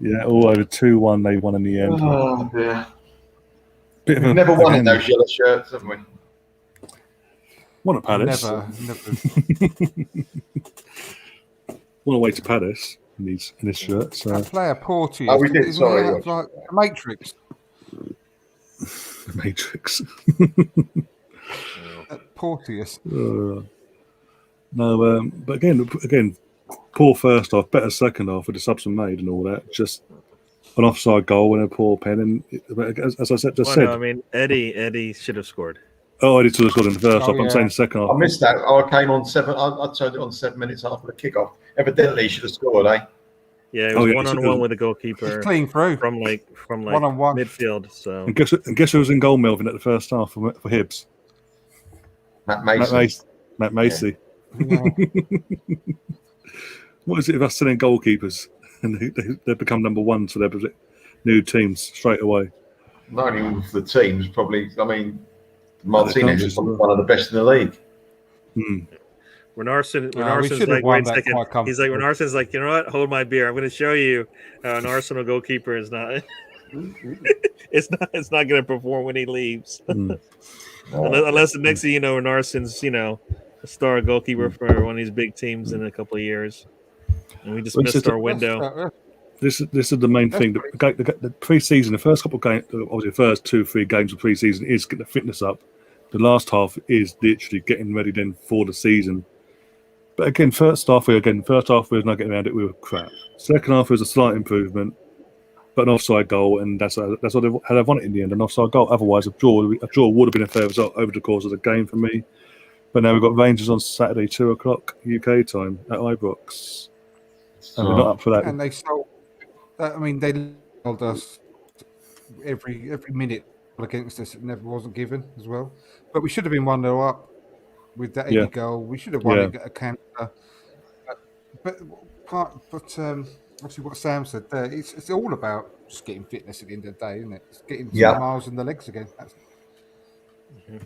Yeah, all over 2-1. They won in the end. Oh dear. We've never won in those yellow shirts, have we? Won at Palace. Never. Won away to Palace in this shirt. So. That player Porteous. Oh, we did. Sorry, like the Matrix. The Matrix. Porteous. No, but again, poor first half, better second half with the subs made and all that. Just an offside goal and a poor pen. And as I said, No, I mean, Eddie should have scored. Oh, Eddie should have scored in the first half. Yeah. I'm saying the second half. I missed that. I came on 7. I turned it on 7 minutes after the kickoff. Evidently, he should have scored, eh? Yeah, it was 1-on-1 with the goalkeeper. Just clean through from like 1-on-1 midfield. So And guess who was in goal, Melvin, at the first half for Hibs? Matt Macy. Matt Macy. Yeah. What is it if us selling goalkeepers and they become number one for their new teams straight away? Not only with the teams, probably. I mean, Martinez is one of the best in the league. Renarson's should have like, won wait a that second. quite comfortably. He's like, Renarson's like, you know what? Hold my beer. I'm going to show you how an Arsenal goalkeeper is not. it's not going to perform when he leaves. Unless the next thing you know, Renarson's a star goalkeeper for one of these big teams in a couple of years, and we just missed our window. This is the main thing. The pre-season, the first couple of games, obviously the first 2-3 games of pre-season is getting the fitness up. The last half is literally getting ready then for the season. But again, first half we were not getting around it. We were crap. Second half was a slight improvement, but an offside goal, and that's what they wanted in the end, an offside goal. Otherwise, a draw would have been a fair result over the course of the game for me. But now we've got Rangers on Saturday, 2:00 UK time at Ibrox, and we're not up for that. And they sold. I mean, they sold us every minute against us. It never wasn't given as well. But we should have been 1-0 up with that Eddie goal. We should have won it at a counter. But obviously, what Sam said there, it's all about just getting fitness at the end of the day, isn't it? It's getting some miles in the legs again.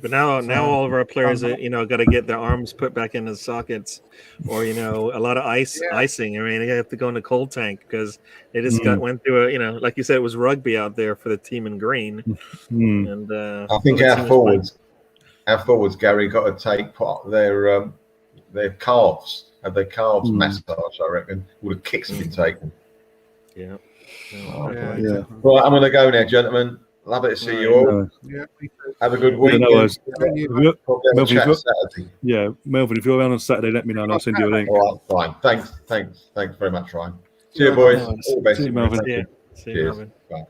But now all of our players are, got to get their arms put back in the sockets, or a lot of icing. I mean, they have to go in the cold tank because they just went through like you said, it was rugby out there for the team in green. And I think our forwards, Gary, got to take part of their calves. Have their calves massage, I reckon. All the kicks have been taken. Yeah. Right, I'm going to go now, gentlemen. Lovely to see you all. Yeah. Have a good week. Melvin, if you're around on Saturday, let me know and I'll send you a link. All right, fine. Thanks very much, Ryan. See you, boys. All the best. See you, Melvin. See you, Melvin. Bye.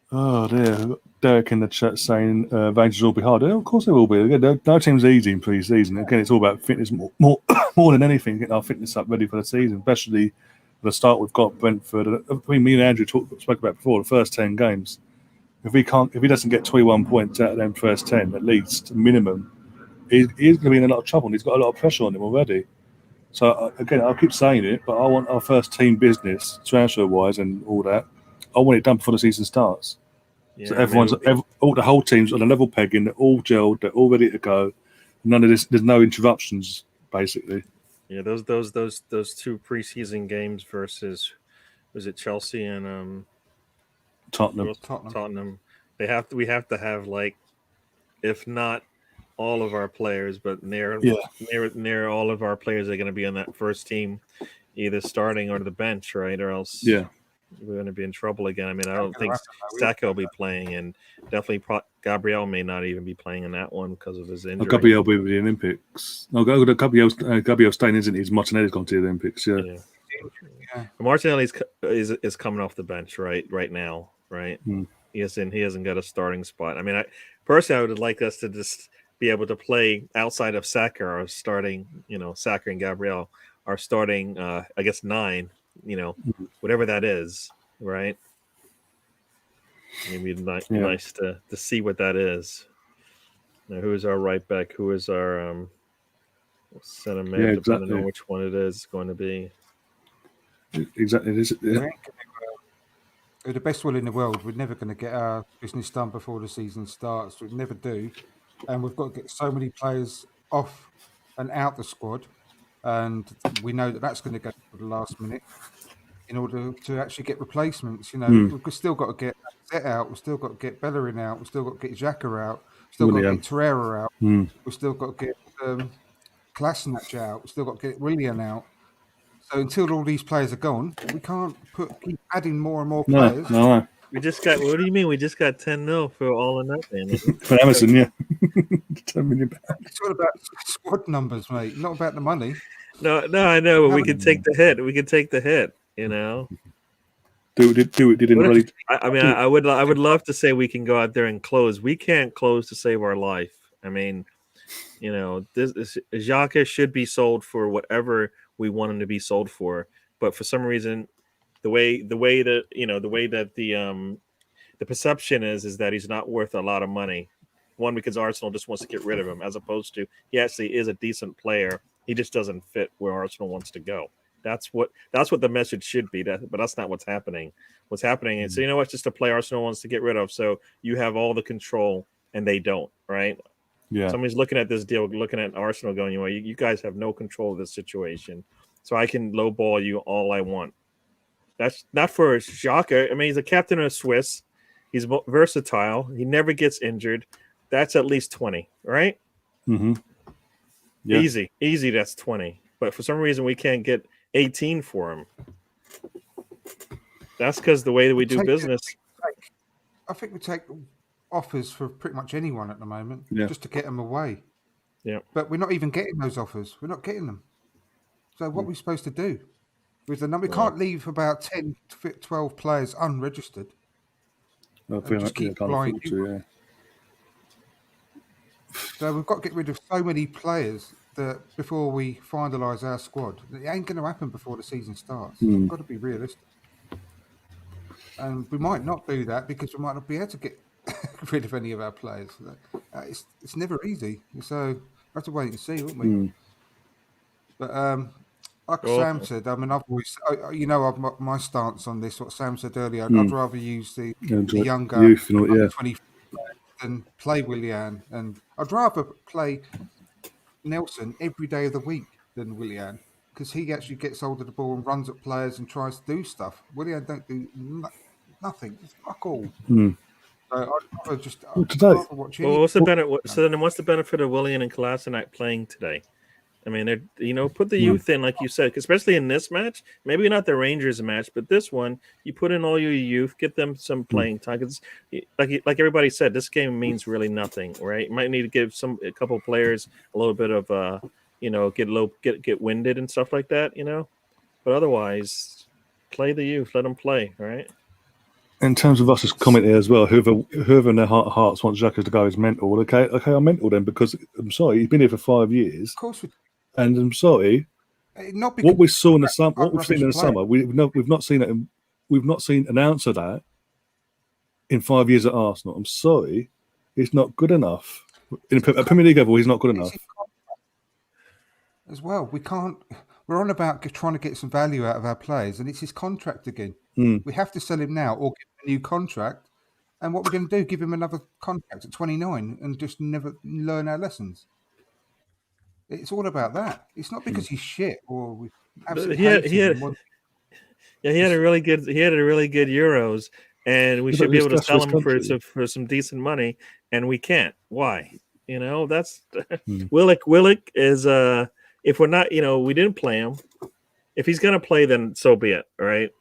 Oh dear, Derek in the chat saying Rangers will be hard. Of course they will be. Again, no team's easy in pre-season. Again, it's all about fitness more than anything. Getting our fitness up ready for the season, especially the start we've got Brentford. I mean, me and Andrew spoke about before the first 10 games. If he doesn't get 21 points out of them first 10 at least minimum, he's going to be in a lot of trouble. And he's got a lot of pressure on him already. So again, I'll keep saying it, but I want our first team business transfer wise and all that. I want it done before the season starts. Yeah, so all the whole team's on a level pegging. They're all gelled. They're all ready to go. None of this. There's no interruptions basically. Yeah, those two preseason games versus was it Chelsea and Tottenham. Tottenham. We have to have like, if not all of our players, but near all of our players are going to be on that first team, either starting or the bench, right? Or else we're going to be in trouble again. I mean, I don't think Saka will be playing, and definitely Gabriel may not even be playing in that one because of his injury. Gabriel will be with the Olympics. No, Gabriel staying, isn't he? Martinelli's gone to the Olympics. Yeah. Martinelli is coming off the bench right now, right? He hasn't got a starting spot. I mean, personally, I would like us to just be able to play outside of Saka, or starting, Saka and Gabriel are starting, I guess 9, whatever that is, right? Maybe nice to see what that is. Now, who is our right back? Who is our center mid? Depending on which one it is going to be. Exactly. With the best will in the world, we're never going to get our business done before the season starts. We never do. And we've got to get so many players off and out the squad. And we know that that's going to go to the last minute in order to actually get replacements. We've still got to get Zet out. We've still got to get Bellerin out. We've still got to get Xhaka out. We've still got to get Torreira out. We've still got to get Kolasinac out. We've still got to get Willian out. So until all these players are gone, we can't keep adding more and more players. No. We just got. What do you mean? We just got 10 mil for all or nothing. For Amazon, yeah. 10 million. It's all about squad numbers, mate. Not about the money. No, I know, but we can take the hit. We can take the hit. Do it. I would love to say we can go out there and close. We can't close to save our life. I mean, this Xhaka should be sold for whatever we want him to be sold for, but for some reason, the way that the perception is that he's not worth a lot of money. One, because Arsenal just wants to get rid of him, as opposed to he actually is a decent player. He just doesn't fit where Arsenal wants to go. That's what the message should be. But that's not what's happening. What's happening is, it's just a player Arsenal wants to get rid of. So you have all the control, and they don't, right? Yeah. Somebody's looking at this deal, looking at Arsenal, going, you guys have no control of this situation, so I can lowball you all I want. That's not for Xhaka. I mean, he's a captain of Swiss. He's versatile. He never gets injured. That's at least 20, right? Mm-hmm. Yeah. Easy. That's 20. But for some reason, we can't get 18 for him. That's because the way that we do business. I think we take offers for pretty much anyone at the moment, just to get them away. Yeah. But we're not even getting those offers. We're not getting them. So what are we supposed to do with the number? We can't leave about 10 to 12 players unregistered. Just keep flying. So we've got to get rid of so many players that before we finalise our squad. It ain't going to happen before the season starts. We've got to be realistic. And we might not do that because we might not be able to get rid of any of our players. It's never easy. So we have to wait and see, won't we? But like Sam said, I mean, I've always, my stance on this, what Sam said earlier, I'd rather use the younger youth, 20 than play Willian. And I'd rather play Nelson every day of the week than Willian, because he actually gets hold of the ball and runs at players and tries to do stuff. Willian don't do nothing. It's fuck all. So I'd rather just watch what's the benefit? So then, what's the benefit of Willian and Kolasinac playing today? I mean, put the youth in, like you said, especially in this match. Maybe not the Rangers match, but this one, you put in all your youth, get them some playing time. Because, like everybody said, this game means really nothing, right? You might need to give a couple players a little bit of, get winded and stuff like that, But otherwise, play the youth, let them play, right? In terms of us as commenting as well, whoever in their heart of hearts wants Xhaka to go is mental. Okay, I'm mental then, because I'm sorry, he's been here for 5 years. Of course, and I'm sorry. What we saw in the summer, what we've seen in the summer, we've not seen it. We've not seen an ounce of that in 5 years at Arsenal. I'm sorry, it's not good enough. In a Premier League level, he's not good enough. As well, we can't. We're on about trying to get some value out of our players, and it's his contract again. We have to sell him now or give him a new contract. And what we're going to do, give him another contract at 29 and just never learn our lessons. It's all about that. It's not because he's shit or we absolutely He had, hate he him. had, and want- yeah, he had a really good Euros, and we Yeah, should but be it's able to that's for sell his him country. for some decent money, and we can't. Why? You know, that's Mm. Willick is if we're not, we didn't play him. If he's gonna play, then so be it. All right.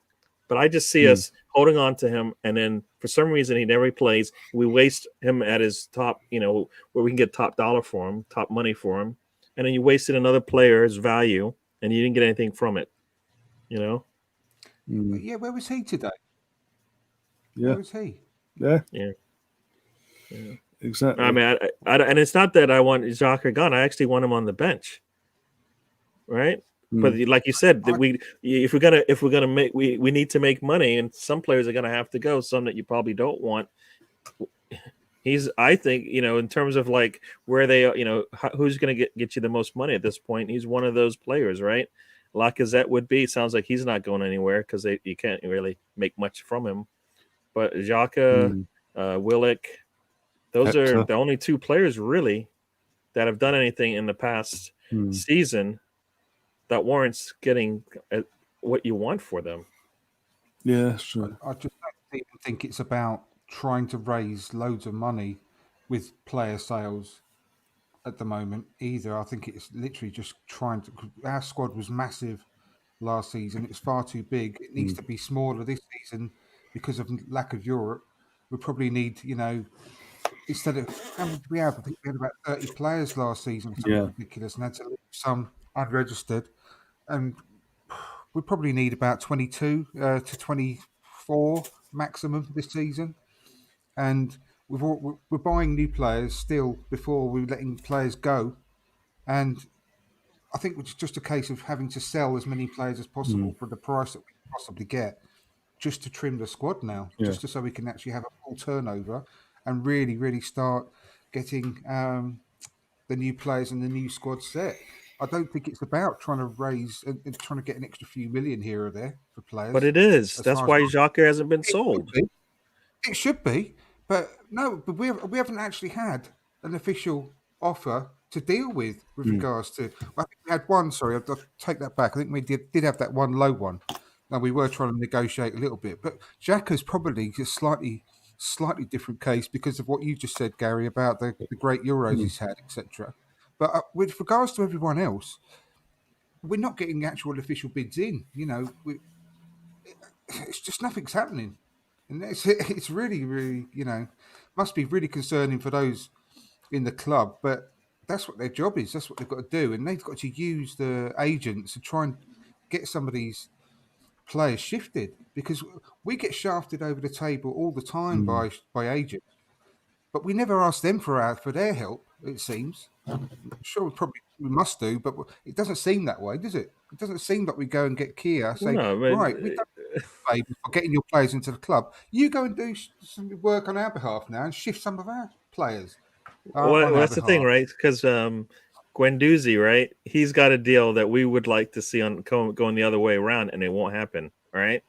But I just see us holding on to him, and then for some reason he never plays. We waste him at his top, where we can get top dollar for him, top money for him, and then you wasted another player's value, and you didn't get anything from it. Mm. Yeah, where was he today? Yeah, Where was he? yeah, Yeah. exactly. I mean, and it's not that I want Xhaka gone. I actually want him on the bench, right? But like you said, that if we're gonna make we need to make money, and some players are gonna have to go. Some that you probably don't want. I think, in terms of like where they are, who's going to get you the most money at this point. He's one of those players, right? Lacazette would be. Sounds like he's not going anywhere because you can't really make much from him. But Xhaka, Willick, those are Hector. the only two players really that have done anything in the past season that warrants getting what you want for them. Yeah, sure. I just don't even think it's about trying to raise loads of money with player sales at the moment either. I think it's literally just trying to. Our squad was massive last season. It's far too big. It needs to be smaller this season because of lack of Europe. We probably need, instead of how many did we have? I think we had about 30 players last season, something ridiculous, and had to leave some unregistered. And we probably need about 22 to 24 maximum this season. And we're buying new players still before we're letting players go. And I think it's just a case of having to sell as many players as possible for the price that we can possibly get, just to trim the squad now, just so we can actually have a full turnover and really, really start getting the new players and the new squad set. I don't think it's about trying to raise and trying to get an extra few million here or there for players. But it is. As That's far as why Xhaka hasn't been it should sold. be. It should be, but no. But we haven't actually had an official offer to deal with regards to. I think we had one. Sorry, I'll take that back. I think we did have that one low one. Now we were trying to negotiate a little bit, but Xhaka's probably a slightly different case because of what you just said, Gary, about the great Euros he's had, etc. But with regards to everyone else, we're not getting actual official bids in. It's just nothing's happening. And it's really, really, must be really concerning for those in the club. But that's what their job is. That's what they've got to do. And they've got to use the agents to try and get some of these players shifted because we get shafted over the table all the time by agents. But we never ask them for their help, it seems. Sure, we must do, but it doesn't seem that way, does it? It doesn't seem like we go and get Kia, say, No, but right, we don't pay for getting your players into the club. You go and do some work on our behalf now and shift some of our players. Well, that's the thing, right? Because Guendouzi, right? He's got a deal that we would like to see going the other way around, and it won't happen, right?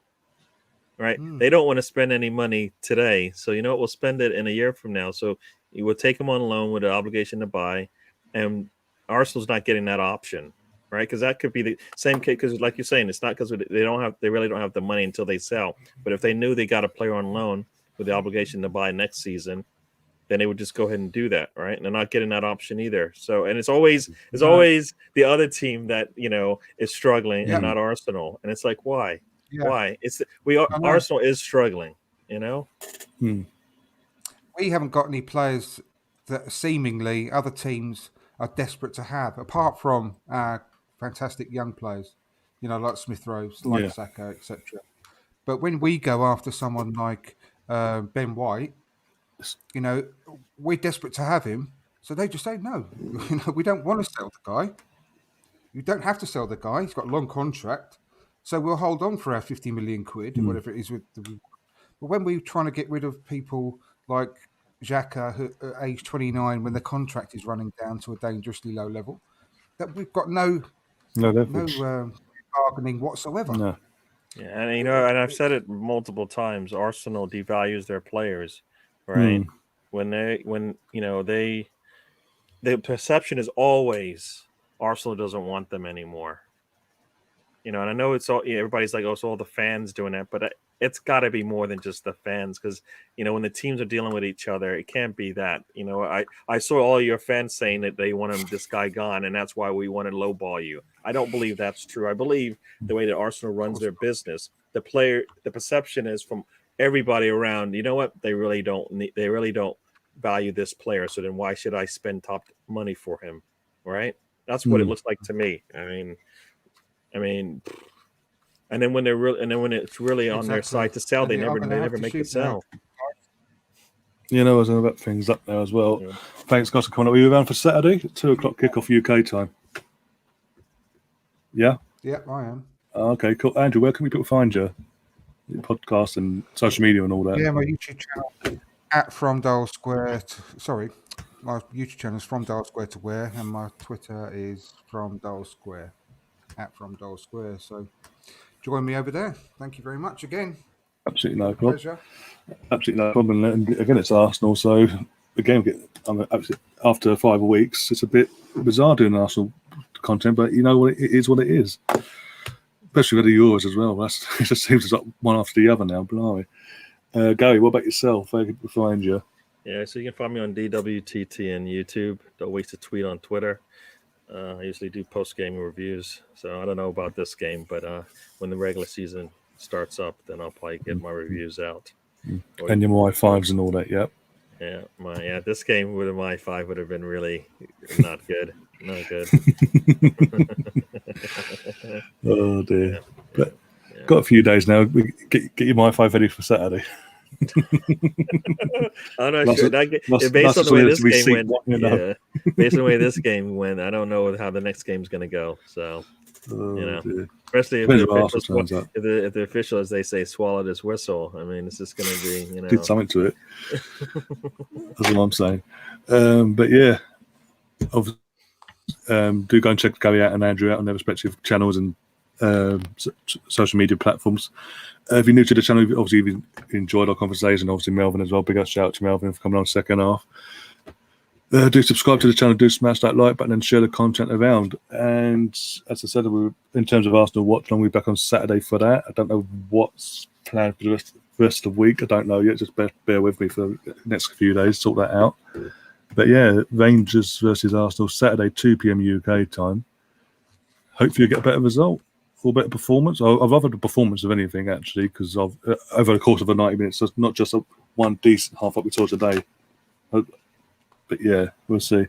Right? They don't want to spend any money today, so you know what? We'll spend it in a year from now. So you will take them on loan with an obligation to buy, and Arsenal's not getting that option, right? Because that could be the same case. Because like you're saying, it's not because they really don't have the money until they sell. But if they knew they got a player on loan with the obligation to buy next season, then they would just go ahead and do that, right? And they're not getting that option either. So, and it's always the other team that is struggling and not Arsenal. And it's like, why? Yeah. Why? Arsenal is struggling, We haven't got any players that seemingly other teams are desperate to have, apart from our fantastic young players, like Smith Rowe, like Saka, etc. But when we go after someone like Ben White, we're desperate to have him. So they just say, no, we don't want to sell the guy. You don't have to sell the guy. He's got a long contract. So we'll hold on for our 50 million quid, whatever it is. But when we're trying to get rid of people like Xhaka, who at age 29, when the contract is running down to a dangerously low level, that we've got no bargaining whatsoever. No. Yeah, and and I've said it multiple times. Arsenal devalues their players, right? The perception is always Arsenal doesn't want them anymore. And I know it's all everybody's like, oh, it's all the fans doing it, but it's got to be more than just the fans because when the teams are dealing with each other, it can't be that. I saw all your fans saying that they want this guy gone, and that's why we want to lowball you. I don't believe that's true. I believe the way that Arsenal runs their business, the perception is from everybody around. You know what? They really don't value this player. So then why should I spend top money for him? Right? That's what it looks like to me. I mean, and then when it's really on their side to sell, they never make it sell. There's other things up there as well. Yeah. Thanks, guys, for coming up. Are you around for Saturday, 2:00 kickoff UK time? Yeah. Yeah, I am. Okay, cool. Andrew, where can people find you? Your podcast and social media and all that. Yeah, my YouTube channel at From Dial Square. My YouTube channel is From Dial Square to Where, and my Twitter is From Dial Square. At From Dial Square. So join me over there. Thank you very much again. Absolutely no problem. Pleasure. Absolutely no problem. And again, it's Arsenal. So again, after 5 weeks, it's a bit bizarre doing Arsenal content, but you know what? It is what it is. Especially with the Euros as well. It just seems like one after the other now. Blimey. Gary, what about yourself? Where can we find you? Yeah, so you can find me on DWTT and YouTube. Don't waste a tweet on Twitter. I usually do post-game reviews, so I don't know about this game, but when the regular season starts up, then I'll probably get my reviews out. And your Y5s and all that, yep. Yeah, this game with a Y5 would have been really not good. Not good. Oh, dear. Got a few days now. Get your Y5 ready for Saturday. I'm not sure. Based on the way this game went, based on the way this game went, I don't know how the next game's going to go. So, especially if the official, as they say, swallowed his whistle. I mean, it's just going to be, did something to it. That's what I'm saying. But yeah, do go and check Gary out and Andrew out on their respective channels and social media platforms. If you're new to the channel, obviously if you enjoyed our conversation, obviously Melvin as well, big shout out to Melvin for coming on second half. Do subscribe to the channel, do smash that like button and share the content around. And as I said, in terms of Arsenal Watchalong, we're back on Saturday for that. I don't know what's planned for the rest of the week. I don't know yet. Just bear with me for the next few days, sort that out. But yeah, Rangers versus Arsenal, Saturday, 2 p.m. UK time. Hopefully you get a better result. Or better performance. I've rather the performance of anything actually, because over the course of 90 minutes, it's not just one decent half up we saw today. But yeah, we'll see.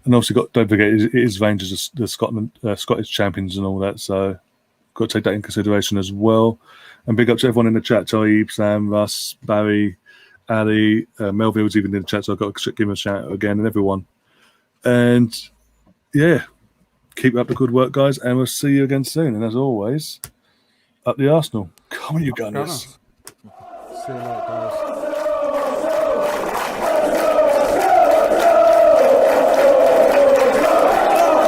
And obviously, don't forget, it is Rangers, the Scottish champions and all that. So got to take that in consideration as well. And big up to everyone in the chat: Taib, Sam, Russ, Barry, Ali, Melville's even in the chat. So I've got to give him a shout out again and everyone. And yeah. Keep up the good work, guys, and we'll see you again soon. And as always, up the Arsenal. Come on, you Gunners. See you later, guys.